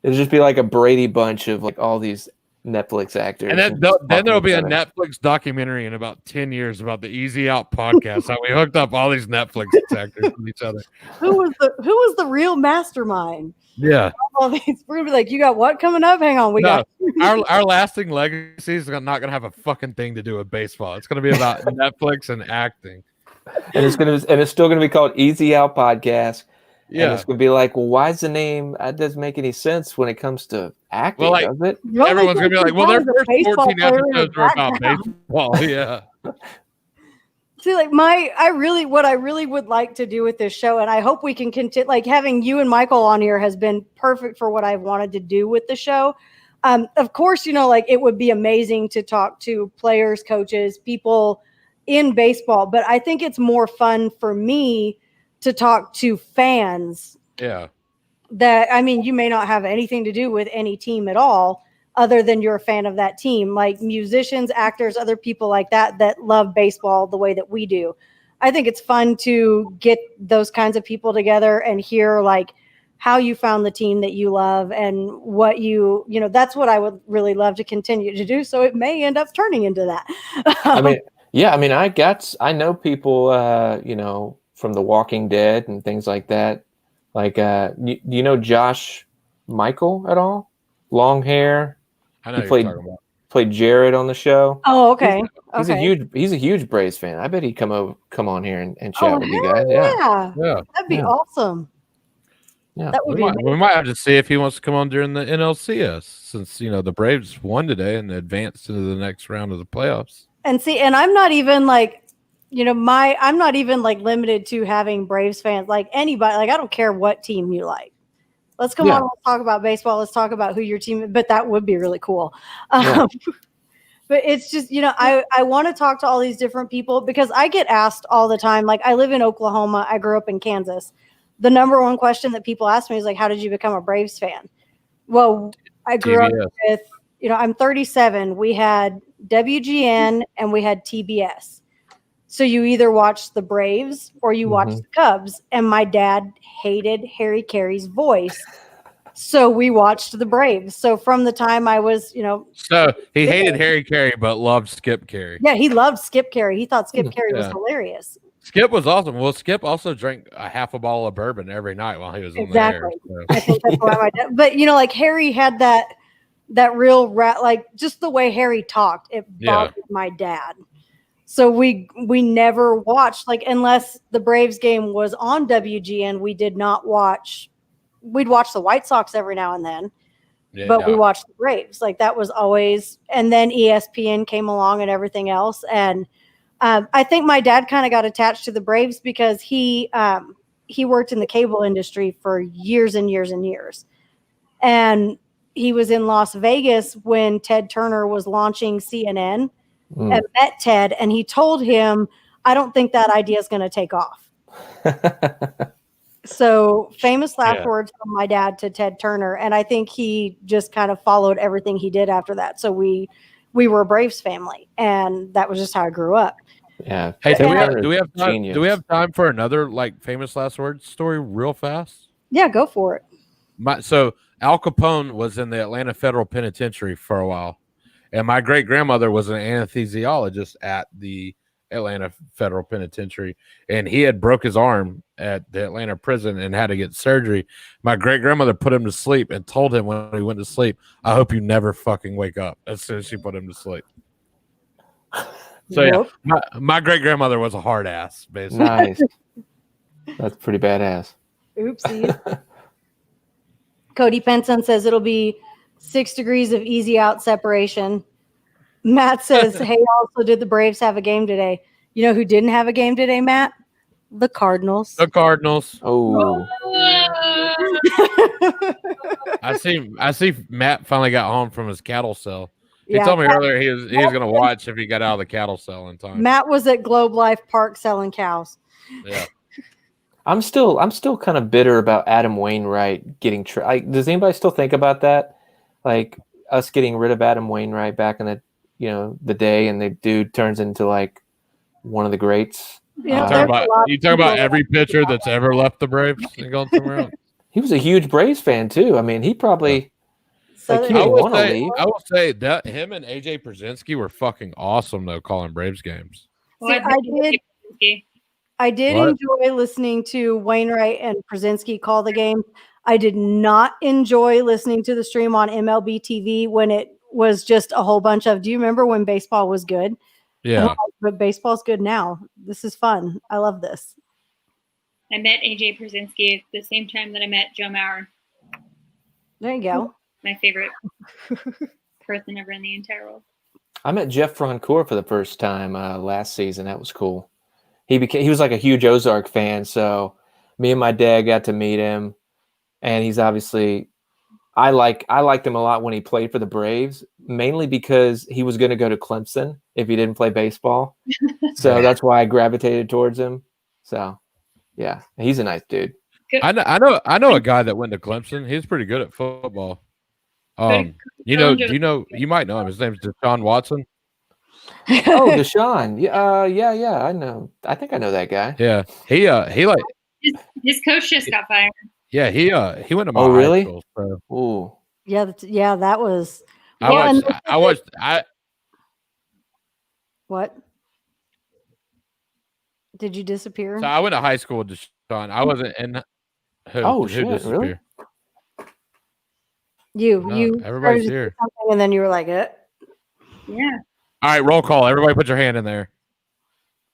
It'll just be like a Brady Bunch of like all these Netflix actors. and then just then there'll talking be a to each other. Netflix documentary in about 10 years about the Easy Out podcast. How we hooked up all these Netflix actors with each other. Who was the real mastermind? Yeah, All these, we're gonna be like, you got what coming up? Hang on, we No. got our lasting legacy is not gonna have a fucking thing to do with baseball. It's gonna be about Netflix and acting. and it's still gonna be called Easy Out Podcast. And Yeah, it's gonna be like, well, why is the name? That doesn't make any sense when it comes to acting, Well, like- does it? Well, everyone's gonna be like, well, their there's a first baseball 14 player in the episodes were about background. baseball. Yeah. See, like what I really would like to do with this show, and I hope we can continue. Like having you and Michael on here has been perfect for what I've wanted to do with the show. Of course, like it would be amazing to talk to players, coaches, people in baseball, but I think it's more fun for me to talk to fans Yeah. that, I mean, you may not have anything to do with any team at all other than you're a fan of that team, like musicians, actors, other people like that love baseball the way that we do. I think it's fun to get those kinds of people together and hear like how you found the team that you love and what you know, that's what I would really love to continue to do. So it may end up turning into that. I mean, yeah, I mean, I know people, you know, from The Walking Dead and things like that. Like, you know Josh Michael at all? Long hair. I know He what you're talking about. played Jared on the show. Oh, okay. He's Okay. he's a huge Braves fan. I bet he'd come on here and chat with you hell guys. Yeah. Yeah. That'd be Yeah. awesome. Yeah. That would be amazing. We might have to see if he wants to come on during the NLCS, since you know the Braves won today and advanced into the next round of the playoffs. And see, and I'm not even like, you know, I'm not even like limited to having Braves fans, like anybody, like I don't care what team you like. Let's come on, let's talk about baseball. Let's talk about who your team is. But that would be really cool. But it's just, you know, I want to talk to all these different people because I get asked all the time. Like I live in Oklahoma. I grew up in Kansas. The number one question that people ask me is like, how did you become a Braves fan? Well, I grew up with, you know, I'm 37. We had WGN and we had TBS. So you either watched the Braves or you watched the Cubs. And my dad hated Harry Carey's voice. So we watched the Braves. So from the time I was, you know. So he hated Harry Carey, but loved Skip Carey. Yeah, he loved Skip Carey. He thought Skip Carey was hilarious. Skip was awesome. Well, Skip also drank a half a bottle of bourbon every night while he was on the air. So. I think that's why my dad. But, you know, like Harry had that real like just the way Harry talked, it bothered my dad. So we never watched, like, unless the Braves game was on WGN, we did not watch. We'd watch the White Sox every now and then, but we watched the Braves. Like that was always, and then ESPN came along and everything else. And I think my dad kind of got attached to the Braves because he worked in the cable industry for years and years and years. And he was in Las Vegas when Ted Turner was launching CNN and met Ted. And he told him, I don't think that idea is going to take off. So famous last words from my dad to Ted Turner. And I think he just kind of followed everything he did after that. So we were a Braves family and that was just how I grew up. Yeah. Hey, do we have time for another like famous last words story real fast? Yeah, go for it. So Al Capone was in the Atlanta Federal Penitentiary for a while. And my great grandmother was an anesthesiologist at the Atlanta Federal Penitentiary, and he had broke his arm at the Atlanta prison and had to get surgery. My great grandmother put him to sleep and told him when he went to sleep, I hope you never fucking wake up, as soon as she put him to sleep. So yeah, my great grandmother was a hard ass, basically. Nice. That's pretty badass. Oopsie. Cody Penson says it'll be 6 degrees of easy out separation. Matt says, hey, also, did the Braves have a game today? You know who didn't have a game today, Matt? The Cardinals. The Cardinals. Oh. I see Matt finally got home from his cattle cell. He told me earlier he was going to watch if he got out of the cattle cell in time. Matt was at Globe Life Park selling cows. Yeah. I'm still kind of bitter about Adam Wainwright getting does anybody still think about that? Like us getting rid of Adam Wainwright back in the day, and the dude turns into like one of the greats. Yeah, you talk about every pitcher that's ever left the Braves and gone somewhere else. He was a huge Braves fan too. I mean, he probably he didn't want to leave. I will say that him and AJ Przinsky were fucking awesome though, calling Braves games. I did enjoy listening to Wainwright and Przinsky call the game. I did not enjoy listening to the stream on MLB TV when it was just a whole bunch of, do you remember when baseball was good? Yeah. But baseball's good now. This is fun. I love this. I met AJ Przinsky at the same time that I met Joe Mauer. There you go. My favorite person ever in the entire world. I met Jeff Francoeur for the first time last season. That was cool. He was like a huge Ozark fan, so me and my dad got to meet him, and he's obviously I liked him a lot when he played for the Braves, mainly because he was going to go to Clemson if he didn't play baseball. So that's why I gravitated towards him. So, yeah, he's a nice dude. I know a guy that went to Clemson. He's pretty good at football. You might know him. His name's Deshaun Watson. Oh, Deshaun. Yeah. I know. I think I know that guy. Yeah, he like his coach just got fired. yeah he went to my Oh, really? high school. So Ooh. Yeah, that was. I watched. What? Did you disappear? So I went to high school with Deshaun. I wasn't in. Who Shit, disappeared? really? You. Everybody's started to say here. something and then you were like, Yeah. All right, roll call. Everybody, put your hand in there.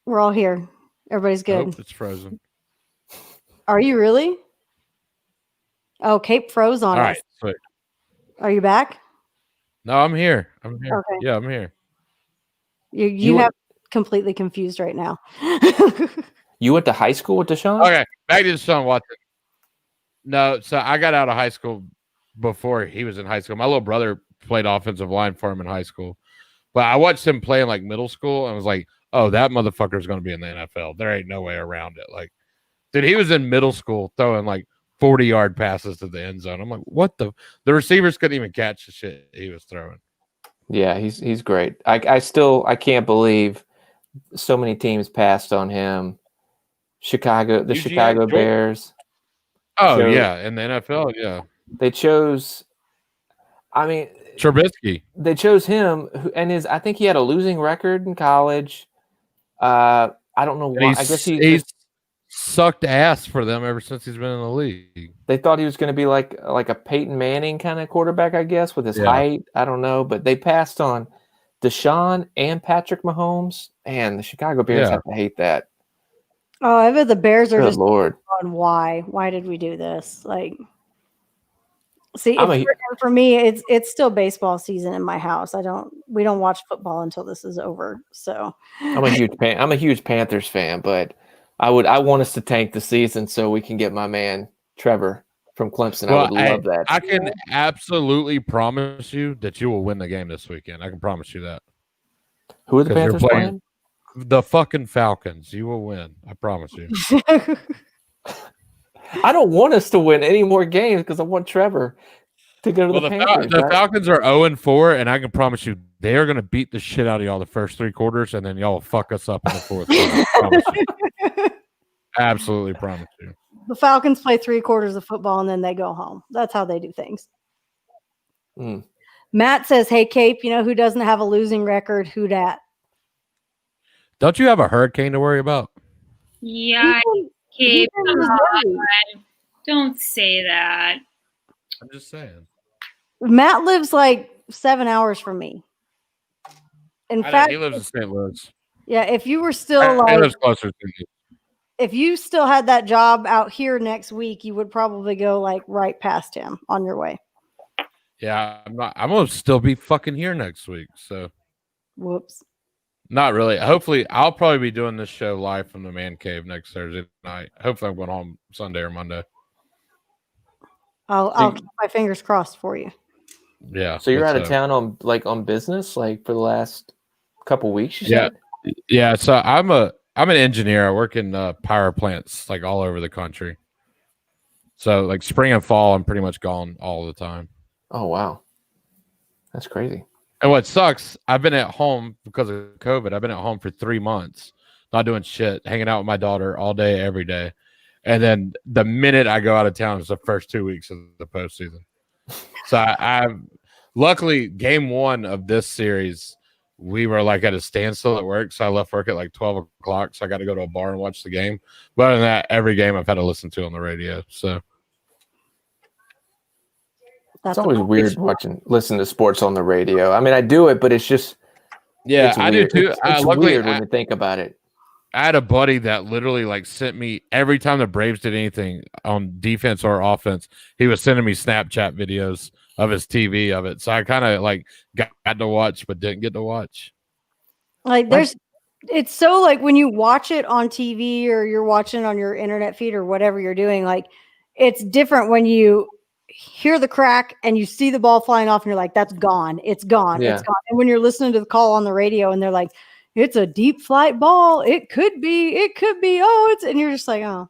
we're all here. Everybody's good. Oh, it's frozen. Are you really? Oh, Cape froze on All us. right, sweet. Are you back? No, I'm here. I'm here. Okay. Yeah, I'm here. You have completely confused right now. You went to high school with Deshaun? Okay, back to Deshaun Watson. No, so I got out of high school before he was in high school. My little brother played offensive line for him in high school, but I watched him play in like middle school and was like, "Oh, that motherfucker is going to be in the NFL. There ain't no way around it." Like, dude, he was in middle school throwing like 40-yard passes to the end zone. I'm like, what the receivers couldn't even catch the shit he was throwing. Yeah, he's great. I can't believe so many teams passed on him. Chicago Bears. Oh So- yeah, in the NFL, yeah. They chose. I mean, Trubisky. they chose him, and I think he had a losing record in college. I don't know why. I guess he's sucked ass for them ever since he's been in the league. they thought he was going to be like a Peyton Manning kind of quarterback, I guess, with his height. I don't know, but they passed on Deshaun and Patrick Mahomes, and the Chicago Bears have to hate that. Oh, I bet the Bears are Good just Lord. on why. Why did we do this? Like, see, I'm for me, it's still baseball season in my house. We don't watch football until this is over. So I'm a huge Panthers fan, but I want us to tank the season so we can get my man Trevor from Clemson. I would love that. I can absolutely promise you that you will win the game this weekend. I can promise you that. Who are the Panthers playing? The fucking Falcons. You will win. I promise you. I don't want us to win any more games because I want Trevor to go to the Panthers. The Falcons are 0-4, and I can promise you they are going to beat the shit out of y'all the first 3 quarters, and then y'all will fuck us up in the fourth quarter. Absolutely promise you. The Falcons play 3 quarters of football and then they go home. That's how they do things. Matt says, "Hey, Cape, you know who doesn't have a losing record? Who dat?" Don't you have a hurricane to worry about? Yeah, Cape. Don't say that. I'm just saying. Matt lives like 7 hours from me. In fact, he lives in St. Louis. Yeah, if you were still He lives closer to me. If you still had that job out here next week, you would probably go like right past him on your way. Yeah, I'm gonna still be fucking here next week. So, whoops. Not really. Hopefully, I'll probably be doing this show live from the man cave next Thursday night. Hopefully, I'm going home Sunday or Monday. I'll keep my fingers crossed for you. Yeah. So you're out of town on business, like for the last couple weeks. You said? Yeah. Yeah. So I'm an engineer. I work in power plants like all over the country. So like spring and fall, I'm pretty much gone all the time. Oh wow, that's crazy. And what sucks, I've been at home because of COVID. I've been at home for 3 months, not doing shit, hanging out with my daughter all day, every day. And then the minute I go out of town is the first 2 weeks of the postseason. So I've luckily game 1 of this series, we were like at a standstill at work. So I left work at like 12 o'clock. So I got to go to a bar and watch the game. But other than that, every game I've had to listen to on the radio. So it's always weird listening to sports on the radio. I mean, I do it, but it's just I do too. It's weird when you think about it. I had a buddy that literally like sent me every time the Braves did anything on defense or offense, he was sending me Snapchat videos of his TV of it. So I kind of like got to watch, but didn't get to watch. Like it's so like when you watch it on TV or you're watching on your internet feed or whatever you're doing, like it's different when you hear the crack and you see the ball flying off and you're like, that's gone. It's gone. Yeah. It's gone. And when you're listening to the call on the radio and they're like, it's a deep flight ball. It could be. Oh, and you're just like, oh.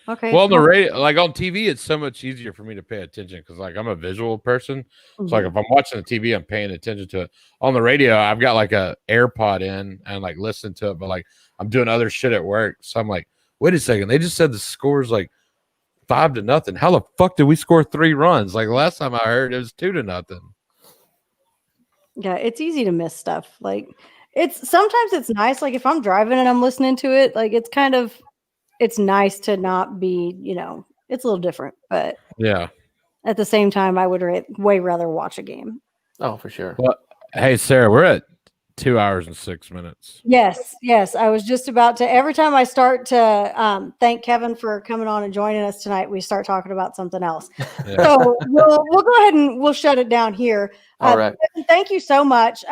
Okay. Well, on the radio, like on TV, it's so much easier for me to pay attention because, like, I'm a visual person. So, like, if I'm watching the TV, I'm paying attention to it. On the radio, I've got like a AirPod in and like listen to it, but like I'm doing other shit at work. So I'm like, wait a second, they just said the score's like 5-0. How the fuck did we score 3 runs? Like last time I heard, it was 2-0. Yeah, it's easy to miss stuff. Like sometimes it's nice. Like if I'm driving and I'm listening to it, like it's nice to not be, it's a little different. But Yeah. at the same time, I would way rather watch a game. Oh, for sure. Well, hey, Sarah, we're at 2 hours and 6 minutes. Yes. I was just about to. Every time I start to thank Kevin for coming on and joining us tonight, we start talking about something else. Yeah. So we'll go ahead and we'll shut it down here. All right. Kevin, thank you so much.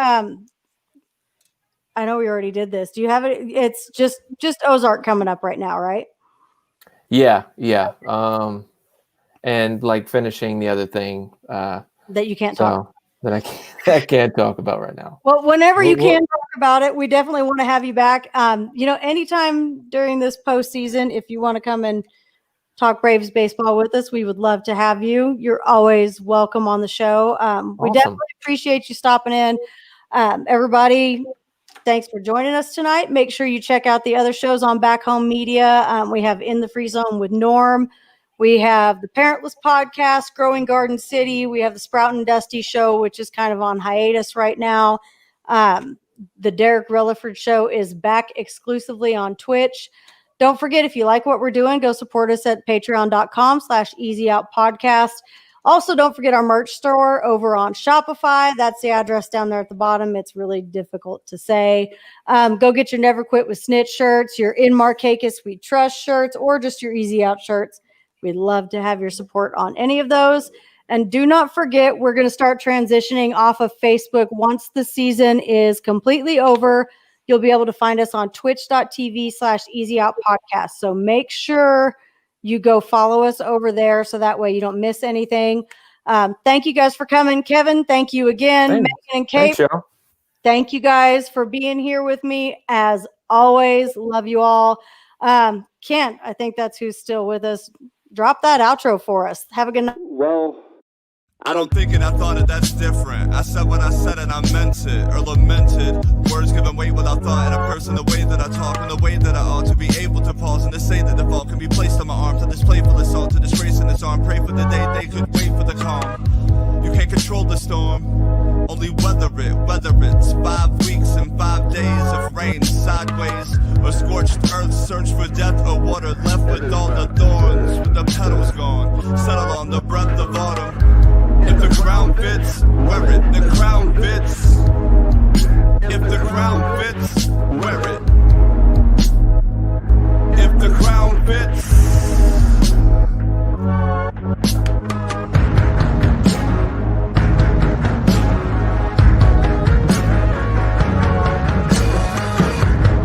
I know we already did this. Do you have it? It's just Ozark coming up right now, right? Yeah. And like finishing the other thing That you can't talk. that I can't talk about right now. Well, whenever you can talk about it, we definitely want to have you back. Anytime during this postseason, if you want to come and talk Braves baseball with us, we would love to have you. You're always welcome on the show. We definitely appreciate you stopping in. Everybody, thanks for joining us tonight. Make sure you check out the other shows on Back Home Media. We have In the Free Zone with Norm. We have the Parentless Podcast, Growing Garden City. We have the Sprout and Dusty Show, which is kind of on hiatus right now. The Derek Rilliford Show is back exclusively on Twitch. Don't forget, if you like what we're doing, go support us at patreon.com/easyoutpodcast. Also, don't forget our merch store over on Shopify. That's the address down there at the bottom. It's really difficult to say. Go get your Never Quit with Snitch shirts, your In Marcakis We Trust shirts, or just your Easy Out shirts. We'd love to have your support on any of those. And do not forget, we're going to start transitioning off of Facebook once the season is completely over. You'll be able to find us on twitch.tv/easyoutpodcast. So make sure you go follow us over there so that way you don't miss anything. Thank you guys for coming. Kevin, thank you again. Thanks. Megan and Kate, Thanks, y'all. thank you guys for being here with me. As always, love you all. Kent, I think that's who's still with us. Drop that outro for us. Have a good night. Well, I don't think and I thought it, that's different. I said what I said and I meant it, or lamented. Words given weight without thought in a person, the way that I talk and the way that I ought to be able to pause and to say that the fault can be placed on my arm, to display for assault, to disgrace in its arm, pray for the day they could wait for the calm. You can't control the storm, only weather it, whether it's 5 weeks and 5 days of rain sideways, or scorched earth, search for death or water, left with all the thorns, with the petals gone, settle on the breath of autumn. If the crown fits, wear it, the crown fits. If the crown fits, wear it. If the crown fits,